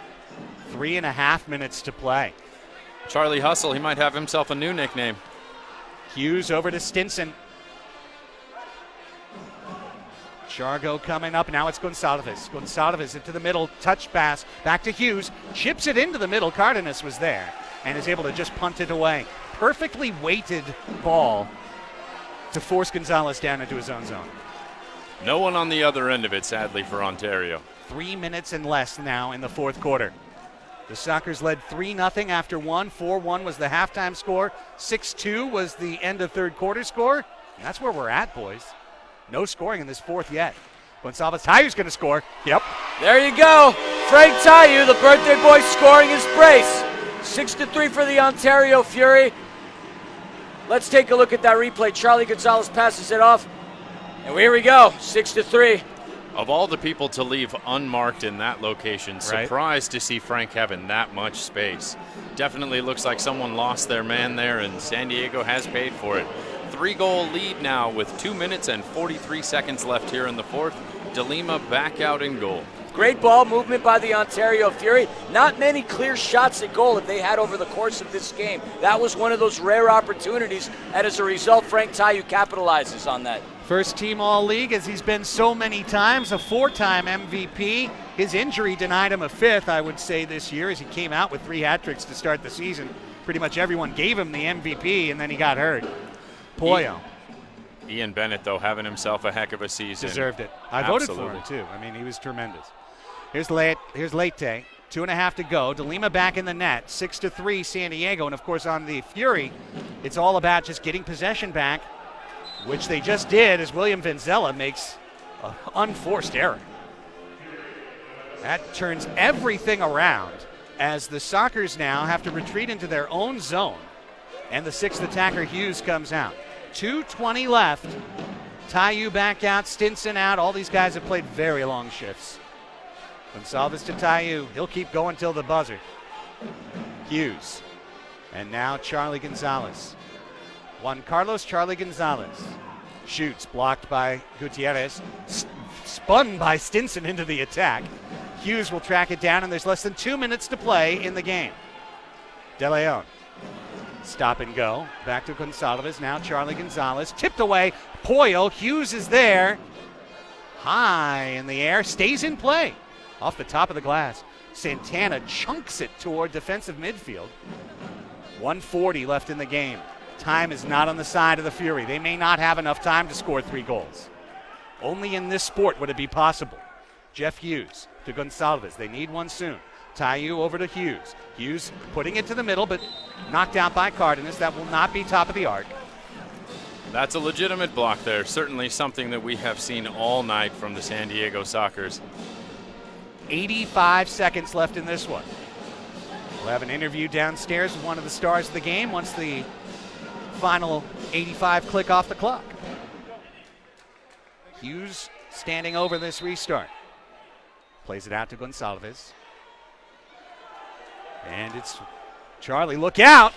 3.5 minutes to play. Charlie Hustle, he might have himself a new nickname. Hughes over to Stinson. Chargo coming up. Now it's Gonsalves. Gonsalves into the middle. Touch pass. Back to Hughes. Chips it into the middle. Cardenas was there and is able to just punt it away. Perfectly weighted ball to force Gonzalez down into his own zone. No one on the other end of it, sadly, for Ontario. 3 minutes and less now in the fourth quarter. The Sockers led 3-0 after 1. 4-1 was the halftime score. 6-2 was the end of third quarter score. And that's where we're at, boys. No scoring in this fourth yet. Gonsalves, Tayu's going to score. Yep. There you go. Frank Tayu, the birthday boy, scoring his brace. 6-3 for the Ontario Fury. Let's take a look at that replay. Charlie Gonzalez passes it off. And here we go, 6-3. Of all the people to leave unmarked in that location, Right. surprised to see Frank having that much space. Definitely looks like someone lost their man there, and San Diego has paid for it. 3-goal lead now with 2 minutes and 43 seconds left here in the fourth. DeLima back out in goal. Great ball movement by the Ontario Fury. Not many clear shots at goal that they had over the course of this game. That was one of those rare opportunities, and as a result, Frank Tayu capitalizes on that. First team All-League, as he's been so many times, a 4-time MVP. His injury denied him a 5th, I would say, this year, as he came out with 3 hat tricks to start the season. Pretty much everyone gave him the MVP, and then he got hurt. Poyo. Ian Bennett, though, having himself a heck of a season. Deserved it. I voted for him, too. I mean, he was tremendous. Here's Leite. 2.5 to go. DeLima back in the net. 6-3 San Diego. And, of course, on the Fury, it's all about just getting possession back, which they just did as William Venzella makes an unforced error. That turns everything around as the Sockers now have to retreat into their own zone. And the 6th attacker, Hughes, comes out. 2:20 left. Tayu back out, Stinson out. All these guys have played very long shifts. Gonsalves to Tayu. He'll keep going till the buzzer. Hughes. And now Charlie Gonzalez. Juan Carlos Charlie Gonzalez. Shoots, blocked by Gutierrez. Spun by Stinson into the attack. Hughes will track it down, and there's less than 2 minutes to play in the game. De Leon. Stop and go. Back to Gonsalves. Now Charlie Gonzalez. Tipped away. Poyo. Hughes is there. High in the air. Stays in play. Off the top of the glass. Santana chunks it toward defensive midfield. 1:40 left in the game. Time is not on the side of the Fury. They may not have enough time to score 3 goals. Only in this sport would it be possible. Jeff Hughes to Gonsalves. They need one soon. Tayu over to Hughes. Hughes putting it to the middle, but knocked out by Cardenas. That will not be top of the arc. That's a legitimate block there. Certainly something that we have seen all night from the San Diego Sockers. 85 seconds left in this one. We'll have an interview downstairs with one of the stars of the game once the final 85 click off the clock. Hughes standing over this restart. Plays it out to Gonsalves. And it's Charlie. Look out!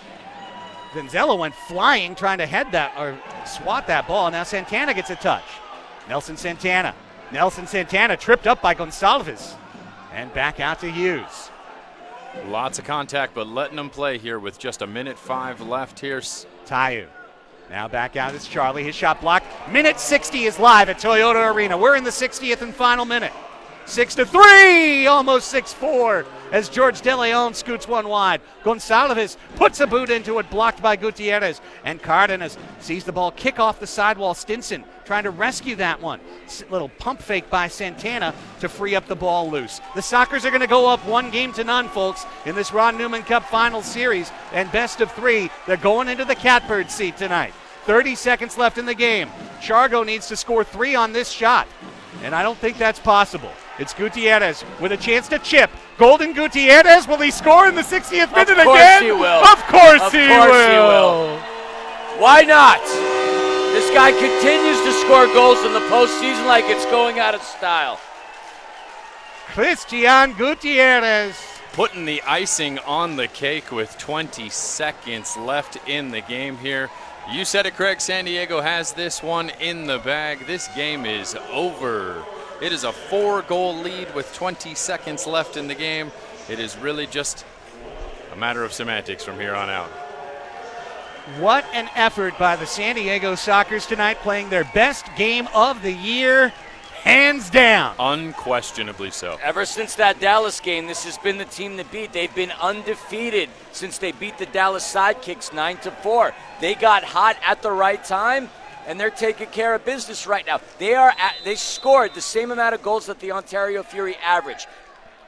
Venzella went flying trying to head that or swat that ball. Now Santana gets a touch. Nelson Santana tripped up by Gonsalves. And back out to Hughes. Lots of contact, but letting them play here with just 1:05 left here. Tayu. Now back out is Charlie. His shot blocked. Minute 60 is live at Toyota Arena. We're in the 60th and final minute. 6-3, almost 6-4, as George De Leon scoots one wide. Gonsalves puts a boot into it, blocked by Gutierrez. And Cardenas sees the ball kick off the sidewall. Stinson trying to rescue that one. Little pump fake by Santana to free up the ball loose. The Sockers are going to go up 1-0, folks, in this Ron Newman Cup final series. And best of 3, they're going into the catbird seat tonight. 30 seconds left in the game. Chargo needs to score 3 on this shot. And I don't think that's possible. It's Gutierrez with a chance to chip. Golden Gutierrez, will he score in the 60th minute again? Of course he will. Of course he will. Why not? This guy continues to score goals in the postseason like it's going out of style. Christian Gutierrez. Putting the icing on the cake with 20 seconds left in the game here. You said it, Craig. San Diego has this one in the bag. This game is over. It is a 4-goal lead with 20 seconds left in the game. It is really just a matter of semantics from here on out. What an effort by the San Diego Sockers tonight, playing their best game of the year, hands down. Unquestionably so. Ever since that Dallas game, this has been the team to beat. They've been undefeated since they beat the Dallas Sidekicks 9-4. They got hot at the right time, and they're taking care of business right now. They scored the same amount of goals that the Ontario Fury average.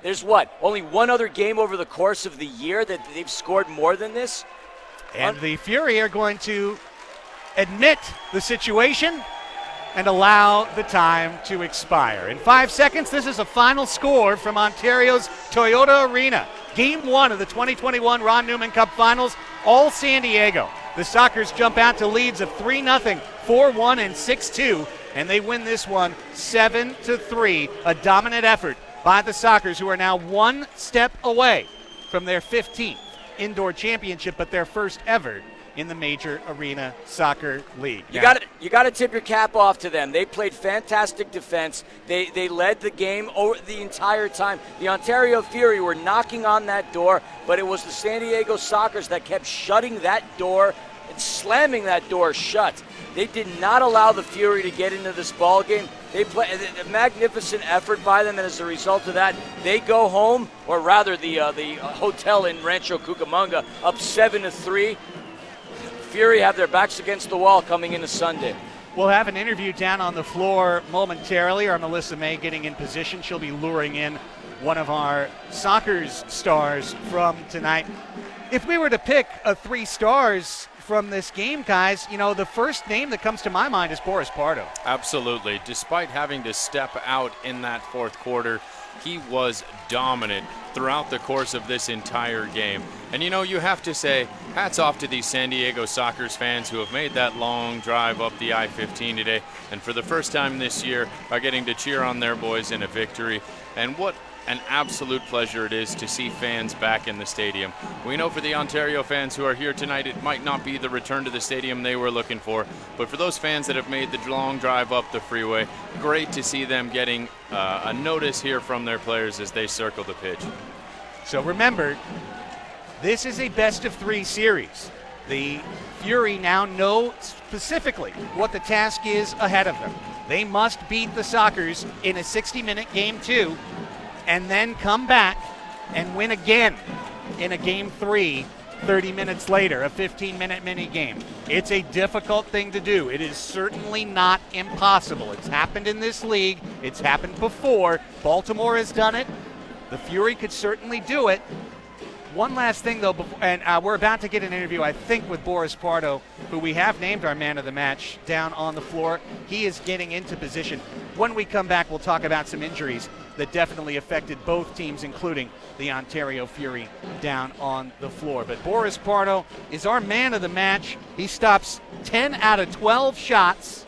There's only one other game over the course of the year that they've scored more than this? And the Fury are going to admit the situation and allow the time to expire. In 5 seconds, this is a final score from Ontario's Toyota Arena. Game 1 of the 2021 Ron Newman Cup Finals, all San Diego. The Sockers jump out to leads of 3-0, 4-1, and 6-2, and they win this one 7-3. A dominant effort by the Sockers, who are now one step away from their 15th indoor championship, but their first ever in the Major Arena Soccer League. You got to tip your cap off to them. They played fantastic defense. They led the game over the entire time. The Ontario Fury were knocking on that door, but it was the San Diego Sockers that kept shutting that door and slamming that door shut. They did not allow the Fury to get into this ball game. They played a magnificent effort by them, and as a result of that, they go home, or rather the hotel in Rancho Cucamonga, up 7-3. Fury have their backs against the wall coming into Sunday. We'll have an interview down on the floor momentarily. Our Melissa May getting in position. She'll be luring in one of our soccer's stars from tonight. If we were to pick 3 stars from this game, guys, the first name that comes to my mind is Boris Pardo. Absolutely. Despite having to step out in that fourth quarter, he was dominant throughout the course of this entire game. And you have to say, hats off to these San Diego Sockers fans who have made that long drive up the I-15 today, and for the first time this year are getting to cheer on their boys in a victory. And what an absolute pleasure it is to see fans back in the stadium. We know for the Ontario fans who are here tonight, it might not be the return to the stadium they were looking for, but for those fans that have made the long drive up the freeway, great to see them getting a notice here from their players as they circle the pitch. So remember, this is a best-of-3 series. The Fury now know specifically what the task is ahead of them. They must beat the Sockers in a 60-minute game 2, and then come back and win again in a game 3 30 minutes later, a 15-minute mini game. It's a difficult thing to do. It is certainly not impossible. It's happened in this league. It's happened before. Baltimore has done it. The Fury could certainly do it. One last thing, though, and we're about to get an interview, I think, with Boris Pardo, who we have named our man of the match down on the floor. He is getting into position. When we come back, we'll talk about some injuries that definitely affected both teams, including the Ontario Fury down on the floor. But Boris Pardo is our man of the match. He stops 10 out of 12 shots.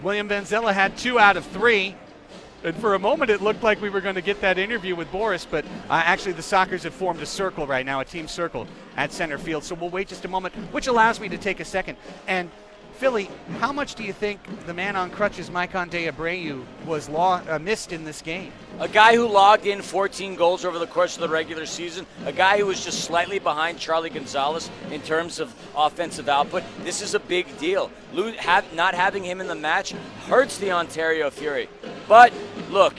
William Vanzella had 2 out of 3. And for a moment, it looked like we were going to get that interview with Boris, but actually the Sockers have formed a circle right now, a team circle at center field. So we'll wait just a moment, which allows me to take a second. And Philly, how much do you think the man on crutches, Maikon De Abreu, was missed in this game? A guy who logged in 14 goals over the course of the regular season, a guy who was just slightly behind Charlie Gonzalez in terms of offensive output. This is a big deal. Not having him in the match hurts the Ontario Fury. But look,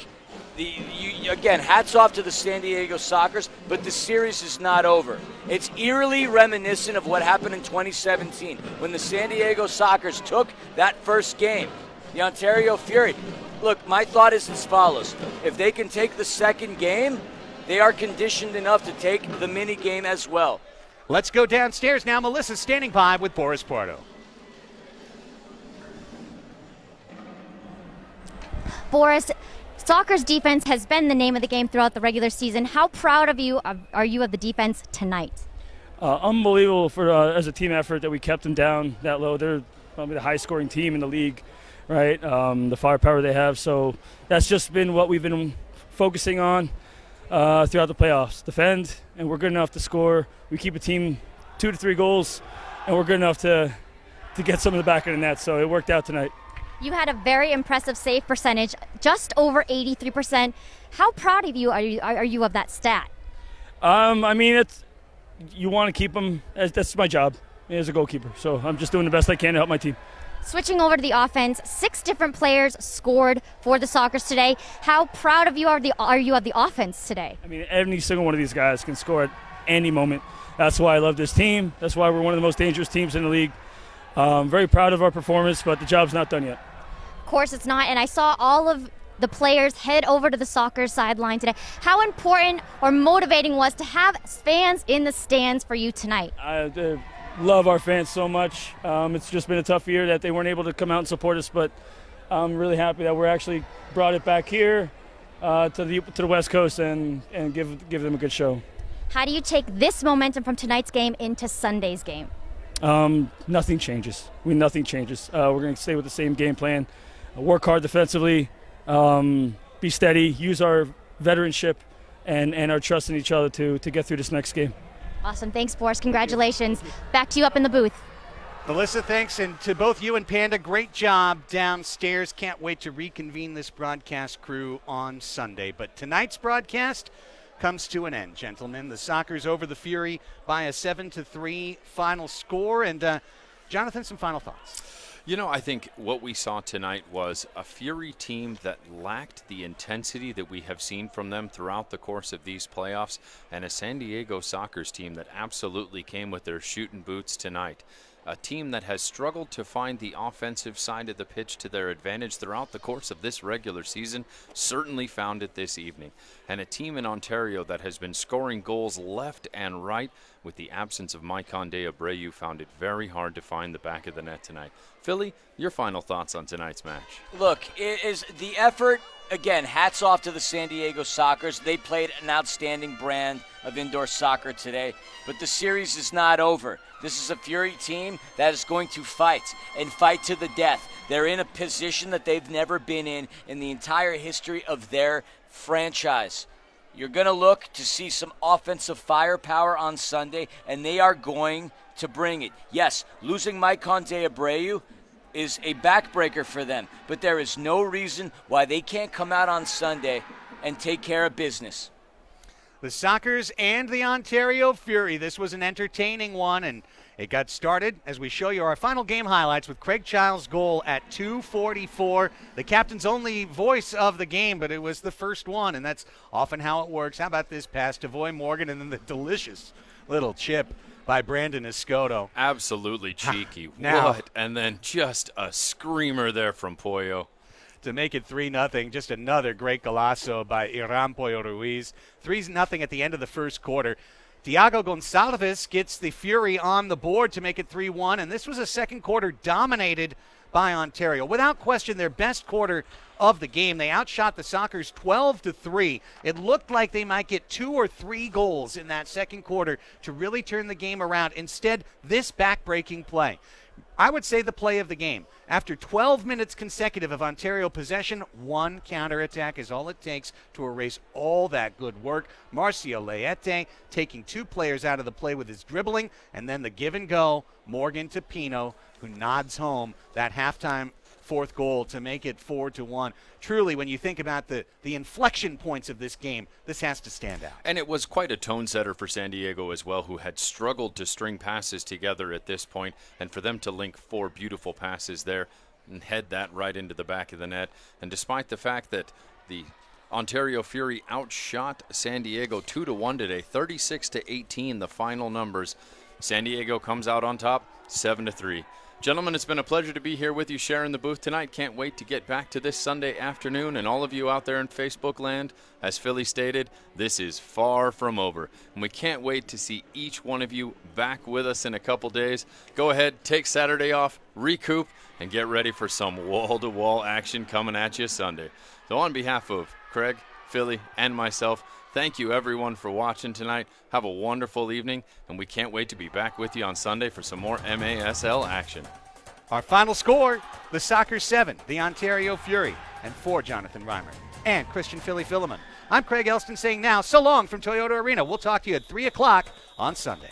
again, hats off to the San Diego Sockers, but the series is not over. It's eerily reminiscent of what happened in 2017 when the San Diego Sockers took that first game. The Ontario Fury. Look, my thought is as follows. If they can take the second game, they are conditioned enough to take the mini game as well. Let's go downstairs now. Melissa's standing by with Boris Pardo. Boris, Soccer's defense has been the name of the game throughout the regular season. How proud are you of the defense tonight? Unbelievable for as a team effort that we kept them down that low. They're probably the highest-scoring team in the league, right? The firepower they have. So that's just been what we've been focusing on throughout the playoffs. Defend, and we're good enough to score. We keep a team 2 to 3 goals, and we're good enough to get some in the back of the net. So it worked out tonight. You had a very impressive save percentage, just over 83%. How proud of you are you of that stat? I mean, you want to keep them. That's my job as a goalkeeper. So I'm just doing the best I can to help my team. Switching over to the offense, 6 different players scored for the Sockers today. How proud of you are you of the offense today? I mean, every single one of these guys can score at any moment. That's why I love this team. That's why we're one of the most dangerous teams in the league. Very proud of our performance, but the job's not done yet. Of course it's not, and I saw all of the players head over to the soccer sideline today. How important or motivating was to have fans in the stands for you tonight? I love our fans so much. It's just been a tough year that they weren't able to come out and support us, but I'm really happy that we're actually brought it back here to the West Coast and give them a good show. How do you take this momentum from tonight's game into Sunday's game? Nothing changes. Nothing changes. We're going to stay with the same game plan. Work hard defensively, be steady, use our veteranship and our trust in each other to get through this next game. Awesome. Thanks, Boris. Congratulations. Back to you up in the booth. Melissa, thanks, and to both you and Panda, great job downstairs. Can't wait to reconvene this broadcast crew on Sunday. But tonight's broadcast comes to an end, gentlemen. The Sockers over the Fury by a 7-3 final score. And Jonathan, some final thoughts. You know, I think what we saw tonight was a Fury team that lacked the intensity that we have seen from them throughout the course of these playoffs, and a San Diego Sockers team that absolutely came with their shooting boots tonight. A team that has struggled to find the offensive side of the pitch to their advantage throughout the course of this regular season certainly found it this evening. And a team in Ontario that has been scoring goals left and right. With the absence of Maiconde Abreu, found it very hard to find the back of the net tonight. Philly, your final thoughts on tonight's match? Look, it is the effort. Again, hats off to the San Diego Sockers. They played an outstanding brand of indoor soccer today, but the series is not over. This is a Fury team that is going to fight and fight to the death. They're in a position that they've never been in the entire history of their franchise. You're going to look to see some offensive firepower on Sunday, and they are going to bring it. Yes, losing Maiconde Abreu is a backbreaker for them, but there is no reason why they can't come out on Sunday and take care of business. The Sockers and the Ontario Fury. This was an entertaining one, and it got started as we show you our final game highlights with Craig Childs' goal at 2:44. The captain's only voice of the game, but it was the first one, and that's often how it works. How about this pass to Voy Morgan, and then the delicious little chip by Brandon Escoto. Absolutely cheeky. Now, what? And then just a screamer there from Pollo. To make it 3-0, just another great golazo by Iran Pollo Ruiz. 3-0 at the end of the first quarter. Thiago Gonçalves gets the Fury on the board to make it 3-1, and this was a second quarter dominated by Ontario. Without question, their best quarter of the game. They outshot the Sockers 12-3. It looked like they might get 2 or 3 goals in that second quarter to really turn the game around. Instead, this back-breaking play. I would say the play of the game. After 12 minutes consecutive of Ontario possession, one counterattack is all it takes to erase all that good work. Marcio Leite taking 2 players out of the play with his dribbling, and then the give and go, Morgan to Pino, who nods home that halftime fourth goal to make it 4-1. Truly, when you think about the inflection points of this game, this has to stand out. And it was quite a tone setter for San Diego as well, who had struggled to string passes together at this point, and for them to link 4 beautiful passes there and head that right into the back of the net. And despite the fact that the Ontario Fury outshot San Diego 2-1 today, 36-18 the final numbers, San Diego comes out on top 7-3. Gentlemen, it's been a pleasure to be here with you sharing the booth tonight. Can't wait to get back to this Sunday afternoon. And all of you out there in Facebook land, as Philly stated, this is far from over. And we can't wait to see each one of you back with us in a couple days. Go ahead, take Saturday off, recoup, and get ready for some wall-to-wall action coming at you Sunday. So on behalf of Craig, Philly, and myself, thank you, everyone, for watching tonight. Have a wonderful evening, and we can't wait to be back with you on Sunday for some more MASL action. Our final score, the Sockers 7, the Ontario Fury, and for Jonathan Reimer and Christian Philly Philemon. I'm Craig Elston saying now, so long from Toyota Arena. We'll talk to you at 3 o'clock on Sunday.